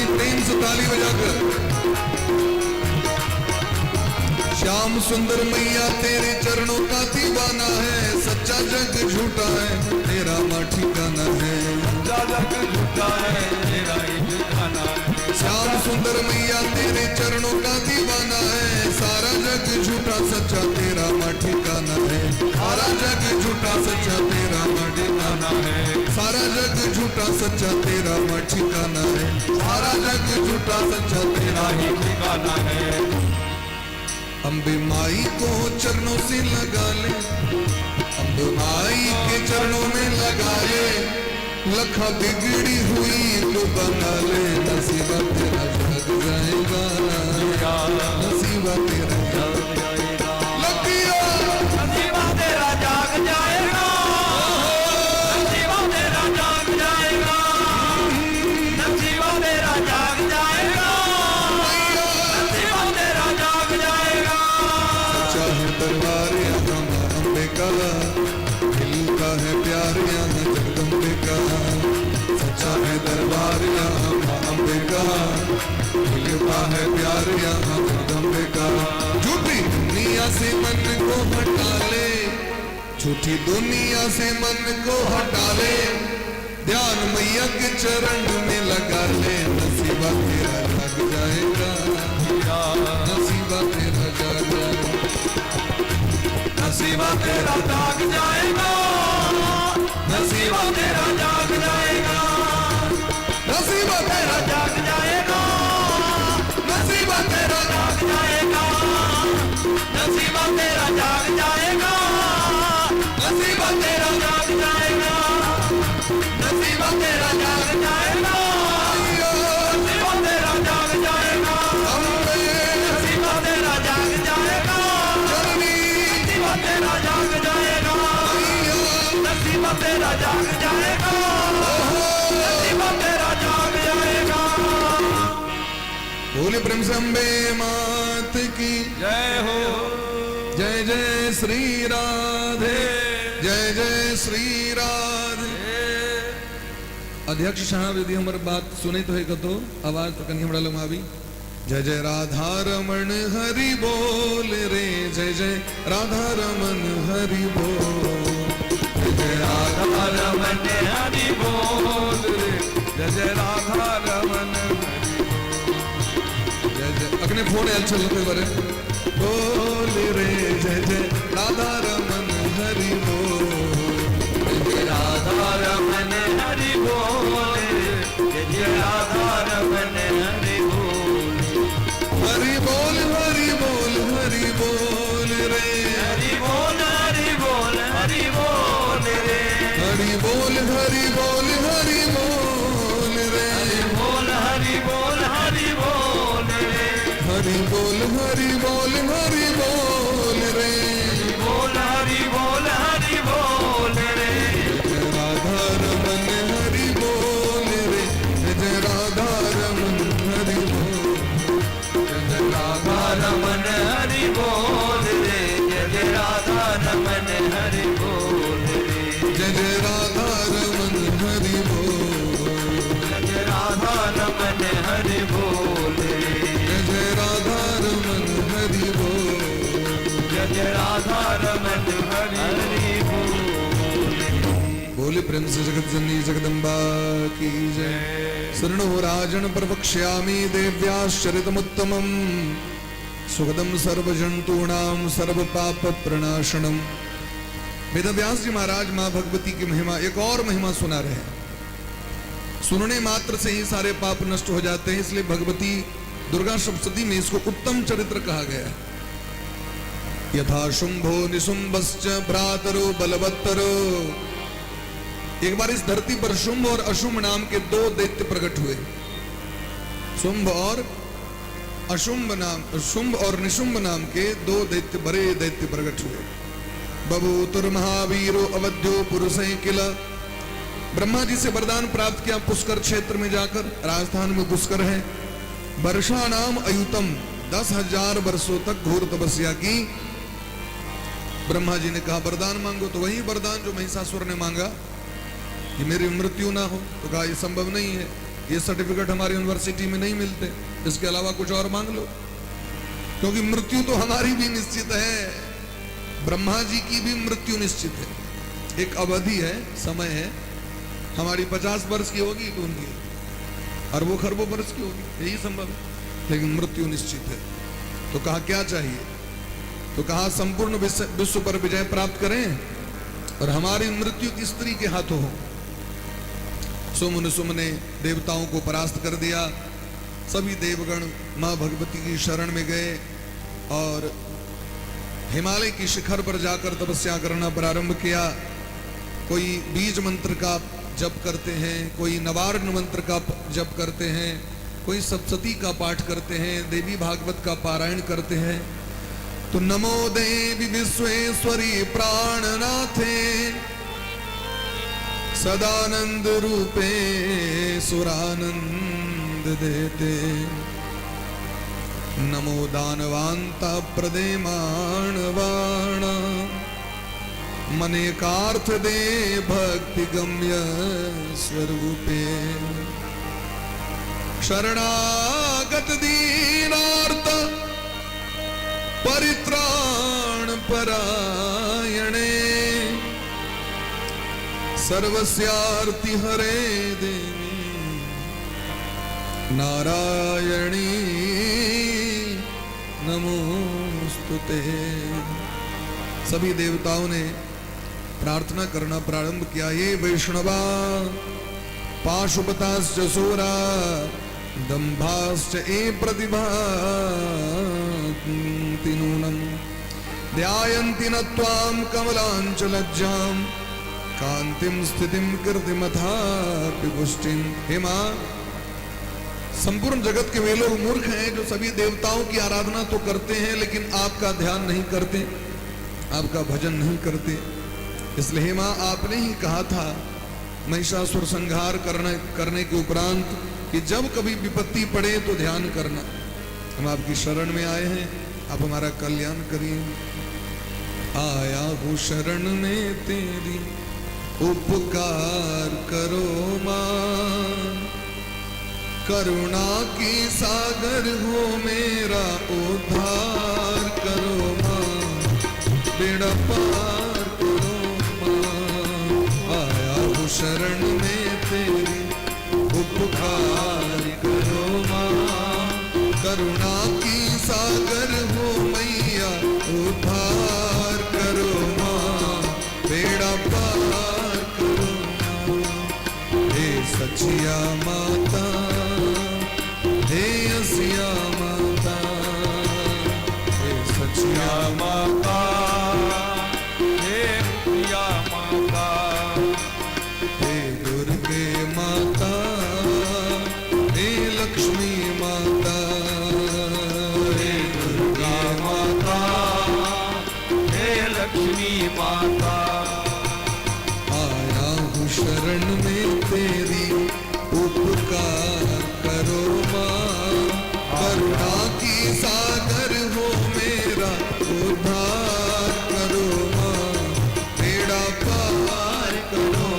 प्रेम से ताली बजाकर। श्याम सुंदर मैया तेरे चरणों का दीवाना है, सच्चा जग झूठा है तेरा माँ ठिकाना है। सच्चा जग झूठा है तेरा ही ठिकाना है। श्याम सुंदर मैया तेरे चरणों का दीवाना है, सारा जग झूठा सच्चा तेरा माँ ठिकाना है। सारा जग झूठा सच्चा तेरा माँ ठिकाना है। सारा जग झूठा सच्चा तेरा माँ ठिकाना है। सारा जग झूठा सच्चा तेरा ही ठिकाना है। अम्बे माई को चरणों से लगा ले, अम्बे माई के चरणों में लगा ले, लखा बिगड़ी हुई तो बना ले, नसीबा तेरा जग जाएगा, नसीबा तेरा जग जाएगा। लकिया नसीबा तेरा जाग जाएगा, नसीबा तेरा जाग जाएगा, नसीबा तेरा जाग जाएगा, नसीबा तेरा जाग जाएगा। चाहे दरबार यहाँ माँ अम्बे का, मिलता है प्यार यहाँ जगदम्बे का। सच्चा है दरबार यहाँ माँ अम्बे का, मिलता है प्यार यहाँ जगदम्बे का। झूठी दुनिया से मन को हटा ले, झूठी दुनिया से मन को हटा ले, ध्यान मैया के चरण में लगा ले, नसीबा तेरा जग जाएगा, नसीबा तेरा जग जाएगा। नसीबा तेरा जाग जाएगा, नसीबा तेरा जाग जाएगा, नसीबा तेरा जाग जाएगा, नसीबा तेरा जाग जाएगा, नसीबा तेरा जाग जाएगा, नसीबा तेरा जाग जाएगा, नसीबा तेरा जाग जाएगा, नसीबा तेरा जाग जाएगा, नसीबा तेरा जाग जाएगा, नसीबा तेरा जाग जाएगा, नसीबा तेरा जाग जाएगा, नसीबा तेरा जाग जाएगा। बोले ब्रह्म से अम्बे मात की जय हो, जय जय श्री राधे, जय जय श्री राधे। अध्यक्ष साहब यदि हमारी बात सुने तो है तो आवाज तो कहीं हमरा लोग आवी। जय जय राधा रमन हरि बोल रे, जय जय राधा रमन हरि बोल, जय जय राधा रमन हरि बोल रे, जय जय राधा रमन हरि बोल। जय जय अग्नि फोन है चल पे बरे बोल रे, जय जय राधा रमन हरि बोल, जय जय राधा रमन हरि बोल रे, जय जय राधा रमन हरि बोल। हरि बोल हरि बोल हरि बोल रे हरि बोल हरि बोल हरि बोल रे हरि बोल हरि बोल रे बोल हरि बोल हरि बोल रे जय राधा रमन हरि बोल रे जय राधा रमन हरि बोल जय राधा रमन हरि बोल रे जय राधा रमन हरि बोल रे जय जय राधा रमन हरि बोल जय राधा रमन हरि बोल रे जय जय राधा रमन हरि बोल जय राधा रमन हरि बोल बोले प्रेम से जगत जननी जगदम्बा की जय शरणो राजन प्रवक्ष्यामि देव्याश्चरितमुत्तमम् सुखदम सर्वजंतूणां सर्वपाप प्रणाशनम। वेदव्यास जी महाराज मां भगवती की महिमा, एक और महिमा सुना रहे हैं। सुनने मात्र से ही सारे पाप नष्ट हो जाते हैं, इसलिए भगवती दुर्गा सप्तशती में इसको उत्तम चरित्र कहा गया है। यथा शुंभो निशुंभश्च भ्रातरो बलवत्तरो। एक बार इस धरती पर शुंभ और अशुंभ नाम के दो दैत्य प्रकट हुए। शुंभ और अशुंभ नाम, शुंभ और निशुंभ नाम के दो दैत्य, बड़े दैत्य प्रकट हुए। बभूतुर महावीरो अवध्यो पुरुषे किल। ब्रह्मा जी से वरदान प्राप्त किया पुष्कर क्षेत्र में जाकर, राजस्थान में पुष्कर है। वर्षा नाम अयुतम, 10,000 वर्षों तक घोर तपस्या की। ब्रह्मा जी ने कहा वरदान मांगो, तो वही वरदान जो महिषासुर ने मांगा कि मेरी मृत्यु ना हो। तो कहा ये संभव नहीं है, ये सर्टिफिकेट हमारी यूनिवर्सिटी में नहीं मिलते, इसके अलावा कुछ और मांग लो, क्योंकि मृत्यु तो हमारी भी निश्चित है, ब्रह्मा जी की भी मृत्यु निश्चित है। एक अवधि है, समय है, हमारी 50 वर्ष की होगी तो उनकी अरबों खरबों वर्ष की होगी, यही संभव है, लेकिन मृत्यु निश्चित है। तो कहा क्या चाहिए? तो कहा संपूर्ण विश्व पर विजय प्राप्त करें और हमारी मृत्यु की स्त्री के हाथों हो। सुम ने देवताओं को परास्त कर दिया। सभी देवगण मां भगवती की शरण में गए और हिमालय की शिखर पर जाकर तपस्या करना प्रारंभ किया। कोई बीज मंत्र का जप करते हैं, कोई नवारण मंत्र का जप करते हैं, कोई सप्तशती का पाठ करते हैं, देवी भागवत का पारायण करते हैं। तो नमो देवी विश्वेश्वरी प्राणनाथे सदानंद रूपे सुरानंद देते। नमो दानवांता प्रदेमाणवाण मनेकार्थ दे भक्ति गम्य स्वरूपे। शरणागत दीनार्थ परित्राण परायणे सर्वस्यार्ति हरे देवी नारायणी नमोस्तुते। सभी देवताओं ने प्रार्थना करना प्रारंभ किया। ये वैष्णवा पाशुपताश्च सूरा दंभाश्च ए प्रतिभाति नूनम् ध्यायन्ति न त्वां कमलाञ्च लज्जां कांतिम स्थितिम कीर्तिमथापि पुष्टिम। हे मां, संपूर्ण जगत के वे लोग मूर्ख हैं जो सभी देवताओं की आराधना तो करते हैं लेकिन आपका ध्यान नहीं करते, आपका भजन नहीं करते। इसलिए हे मां, आपने ही कहा था महिषासुर संहार करने के उपरांत कि जब कभी विपत्ति पड़े तो ध्यान करना। हम आपकी शरण में आए हैं, आप हमारा कल्याण करिए। आया हूँ शरण में तेरी, उपकार करो मां, करुणा की सागर हो मेरा उद्धार करो मां, बेड़ा पार करो मां। आया हूँ शरण में तेरी, उपकार करो मां, करुणा की सागर हो मैया उद्धार करो मां, बेड़ा पार करो मां। हे सचिया माता, हे असिया माता, हे सचिया माता, हे प्रिया माता, हे तेरी उपकार करो माँ। करुणा की सागर हो मेरा उद्धार करो माँ। बेड़ा पार करो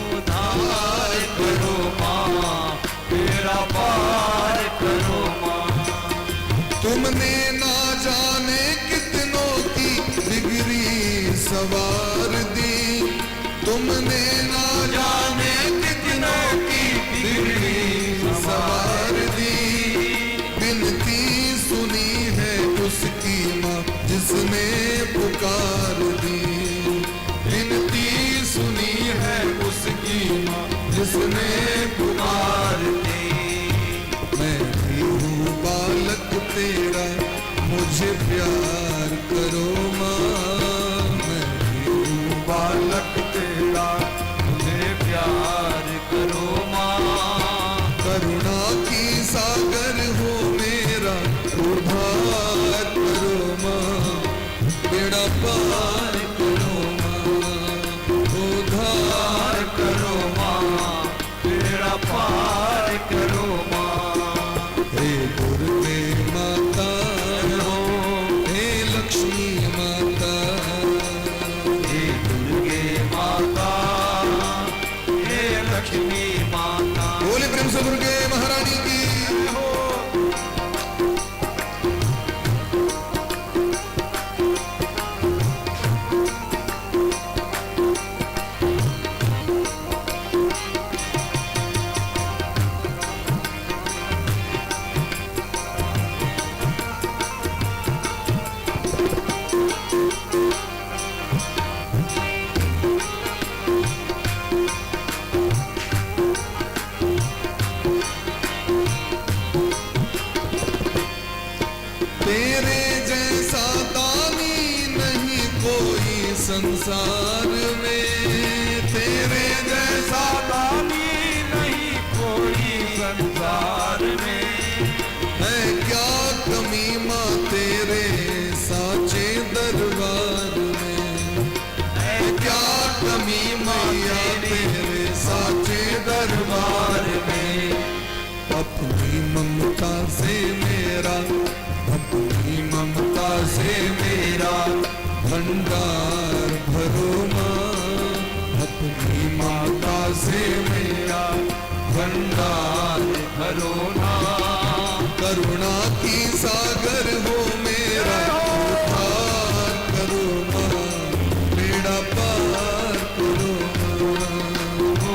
उद्धार करो माँ, बेड़ा पार करो माँ। तुमने ना जाने कितनों की बिगड़ी सवार दी। तुमने ना जाने कितनों की बिगड़ी सवार दी। बिनती सुनी है उसकी माँ जिसने पुकार दी। बिनती सुनी है उसकी माँ जिसने पुकार दी। मैं भी हूँ बालक तेरा, मुझे प्यार करो माँ। मैं भी हूँ बालक तेरा, मुझे प्यार करो माँ। करुणा की सागर हो मेरा उद्धार करो माँ। बेड़ा पार करो माँ, उद्धार करो माँ, बेड़ा पार करो माँ। हे दुर्गे माता हे लक्ष्मी माता। हे दुर्गे माता, हे लक्ष्मी माता। बोले प्रेम से दुर्गे महारानी की। तेरे जैसा दानी नहीं कोई संसार में। तेरे जैसा दानी नहीं कोई संसार में। है क्या कमी माँ तेरे साचे दरबार में। है क्या कमी मैया तेरे साचे दरबार में। अपनी ममता से मेरा, अपनी ममता से मेरा भंडार भरो माँ। अपनी ममता से मेरा भंडार भरो ना। करुणा की सागर हो मेरा उद्धार करो माँ। बेड़ा पार करो माँ।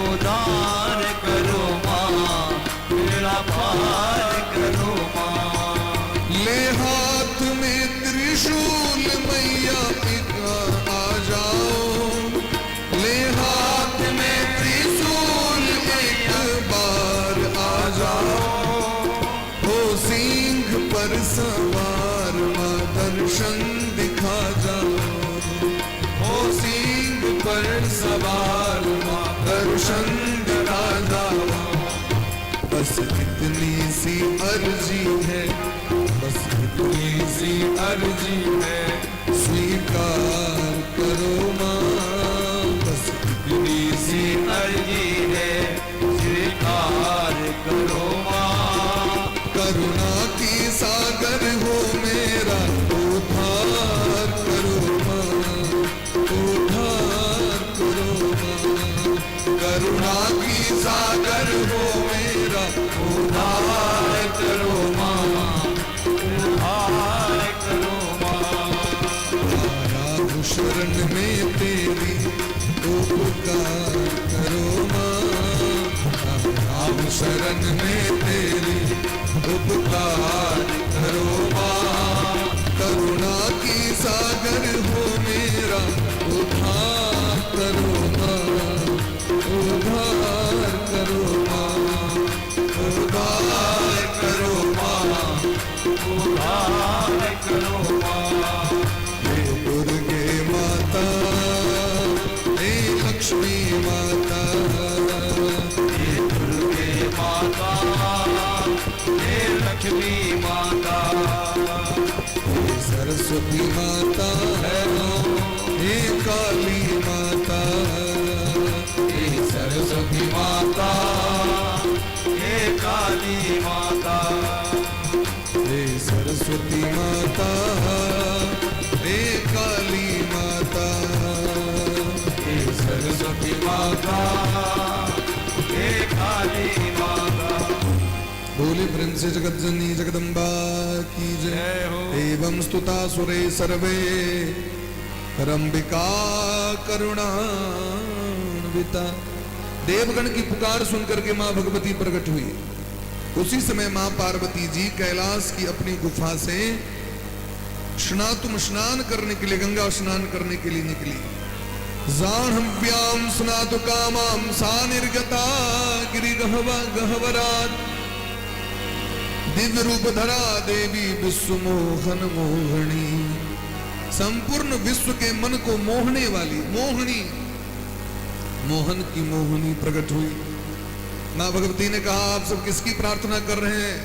उद्धार करो माँ, बेड़ा पार करो माँ। ले हाथ में त्रिशूल मैया एक आ जाओ। ले हाथ में त्रिशूल एक बार आ जाओ। हो सिंह पर सवार माँ दर्शन दिखा जाओ। हो सिंह पर सवार माँ दर्शन दिखा जाओ। बस इतनी सी अर्जी है, बस इतनी सी अर्जी है, स्वीकार करो माँ। बस इतनी सी अर्जी है, स्वीकार करो माँ। करुणा की सागर हो मेरा उद्धार करो माँ। उद्धार करो माँ। करुणा की सागर हो मेरा उद्धार करो माँ। उद्धार करो माँ। आया हूँ शरण में तेरी उपकार करो माँ। आया हूँ शरण में तेरी उपकार करो माँ। करुणा की सागर हो मेरा उद्धार करो माँ। उद्धार करो माँ। उद्धार करो माँ। उद्धार करो माँ। हे दुर्गे माता हे लक्ष्मी माता। हे दुर्गे माता, हे लक्ष्मी माता। हे सरस्वती माता हे काली माता। हे माता हे काली माता। बोले प्रेम से जगत जननी जगदम्बा की जय। जय हो। एवं स्तुता सुरे सर्वे रंबिका करुणान्विता। देवगण की पुकार सुनकर के मां भगवती प्रकट हुई। उसी समय मां पार्वती जी कैलाश की अपनी गुफा से स्नान करने के लिए, गंगा स्नान करने के लिए निकली। जाह्नव्याम स्नातु कामाम सा निर्गता गिरि गहवरात। दिव्य रूप धरा देवी विश्व मोहन मोहनी। संपूर्ण विश्व के मन को मोहने वाली मोहनी, मोहन की मोहनी प्रकट हुई। मां भगवती ने कहा, आप सब किसकी प्रार्थना कर रहे हैं,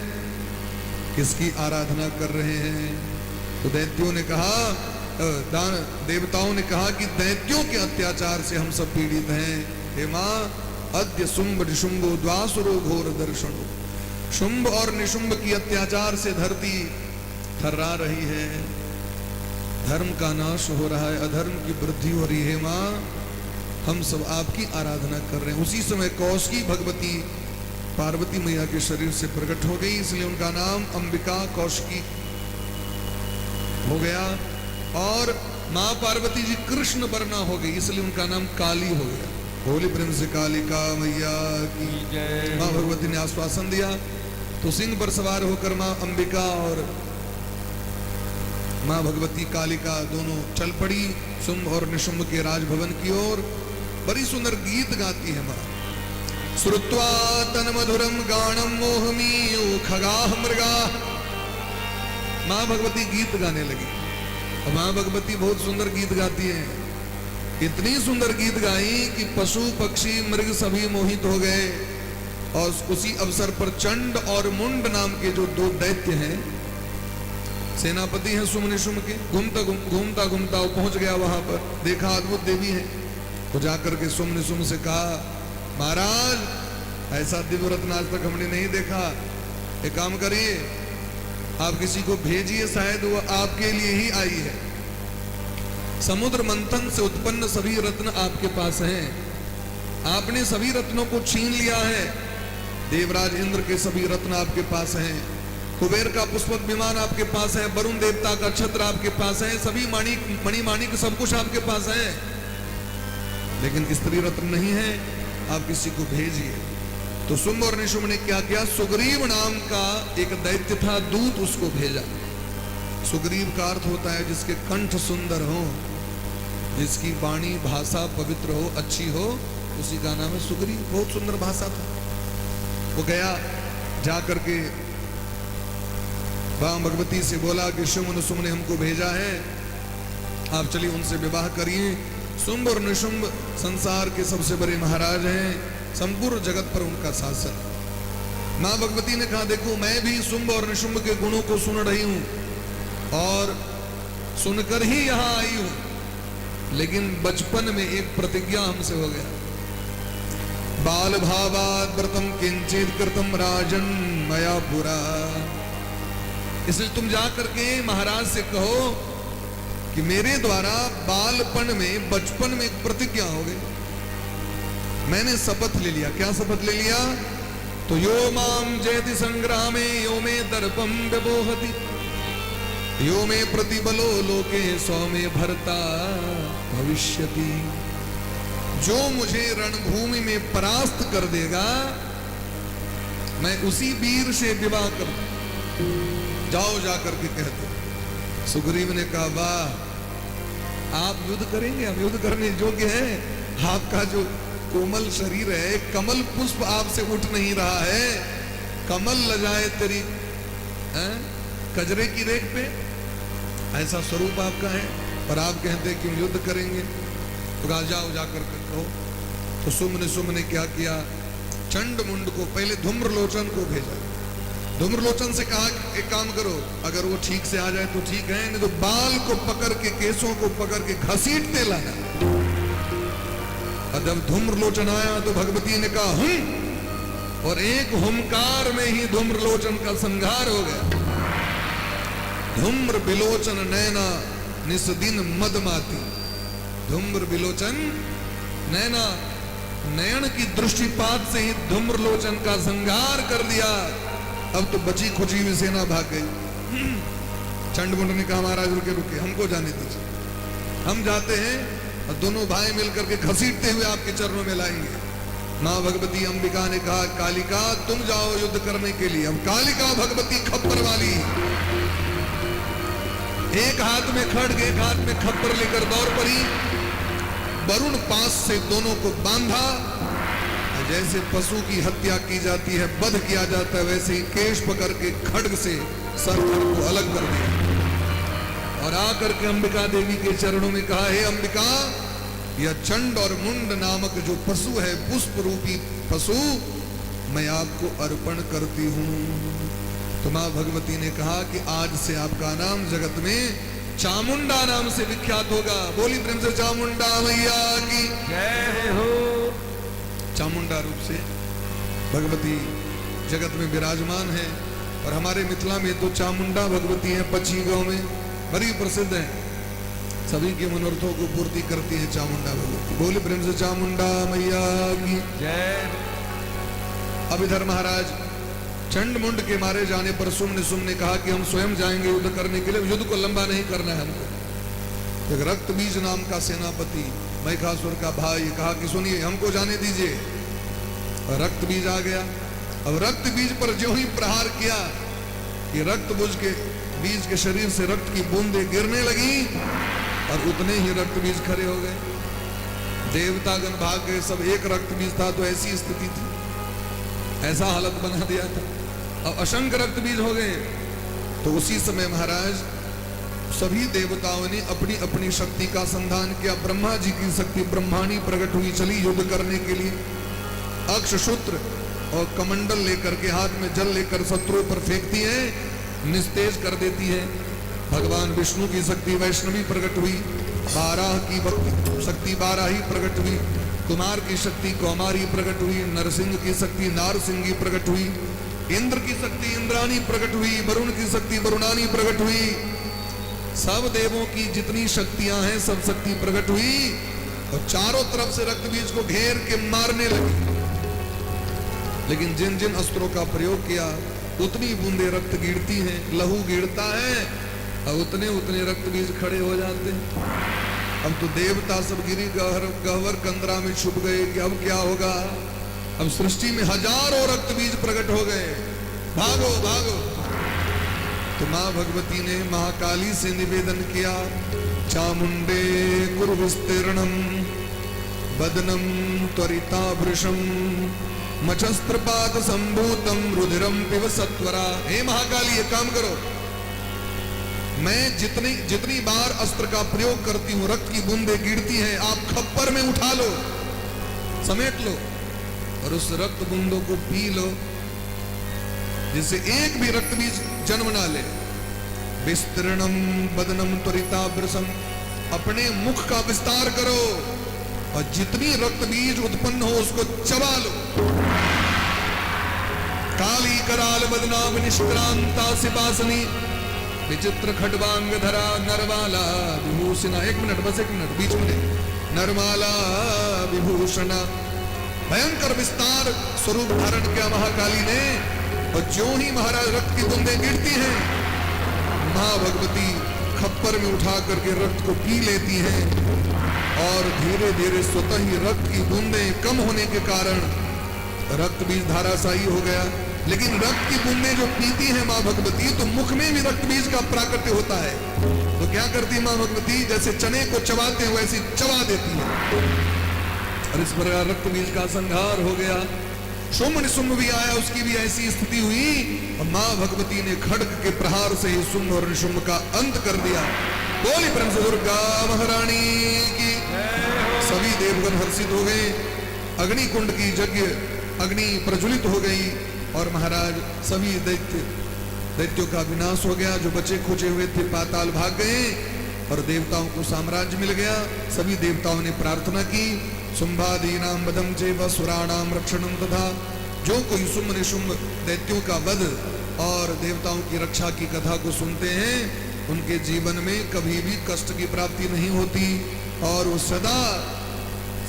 किसकी आराधना कर रहे हैं? तो दैत्यों ने कहा, देवताओं ने कहा कि दैत्यों के अत्याचार से हम सब पीड़ित हैं। हे मां, अद्य शुंभ निशुंभो द्वासुरो घोर दर्शनो। शुंभ और निशुंभ की अत्याचार से धरती थर्रा रही है, धर्म का नाश हो रहा है, अधर्म की वृद्धि हो रही है। मां, हम सब आपकी आराधना कर रहे हैं। उसी समय कौशिकी भगवती पार्वती मैया के शरीर से प्रकट हो गई, इसलिए उनका नाम अंबिका कौशिकी हो गया। और मां पार्वती जी कृष्ण वर्णा हो गई, इसलिए उनका नाम काली हो गया। होली प्रेम से कालिका मैया की जय। मां भगवती ने आश्वासन दिया तो सिंह पर सवार होकर मां अंबिका और मां भगवती कालिका दोनों चल पड़ी शुंभ और निशुंभ के राजभवन की ओर। बड़ी सुंदर गीत गाती है मां। श्रुत्वा तन मधुरम गानम मोहमीयो खगाह मृगा। मां भगवती गीत गाने लगी। मां भगवती बहुत सुंदर गीत गाती है। इतनी सुंदर गीत गाई कि पशु पक्षी मृग सभी मोहित हो गए। और उसी अवसर पर चंड और मुंड नाम के जो दो दैत्य हैं, सेनापति हैं शुंभ निशुंभ के, घूमता घूमता वो पहुंच गया वहां पर। देखा अद्भुत देवी है, तो जाकर के शुंभ निशुंभ से कहा, महाराज ऐसा दिव्य रत्न आज तक हमने नहीं देखा। एक काम करिए, आप किसी को भेजिए, शायद वो आपके लिए ही आई है। समुद्र मंथन से उत्पन्न सभी रत्न आपके पास हैं। आपने सभी रत्नों को छीन लिया है। देवराज इंद्र के सभी रत्न आपके पास हैं। कुबेर का पुष्पक विमान आपके पास है। वरुण देवता का छत्र आपके पास है। सभी मणि माणिक सब कुछ आपके पास है, लेकिन स्त्री रत्न नहीं है। आप किसी को भेजिए। तो शुंभ और निशुंभ ने क्या किया, सुग्रीव नाम का एक दैत्य था, दूत उसको भेजा। सुग्रीव का अर्थ होता है जिसके कंठ सुंदर हो, जिसकी वाणी भाषा पवित्र हो, अच्छी हो, उसी का नाम है सुग्रीव। बहुत सुंदर भाषा था। वो गया, जा करके मां भगवती से बोला कि शुंभ निशुंभ ने हमको भेजा है, आप चलिए उनसे विवाह करिए। शुंभ और निशुंभ संसार के सबसे बड़े महाराज हैं, संपूर्ण जगत पर उनका शासन। मां भगवती ने कहा, देखो मैं भी शुंभ और निशुंभ के गुणों को सुन रही हूं और सुनकर ही यहां आई हूं, लेकिन बचपन में एक प्रतिज्ञा हमसे हो गया। बाल भावाद व्रतम किंचित कृतम राजन मया पुरा। इसलिए तुम जा करके महाराज से कहो कि मेरे द्वारा बालपन में, बचपन में एक प्रतिज्ञा हो गई। मैंने शपथ ले लिया। क्या शपथ ले लिया? तो यो माम जयति संग्रामे यो में दर्पम व्यबोहति यो में प्रतिबलो लोके सौ में भरता भविष्यति। जो मुझे रणभूमि में परास्त कर देगा, मैं उसी वीर से विवाह कर, जाओ जाकर के कहते। सुग्रीव ने कहा, वाह, आप युद्ध करेंगे? हम युद्ध करने योग्य हैं? आपका जो कोमल शरीर है, कमल पुष्प आपसे उठ नहीं रहा है। कमल लजाए तेरी कजरे की रेख पे, ऐसा स्वरूप आपका है, और आप कहते हैं कि हम युद्ध करेंगे। तो कहा, जाओ जाकर के कहो। तो शुंभ निशुंभ ने क्या किया, चंड मुंड को, पहले धूम्रलोचन को भेजा। धूम्रलोचन से कहा, एक काम करो, अगर वो ठीक से आ जाए तो ठीक है, नहीं तो बाल को पकड़ के, केसों को पकड़ के घसीटते लाना। और जब धूम्रलोचन आया तो भगवती ने कहा, हम, और एक हुंकार में ही धूम्रलोचन का संहार हो गया। धूम्र बिलोचन नैना निस दिन मदमाती। धूम्र बिलोचन नैना नयन की दृष्टिपात से ही धूम्रलोचन का संहार कर दिया। अब तो बची खुची हुई सेना भाग गई। चंडमुंड ने कहा महाराज रुके रुके, हमको जाने दीजिए, हम जाते हैं और दोनों भाई मिलकर के घसीटते हुए आपके चरणों में लाएंगे। मां भगवती अंबिका ने कहा कालिका तुम जाओ युद्ध करने के लिए। अब कालिका भगवती खप्पर वाली, एक हाथ में खड्ग एक हाथ में खप्पर लेकर दौड़ पड़ी। वरुण पास से दोनों को बांधा, जैसे पशु की हत्या की जाती है, वध किया जाता है, वैसे ही केश पकड़ के खड्ग से सर को अलग कर दिया और आकर के अंबिका देवी के चरणों में कहा हे अंबिका, यह चंड और मुंड नामक जो पशु है, पुष्प रूपी पशु, मैं आपको अर्पण करती हूं। तो मां भगवती ने कहा कि आज से आपका नाम जगत में चामुंडा नाम से विख्यात होगा। बोली प्रेम से चामुंडा मैया की जय हो। चामुंडा रूप से भगवती जगत में विराजमान है और हमारे मिथिला में तो चामुंडा भगवती है, पची गांव में बड़ी प्रसिद्ध है, सभी के मनोरथों को पूर्ति करती है चामुंडा भगवती। बोले प्रेम से चामुंडा मैया की जय। अब इधर महाराज चंड मुंड के मारे जाने पर सुम ने कहा कि हम स्वयं जाएंगे युद्ध करने के लिए, युद्ध को लंबा नहीं करना है हमको। एक रक्त बीज नाम का सेनापति महिषासुर का भाई कहा कि सुनिए हमको जाने दीजिए। और रक्त बीज आ गया। अब रक्त बीज पर जो ही प्रहार किया कि रक्त बीज के शरीर से रक्त की बूंदें गिरने लगी और उतने ही रक्त बीज खड़े हो गए। देवतागण भाग गए, सब एक रक्त बीज था तो ऐसी स्थिति थी, ऐसा हालत बना दिया था। अब असंख्य रक्त बीज हो गए। तो उसी समय महाराज सभी देवताओं ने अपनी अपनी शक्ति का संधान किया। ब्रह्मा जी की शक्ति ब्रह्माणी प्रकट हुई, चली युद्ध करने के लिए। अक्षसूत्र और कमंडल लेकर के हाथ में जल लेकर शत्रुओं पर फेंकती है, निस्तेज कर देती है। भगवान विष्णु की शक्ति वैष्णवी प्रकट हुई, बाराह की शक्ति बाराही प्रकट हुई, कुमार की शक्ति कौमारी प्रकट हुई, नरसिंह की शक्ति नारसिंगी प्रकट हुई, इंद्र की शक्ति इंद्राणी प्रकट हुई, वरुण की शक्ति वरुणानी प्रकट हुई। सब देवों की जितनी शक्तियां हैं सब शक्ति प्रकट हुई और चारों तरफ से रक्त बीज को घेर के मारने लगी। लेकिन जिन जिन अस्त्रों का प्रयोग किया उतनी बूंदे रक्त गिरती हैं, लहू गिरता है और उतने उतने रक्त बीज खड़े हो जाते हैं। अब तो देवता सब गिरी गहवर कंदरा में छुप गए कि अब क्या होगा। अब सृष्टि में हजारों रक्त बीज प्रकट हो गए, भागो भागो। तो मां भगवती ने महाकाली से निवेदन किया, चामुंडे कुरु विस्तीर्णम बदनम त्वरिता वृषम मचस्त्रपात संभूतम रुधिरम पिब सत्वरा। हे महाकाली, एक काम करो, मैं जितनी बार अस्त्र का प्रयोग करती हूं रक्त की बूंदें गिरती हैं, आप खप्पर में उठा लो, समेट लो और उस रक्त बूंदों को पी लो, जिससे एक भी रक्त बीज जन्म ना ले। विस्तृणम बदनम त्वरिता वृषम, अपने मुख का विस्तार करो और जितनी रक्त बीज उत्पन्न हो उसको चबा लो। काली कराल बदनाम निष्क्रांता सिपासनी विचित्र खड्वांग धरा नरमाला विभूषणा। एक मिनट, बस एक मिनट, बीच में नरमाला विभूषणा। भयंकर विस्तार स्वरूप धारण किया महाकाली ने और जो ही महाराज रक्त की बूंदें गिरती हैं, मां भगवती खप्पर में उठा करके रक्त को पी लेती हैं और धीरे धीरे स्वतः ही रक्त की बूंदें कम होने के कारण रक्त बीज धाराशायी हो गया। लेकिन रक्त की बूंदें जो पीती है मां भगवती, तो मुख में भी रक्त बीज का प्राकट्य होता है। तो क्या करती मां भगवती, जैसे चने को चबाते हैं वैसे चबा देती है और इस प्रकार रक्त बीज का संहार हो गया। शुम्भ निशुम्भ भी आया, उसकी भी ऐसी स्थिति हुई और मां भगवती ने खड्ग के प्रहार से ही शुम्भ और निशुम्भ का अंत कर दिया। बोली प्रेम से दुर्गा महारानी की। सभी देवगण हर्षित हो गए, अग्नि कुंड की यज्ञ अग्नि प्रज्वलित हो गई और महाराज सभी दैत्यों का विनाश हो गया। जो बचे खोचे हुए थे पाताल भाग गए और देवताओं को साम्राज्य मिल गया। सभी देवताओं ने प्रार्थना की, शुंभादीनां वधं चैव सुराणां रक्षणं तथा। जो कोई शुंभ निशुंभ दैत्यों का वध और देवताओं की रक्षा की कथा को सुनते हैं, उनके जीवन में कभी भी कष्ट की प्राप्ति नहीं होती और वो सदा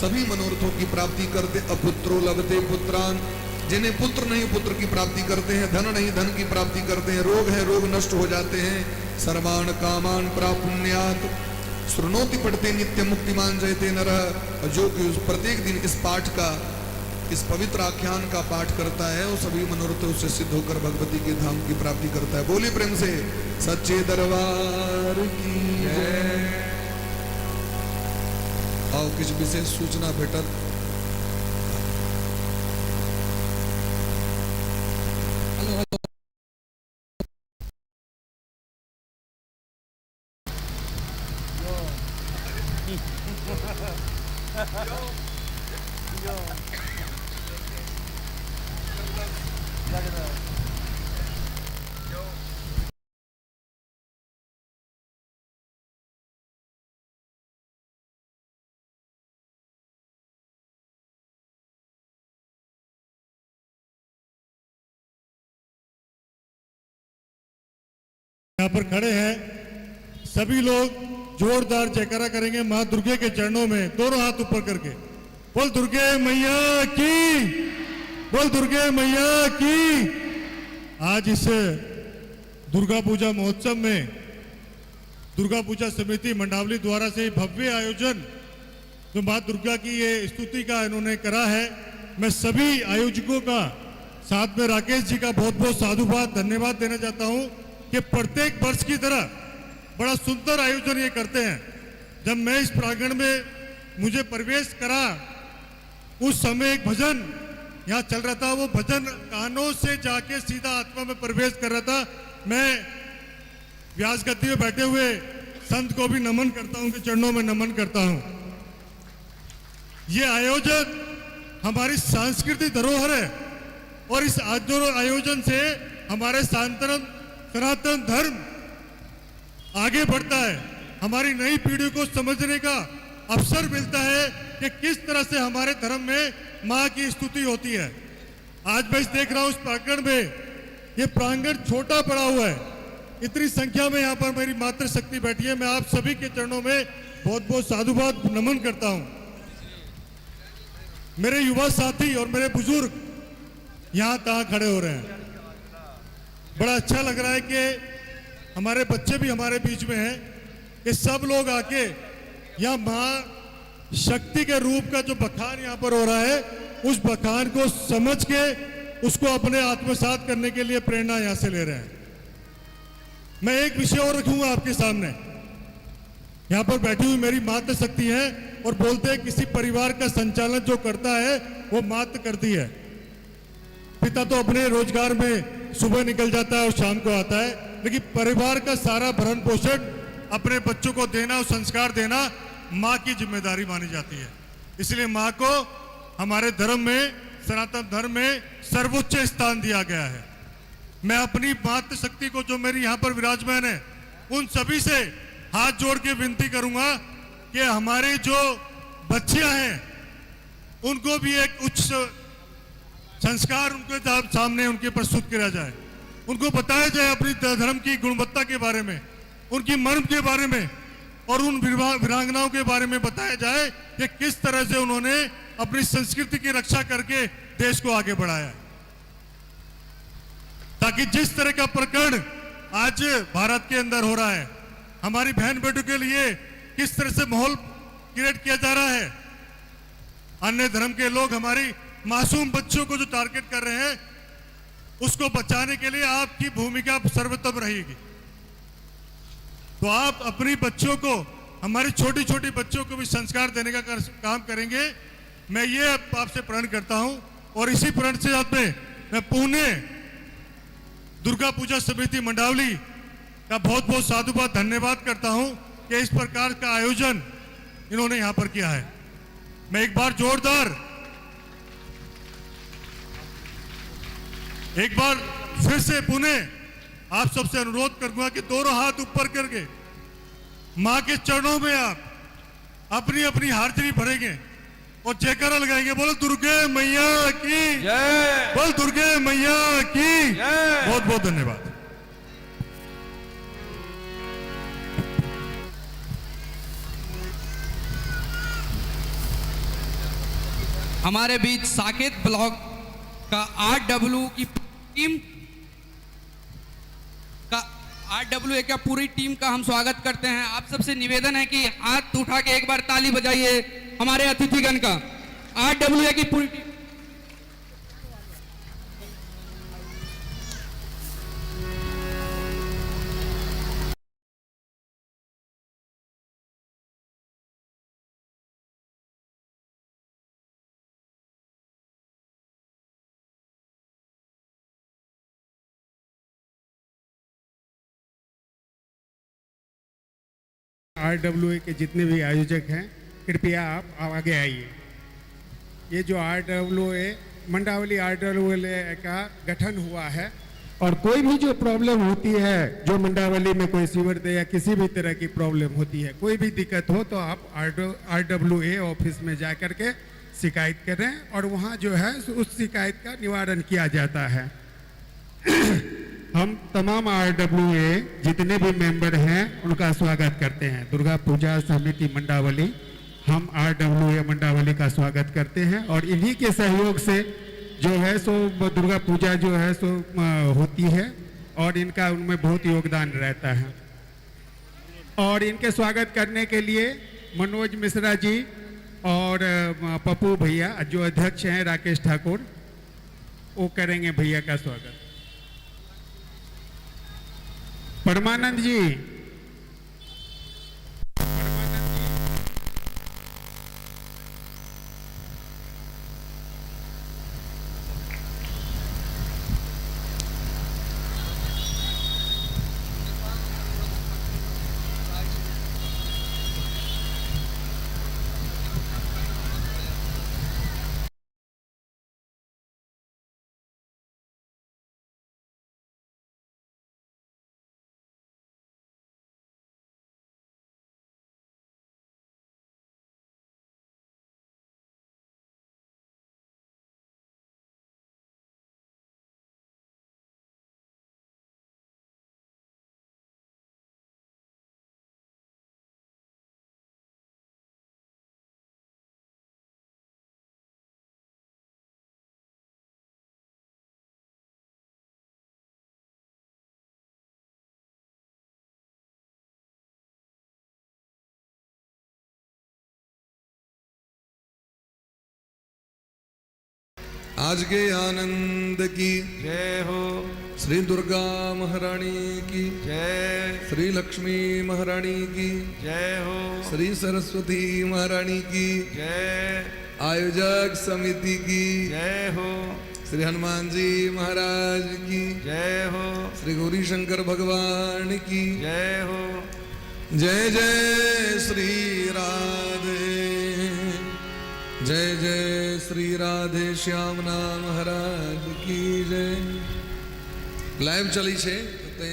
सभी मनोरथों की प्राप्ति करते। अपुत्रो लभते पुत्रान, जिन्हें पुत्र नहीं पुत्र की प्राप्ति करते हैं, धन नहीं धन की प्राप्ति करते हैं, रोग है रोग नष्ट हो जाते हैं। सर्वान कामान प्रापुण्यात श्रृणोति पढ़ते नित्य मुक्तिमान जयते नरः। जो कि प्रत्येक दिन इस पाठ का, इस पवित्र आख्यान का पाठ करता है, वो सभी मनोरथों से सिद्ध होकर भगवती के धाम की प्राप्ति करता है। बोली प्रेम से सच्चे दरबार की जय। आओ किसी विशेष सूचना भेटत। यहाँ पर खड़े हैं सभी लोग जोरदार जयकारा करेंगे माँ दुर्गे के चरणों में, दोनों हाथ ऊपर करके। बोल दुर्गे मैया की, बोल दुर्गे मैया की। आज इस दुर्गा पूजा महोत्सव में दुर्गा पूजा समिति मंडावली द्वारा से भव्य आयोजन जो माँ दुर्गा की ये स्तुति का इन्होंने करा है, मैं सभी आयोजकों का साथ में राकेश जी का बहुत बहुत साधुवाद धन्यवाद देना चाहता हूँ कि प्रत्येक वर्ष की तरह बड़ा सुंदर आयोजन ये करते हैं। जब मैं इस प्रांगण में मुझे प्रवेश करा उस समय एक भजन यहाँ चल रहा था, वो भजन कानों से जाके सीधा आत्मा में प्रवेश कर रहा था। मैं व्यास गद्दी में बैठे हुए संत को भी नमन करता हूँ, कि चरणों में नमन करता हूँ। ये आयोजन हमारी सांस्कृतिक धरोहर है और इस आयोजन से हमारे सनातन धर्म आगे बढ़ता है। हमारी नई पीढ़ी को समझने का अवसर मिलता है कि किस तरह से हमारे धर्म में माँ की स्तुति होती है। आज मैं देख रहा हूँ इस प्रांगण में, ये प्रांगण छोटा पड़ा हुआ है, इतनी संख्या में यहाँ पर मेरी मातृशक्ति बैठी है। मैं आप सभी के चरणों में बहुत बहुत साधुवाद नमन करता हूँ। मेरे युवा साथी और मेरे बुजुर्ग यहाँ तहाँ खड़े हो रहे हैं। बड़ा अच्छा लग रहा है कि हमारे बच्चे भी हमारे बीच में हैं, कि सब लोग आके यहाँ माँ शक्ति के रूप का जो बखान यहाँ पर हो रहा है, उस बखान को समझ के उसको अपने आत्मसात करने के लिए प्रेरणा यहाँ से ले रहे हैं। मैं एक विषय और रखूंगा आपके सामने। यहाँ पर बैठी हुई मेरी मातृ शक्ति है और बोलते हैं किसी परिवार का संचालन जो करता है वो मातृ करती है। पिता तो अपने रोजगार में सुबह निकल जाता है और शाम को आता है, लेकिन परिवार का सारा भरण पोषण अपने बच्चों को देना और संस्कार देना माँ की जिम्मेदारी मानी जाती है। इसलिए माँ को हमारे धर्म में, सनातन धर्म में सर्वोच्च स्थान दिया गया है। मैं अपनी मातृ शक्ति को जो मेरी यहाँ पर विराजमान है, उन सभी से हाथ जोड़ के विनती करूंगा कि हमारे जो बच्चियां हैं उनको भी एक उच्च संस्कार उनके सामने उनके प्रस्तुत किया जाए, उनको बताया जाए अपनी धर्म की गुणवत्ता के बारे में, उनकी मर्म के बारे में और उन वीरांगनाओं के बारे में बताया जाए कि किस तरह से उन्होंने अपनी संस्कृति की रक्षा करके देश को आगे बढ़ाया है। ताकि जिस तरह का प्रकरण आज भारत के अंदर हो रहा है, हमारी बहन बेटों के लिए किस तरह से माहौल क्रिएट किया जा रहा है, अन्य धर्म के लोग हमारी मासूम बच्चों को जो टारगेट कर रहे हैं, उसको बचाने के लिए आपकी भूमिका सर्वोत्तम रहेगी। तो आप अपनी बच्चों को, हमारी छोटी छोटी बच्चों को भी संस्कार देने का काम करेंगे। मैं ये आपसे प्रण करता हूं और इसी प्रण से साथ में मैं पुणे दुर्गा पूजा समिति मंडावली का बहुत बहुत साधुवाद धन्यवाद करता हूं कि इस प्रकार का आयोजन इन्होंने यहां पर किया है। मैं एक बार फिर से पुणे आप सबसे अनुरोध करूंगा कि दोनों हाथ ऊपर करके मां के चरणों में आप अपनी अपनी हाजरी भरेंगे और जयकारा लगाएंगे। बोलो दुर्गे मैया की जय, बोल दुर्गे मैया की जय। बहुत बहुत धन्यवाद। हमारे बीच साकेत ब्लॉक का RW की टीम का RWA का पूरी टीम का हम स्वागत करते हैं। आप सबसे निवेदन है कि हाथ उठा के एक बार ताली बजाइए हमारे अतिथिगण का। RWA की पूरी टीम। RWA के जितने भी आयोजक हैं कृपया आप आगे आइए। ये जो RWA मंडावली RWA का गठन हुआ है और कोई भी जो प्रॉब्लम होती है, जो मंडावली में कोई सीवर दे या किसी भी तरह की प्रॉब्लम होती है, कोई भी दिक्कत हो तो आप RWA ऑफिस में जा कर के शिकायत करें और वहाँ जो है उस शिकायत का निवारण किया जाता है। हम तमाम RWA जितने भी मेंबर हैं उनका स्वागत करते हैं। दुर्गा पूजा समिति मंडावली, हम RWA मंडावली का स्वागत करते हैं और इन्हीं के सहयोग से जो है सो दुर्गा पूजा जो है सो होती है और इनका उनमें बहुत योगदान रहता है। और इनके स्वागत करने के लिए मनोज मिश्रा जी और पप्पू भैया जो अध्यक्ष हैं राकेश ठाकुर, वो करेंगे भैया का स्वागत। परमानंद जी, आज के आनंद की जय हो, श्री दुर्गा महारानी की जय, श्री लक्ष्मी महारानी की जय हो, श्री सरस्वती महारानी की जय, आयोजक समिति की जय हो, श्री हनुमान जी महाराज की जय हो, श्री गौरी शंकर भगवान की जय हो। जय जय श्री राधे, जय जय श्री राधे श्यामना महाराज की जय। लाइव चली छे ते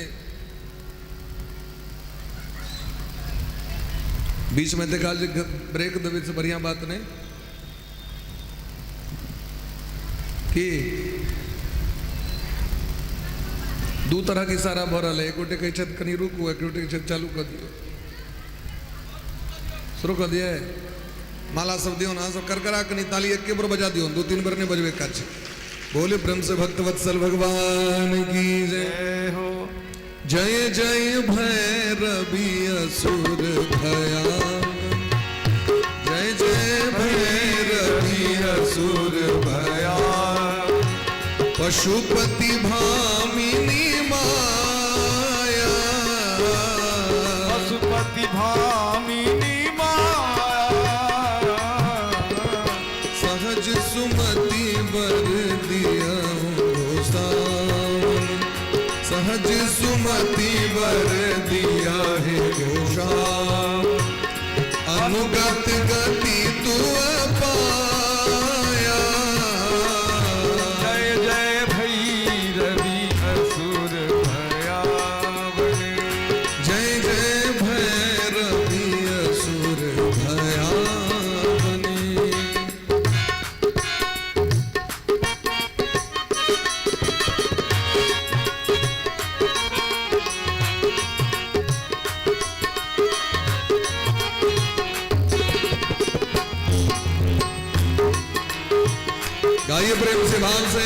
बीच में देखा ब्रेक दे से बढ़िया बात ने कि दो तरह की सारा भरल है। एक गोटे कही छत कनी रुकू, एक गोटे कही छत चालू कर दियो, शुरू कर दिया है। माला सब दियो ना, सब कर कनी ताली एक के बार बजा दियो, दो तीन बार ने बजवे काच। बोले प्रेम से भक्त वत्सल भगवान की जय हो। जय जय भैरवी असुर भया, जय जय भैरवी असुर भया, पशुपति भामिनी माया, पशुपति भामिनी माया, सहज सुमति बर दिया गोसाउन, सहज सुमति बर दिया है गोसाउन, अनुगत गति तू पाया, जय जय भैरवी असुर भयावने, जय जय भैरवी असुर भयावने। गाइए प्रेम से भाव से।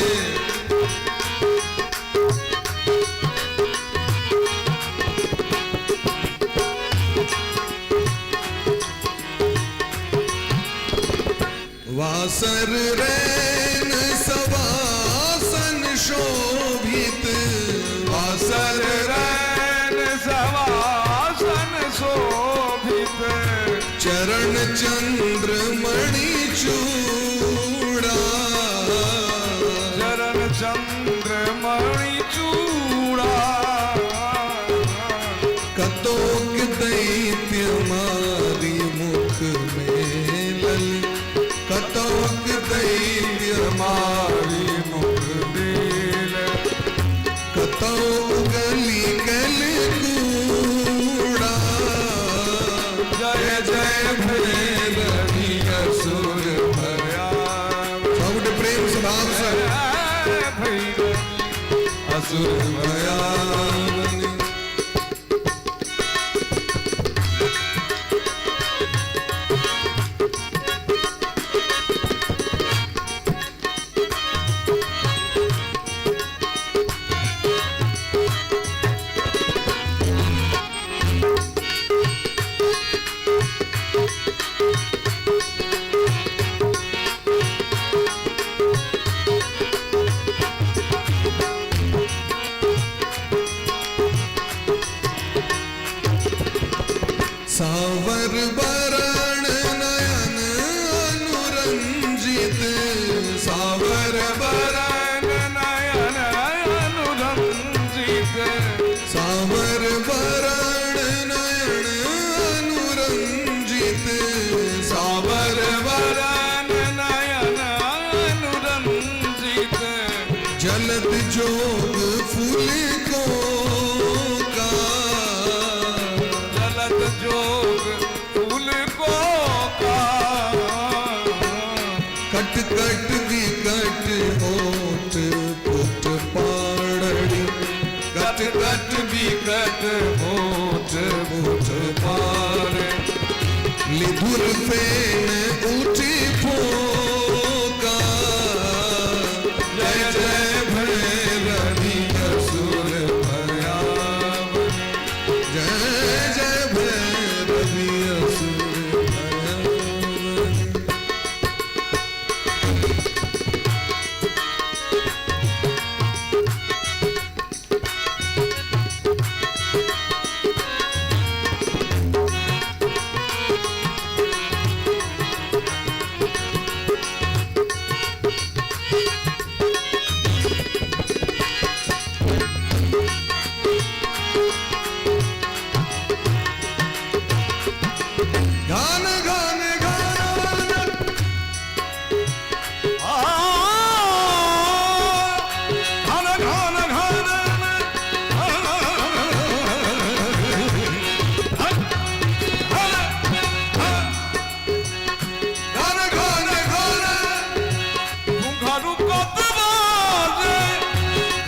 वासर रैन सवासन शोभित, वासर रैन सवासन शोभित, चरण चंद्र मणि चूड़ा, चरण चंद्र मणि चूड़ा, कतोक दैत्य मारी मुख में ललित, कतोक दैत्य मारी मुख दिल, कतो गली गल कूड़ा, जय जय भैरवी असुर भयावन, सबके प्रेम से भाव से। भैरवी असुर भयावन, सावर वरण नयन अनुरंजित, सावर वरण नयन अनुरंजित, सावर वरण नयन अनुरंजित, सावर वरण नयन अनुरंजित, जलद जोग फूल को का, जलद जोग फूल को का, कट कट विकट होठ पुट पाड़ड़ी, कट कट विकट होठ मुठ पार, लिधुर फेन उठी फोका, जय जय भैरवी असुर भयावन, जय जय भैरवी असुर भयावन। गान गान गान घन घन गान गान गान घुंघरू कत बाजे,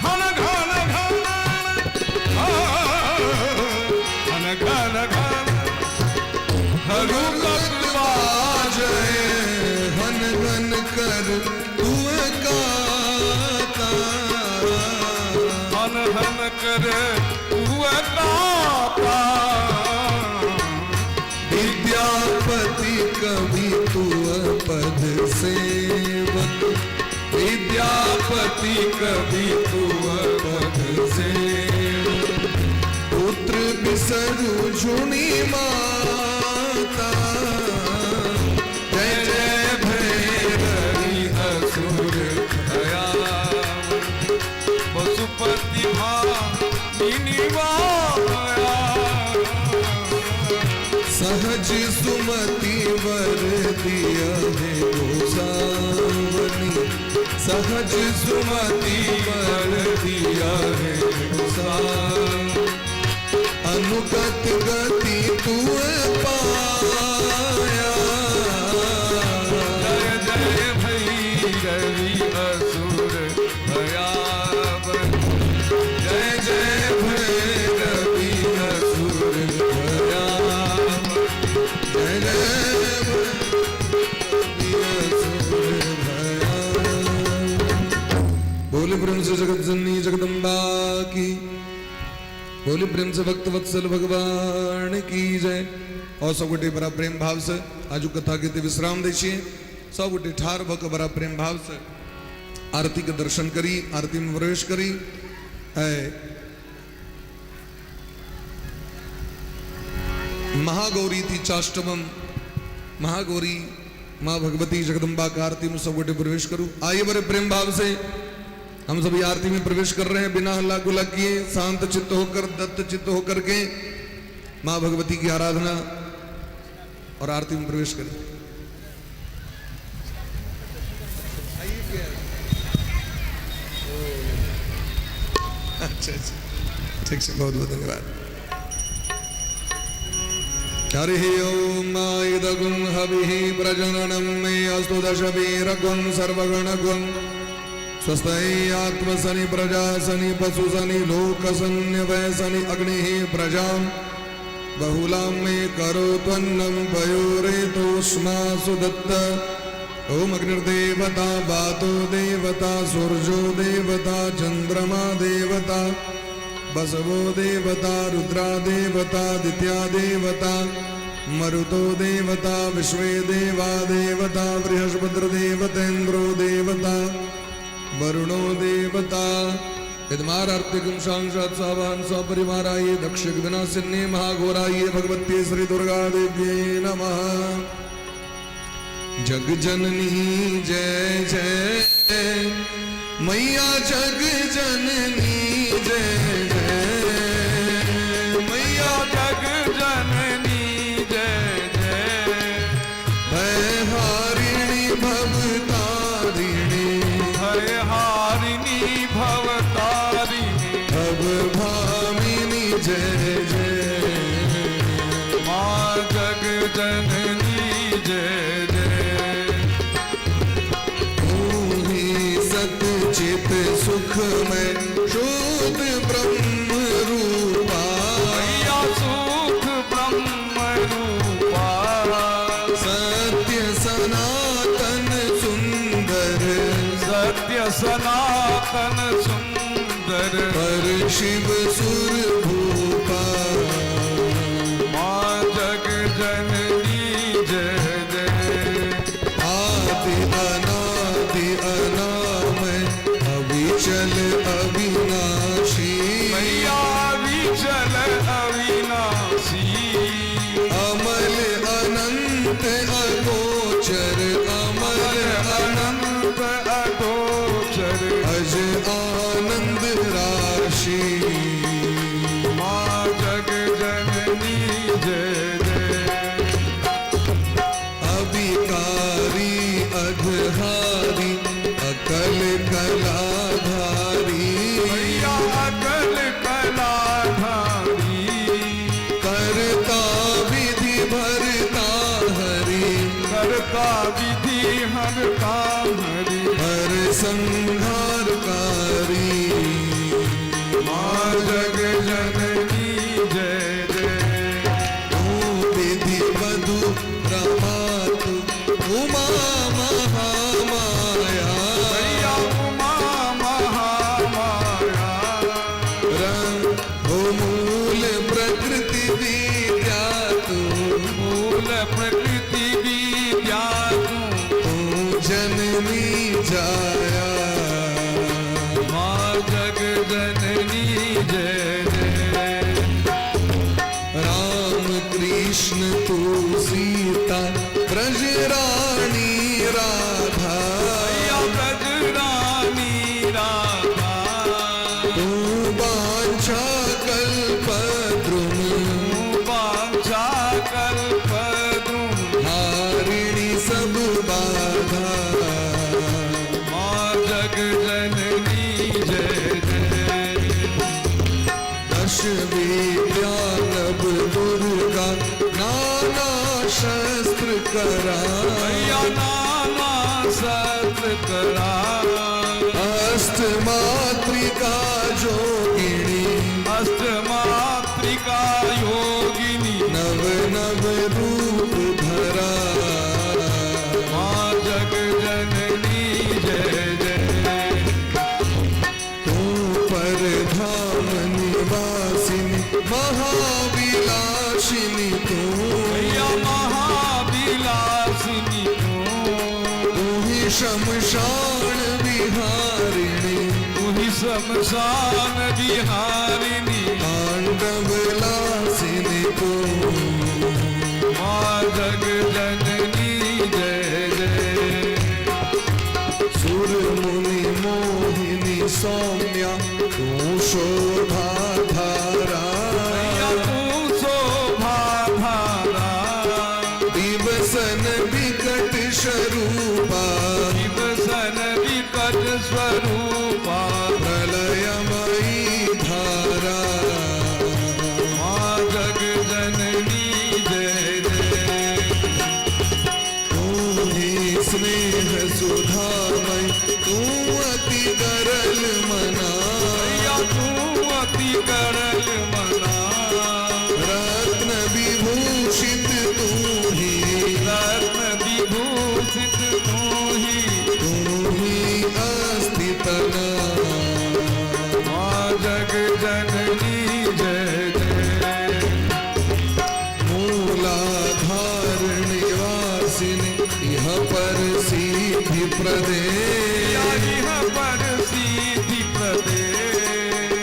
घन घन घन घन घन घरू कत बाजे, हन हन कर तू गाता, हन हन करे हुआ ताता, विद्यापति कवि तू पद सेवक, विद्यापति कवि तू पद सेवक, पुत्र बिसरु झुनी माता, जय जय भैरवी असुर भयावन, पशुपति भामिनी माया, सहज सुमति वर दिया है गोसावनी, सहज सुमति वर दिया है गोसावनी, अनुगत गति तू पाया, जय जय भैरवी असुर भयावन, जय जय भैरवी असुर भयावन, जय जय भैरवी असुर भयावन। बोले प्रेम से जगत जननी जगदम्बा की, बोले प्रेम से भक्त वत्सल भगवान की जय। और सब गोटे बड़ा प्रेम भाव से आजू कथा के विश्राम दै छियै। सब गोटे ठार भक बड़ा प्रेम भाव से आरती के दर्शन करी, आरती में प्रवेश करी। महागौरी थी चाष्टमम, महागौरी माँ भगवती जगदम्बा का आरती में सब गोटे प्रवेश करूं। आइए बड़े प्रेम भाव से हम सभी आरती में प्रवेश कर रहे हैं, बिना हल्ला गुल्ला किए, शांत चित्त होकर, दत्त चित्त होकर के माँ भगवती की आराधना और आरती में प्रवेश करें। अच्छा अच्छा, ठीक से, बहुत बहुत धन्यवाद। हरि ओम इदगुं हविः प्रजननं मे अस्तु दशवीरगुं सर्वगणगुं स्वस्ति आत्मसनि प्रजासनि पशुसनि लोकसन्यवसनि अग्निः प्रजां बहुलां मे करोत्वन्नं पयोरेतोष्मासु दत्त। ओम अग्निर्देवता वातो देवता सूर्यो देवता चंद्रमा देवता बसवो देवता रुद्रा देवता दित्या देवता मरुतो देवता विश्वे देवा देवता बृहस्पति देवतेन्द्रो देवता वरुणो देवता। यदमारार्तिकं सांसत् सावान् सपरिवाराय दक्षिक विनाशिन्ये महाघोराय भगवत्यै श्री दुर्गा देव्यै नमः। जग जननी जय जय मैया, जग जननी जय जय मैया, जग जननी जय जय। भयहारिणी भवतारिणी, भयहारिणी भवतारिणी, भवभामिनी जय जय माँ जग जननी जय जय। तू ही सतचित सुखमय शुद्ध ब्रह्म रूपा, मैया सुख ब्रह्म रूपा, सत्य सनातन सुंदर, सत्य सनातन सुंदर, पर शिव सुर भूपा। माँ जग जननी जय जय। आदि अनादि अनामय अविचल अविनाशी, मैया विचल अविनाशी, अमल अनंत अगोचर, अमल अनंत अनंत अगोचर, अज आनंद राशि। माँ जग जननी जय जय। अभिकारी अघहारी अकल कलाधारी, मैया अकल कलाधारी, करता विधि भरता हरि, करता विधि हरता हरि, हर संहारकारी। माँ जग जननी जय जय। तू विधि मधु रमातु उमा महामाया, मैया उमा महामाया, रंग मूल प्रकृति विद्या तू, मूल प्रकृति विद्या तू जननी जाया। माँ जग जननी जय जय। राम कृष्ण तू सीता ब्रज रानी राधा, मैया ब्रज रानी राधा, तू बांछा कल्पद्रुम, वांछा कल्पद्रुम, हारिणी सब बाधा। माँ जग जननी जय जय। दश विद्या नव दुर्गा नाना शस्त्र करा, मैया नाना सत्र करा, अष्ट मातृका जोगिनी, अष्टमात्रिका योगिनी, नव नव रूप धरा। माँ जग जननी जय जय। शमशान विहारिणी तांडवलासिनी तू माँ जग जननी जय जय सुर मुनि मोहिनी सौम्या तू शोभा धारा तू शोभा धारा दिवसन विकट स्वरूपा दिवसन विकट स्वरूपा प्रलयमयी धारा माँ जग जननी जय जय तू ही स्नेह सुधामय तू अति गरल मना तू अति करल मना रत्न विभूषित तू ही रत्न विभूषित तू ही अस्थितना माँ जग जननी जय जय मूलाधार निवासिनी यह पर सिद्धि प्रदे यह पर सिद्धि प्रदे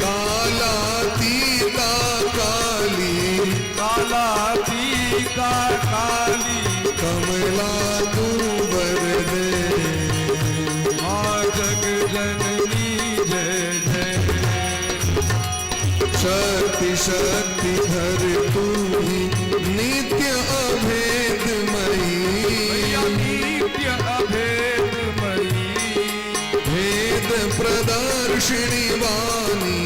कालातीता काली कालातीता काली कमला तू वरदे माँ जग जननी जय जय शक्ति शक्ति धर तू ही नित्य अभेदमयी नित्य अभेदमयी भेद प्रदर्शिनी वाणी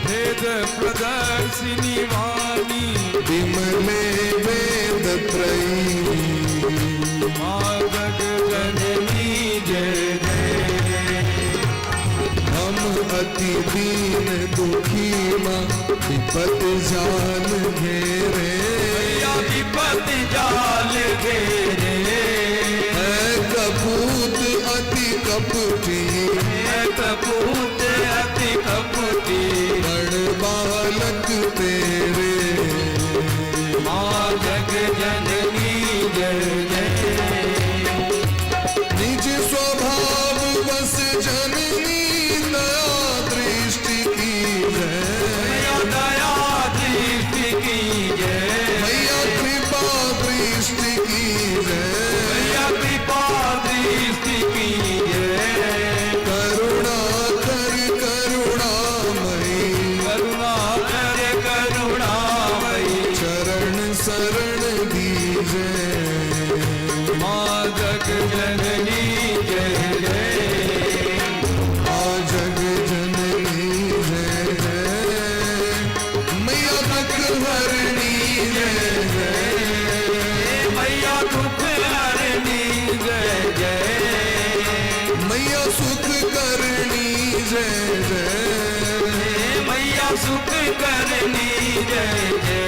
भेद प्रदर्शिनी वाणी विमले वेद त्रयी माँ जग जननी जय जय हम अति दीन दुखी माँ विपत जाल घेरे विपत जाल घेरे है कपूत अति कपटी कपूत अति कपटी बड़ बालक तेरे माँ जग जननी जय जय निज स्वभाव बस जननी दया दृष्टि की है दया दृष्टि की जय मैया कृपा दृष्टि की है कृपा दृष्टि की जय करुणा कर करुणामयी करुणा कर करुणामयी चरण शरण दीजे माँ जग जननी जय जय आ जग जननी जय जय मैया दुख हरणी जय जय मैया दुख हरणी जय जय मैया सुख करनी जय जय मैया सुख करनी जय जय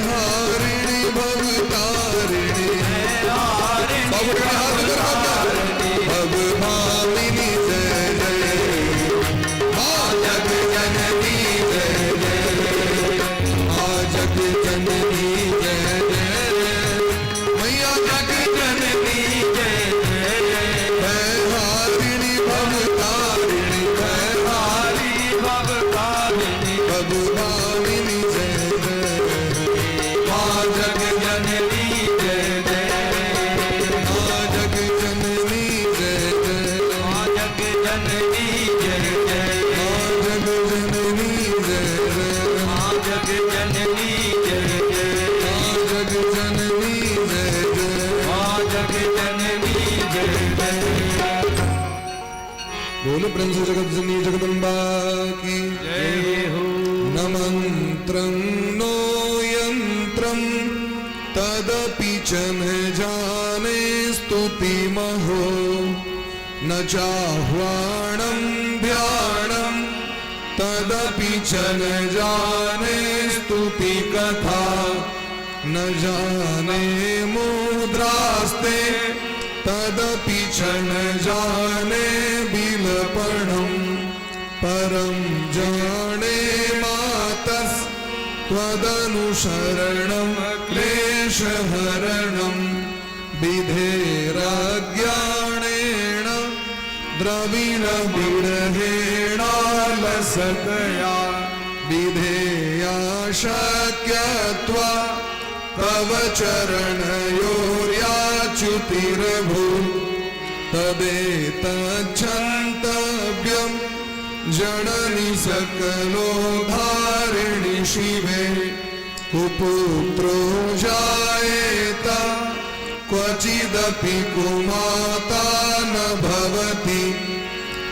हारिणी भवतारिणी भव भामिनी जय जय माँ जग जननी जय जय माँ जग जननी जय जय मैया जग जननी जय जय हारिणी भवतारिणी हारी भवतारिणी भव भामिनी जय जय माँ जग जननी जय जय माँ जग जननी जय जय माँ जग जननी जय जय माँ जग जननी जय जय माँ जग जननी जय जय माँ जग जननी जय जय माँ जग जननी जय जय बोल प्रेम से जगत जननी जगदम्बा की जय हो न मंत्रं नो यंत्रं तदपि च न जाने स्तुति महो न चाह्वाणं ध्यानं तदपि च न जाने स्तुति कथा न जाने मुद्रास्ते तदपि च न जाने बिलपणम् परम जाने मातस् त्वदनुशरणं क्लेशहरणं विधेराज्ञानेन द्रविण विरहेणालसतया विधेया शक्यत्वा तव चरणयोर्याच्युतिर्भू तदेतच्छन्तव्यं जननि सकलोद्धारिणि शिवे कुपुत्रो जायेत क्वचिदपि कुमाता न भवति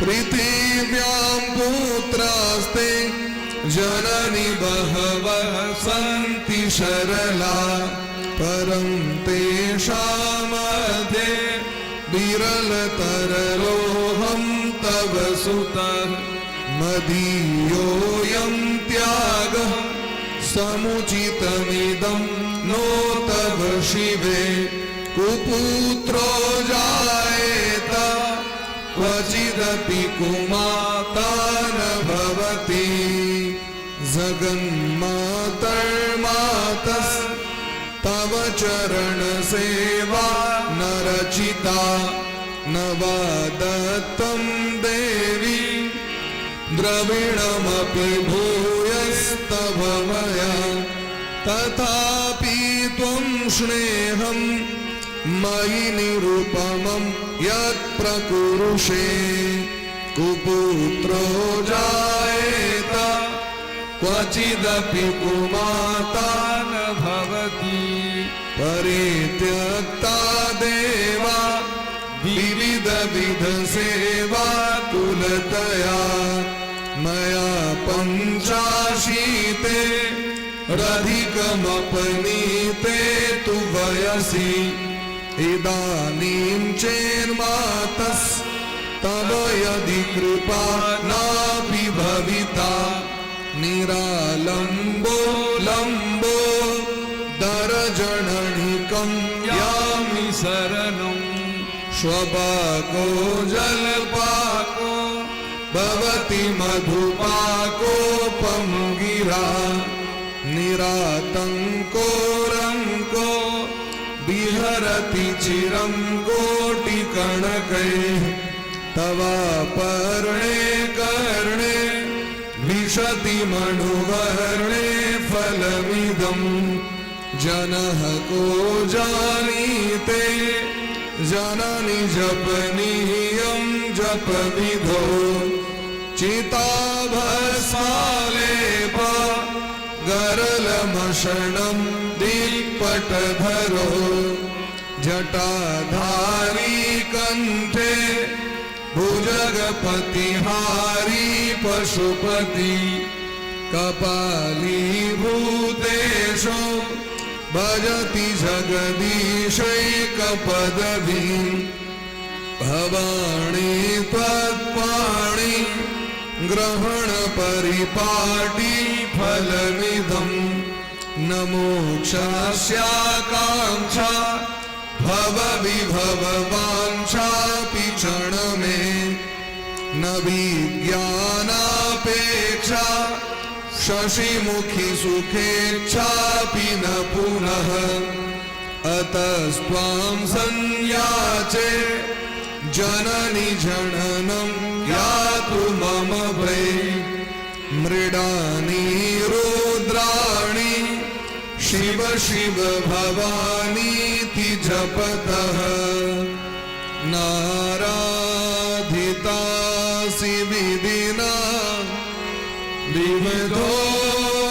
पृथिव्यां पुत्रास्ते जननि बहवः सन्ति सरला परं तेषामध्ये विरलतरलोऽहं तव सुतः मदीयोऽयं त्यागः समुचितमिदं नो तव शिवे कुपुत्रो जायेत क्वचिदपि कुमाता न भवति जगन्मातर्मातस्तव चरणसेवा न रचिता न वा दत्तं देवी द्रविणमपि भूयस्तव मया तथापि त्वं स्नेहं मयि निरुपमं यत् प्रकुरुषे कुपुत्रो जायेत क्वचिदपि कुमाता न भवति परित्यक्ता देवा विविध विध सेवा कुलतया मया पञ्चाशीते रधिकमपनीते तु वयसि इदानीं चेन्मातस्तव यदि कृपा नापि भविता निरालम्बो लम्बो दरजननिकं यामि शरणं श्वपाको जलपाको भवति मधुपाकोपं गिरा निरातङ्को रङ्को विहरति चिरं कोटिकणकैः तवापर्णे कर्णे विशति मणुवर्णे फलमिदं जनः को जानीते जननि जपनीयं जपविधो चिताभस्मालेप गरलमशनं दिक्पटधरो जटाधारी कंठे भुजगपतिहारी पशुपति कपाली भूतेशो भजति जगदीशैकपदवीं भवाणी त्वत्पाणि ग्रहण परिपाटी फलमिदं न मोक्षस्याकाङ्क्षा भव विभव वाञ्छापि क्षण मे न विज्ञानापेक्षा शशिमुखी सुखेच्छापि न पुनः अतस्त्वां संयाचे जननि जननं यातु मम वै मृडानि रुद्राणि शिव शिव भवानीति जपतः नाराधितासि विधिना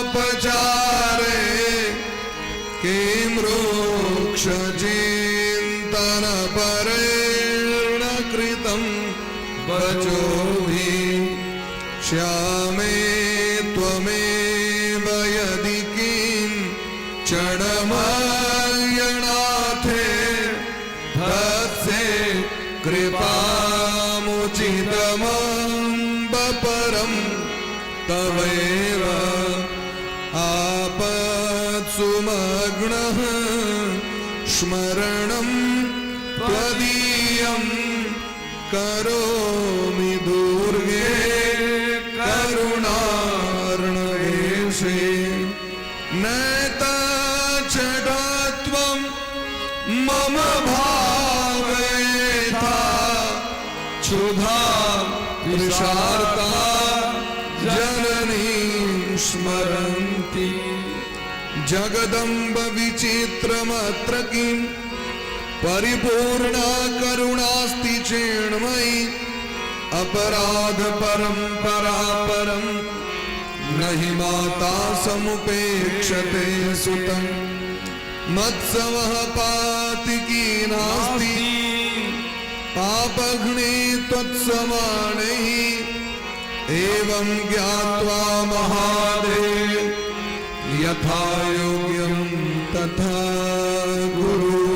विविधोपचारे किं रोक्षचिन्तन परेण कृतं वचोहि श्यामे त्वमेव यदि किञ्चनमयनाथे भत्से कृपामुचितमम्ब परं तवैव आपत्सुमग्नः स्मरणं त्वदीयं करोमि दुर्गे करुणार्णवेशे नैतच्छटात्वं मम भावयेथा क्षुधा अतृषार्ता जननीं स्मरन्ति जगदम्ब विचित्रमत्र किं परिपूर्णा करुणास्ति चेण्मयि अपराध परंपरा परम नहि माता समुपेक्षते सुतं मत्सवः पातिकी नास्ति पापघ्ने त्वत्समानैः एवं ज्ञात्वा महादेव यथा योग्यं तथा गुरु।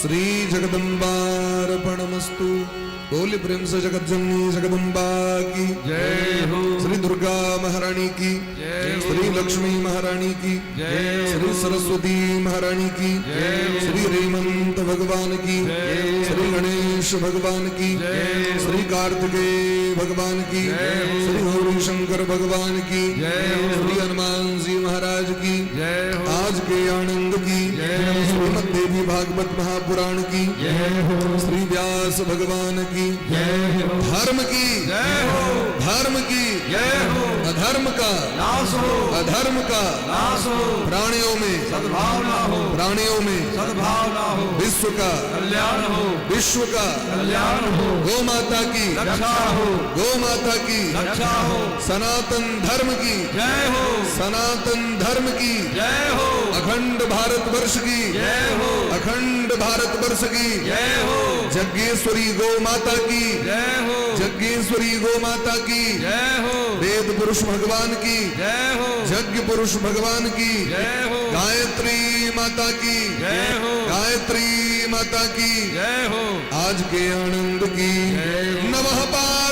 श्री जगदम्बार्पणमस्तु। बोल प्रेम से जगतजननी जगदम्बा की जय हो। श्री दुर्गा महारानी की जय हो। श्री लक्ष्मी महारानी की जय हो। श्री सरस्वती महारानी की जय हो। श्री रेमंत भगवान की जय हो। श्री गणेश भगवान की जय हो। श्री कार्तिकेय भगवान की जय हो। श्री गौरी शंकर भगवान की जय हो। श्री हनुमान जी महाराज की जय हो। आज के आनंद की जय हो। श्रीमद देवी भागवत महापुराण की जय हो। श्री व्यास भगवान की जय हो। धर्म की जय हो। धर्म की जय हो। अधर्म का नाश हो। अधर्म का नाश हो। प्राणियों में सद्भावना हो। प्राणियों में सद्भावना हो। विश्व का कल्याण हो। विश्व का कल्याण हो। गौ माता की रक्षा हो। गौ माता की रक्षा हो। सनातन धर्म की जय हो। सनातन धर्म की जय हो। अखंड भारतवर्ष की जय हो। अखंड भारतवर्ष की जय हो। यज्ञेश्वरी गौ माता की जय हो। यज्ञेश्वरी गौ माता की जय हो। वेद पुरुष भगवान की जय हो। यज्ञ पुरुष भगवान की जय हो। गायत्री माता की जय हो। गायत्री माता की जय हो। आज के आनंद की जय हो। नमः पार्वती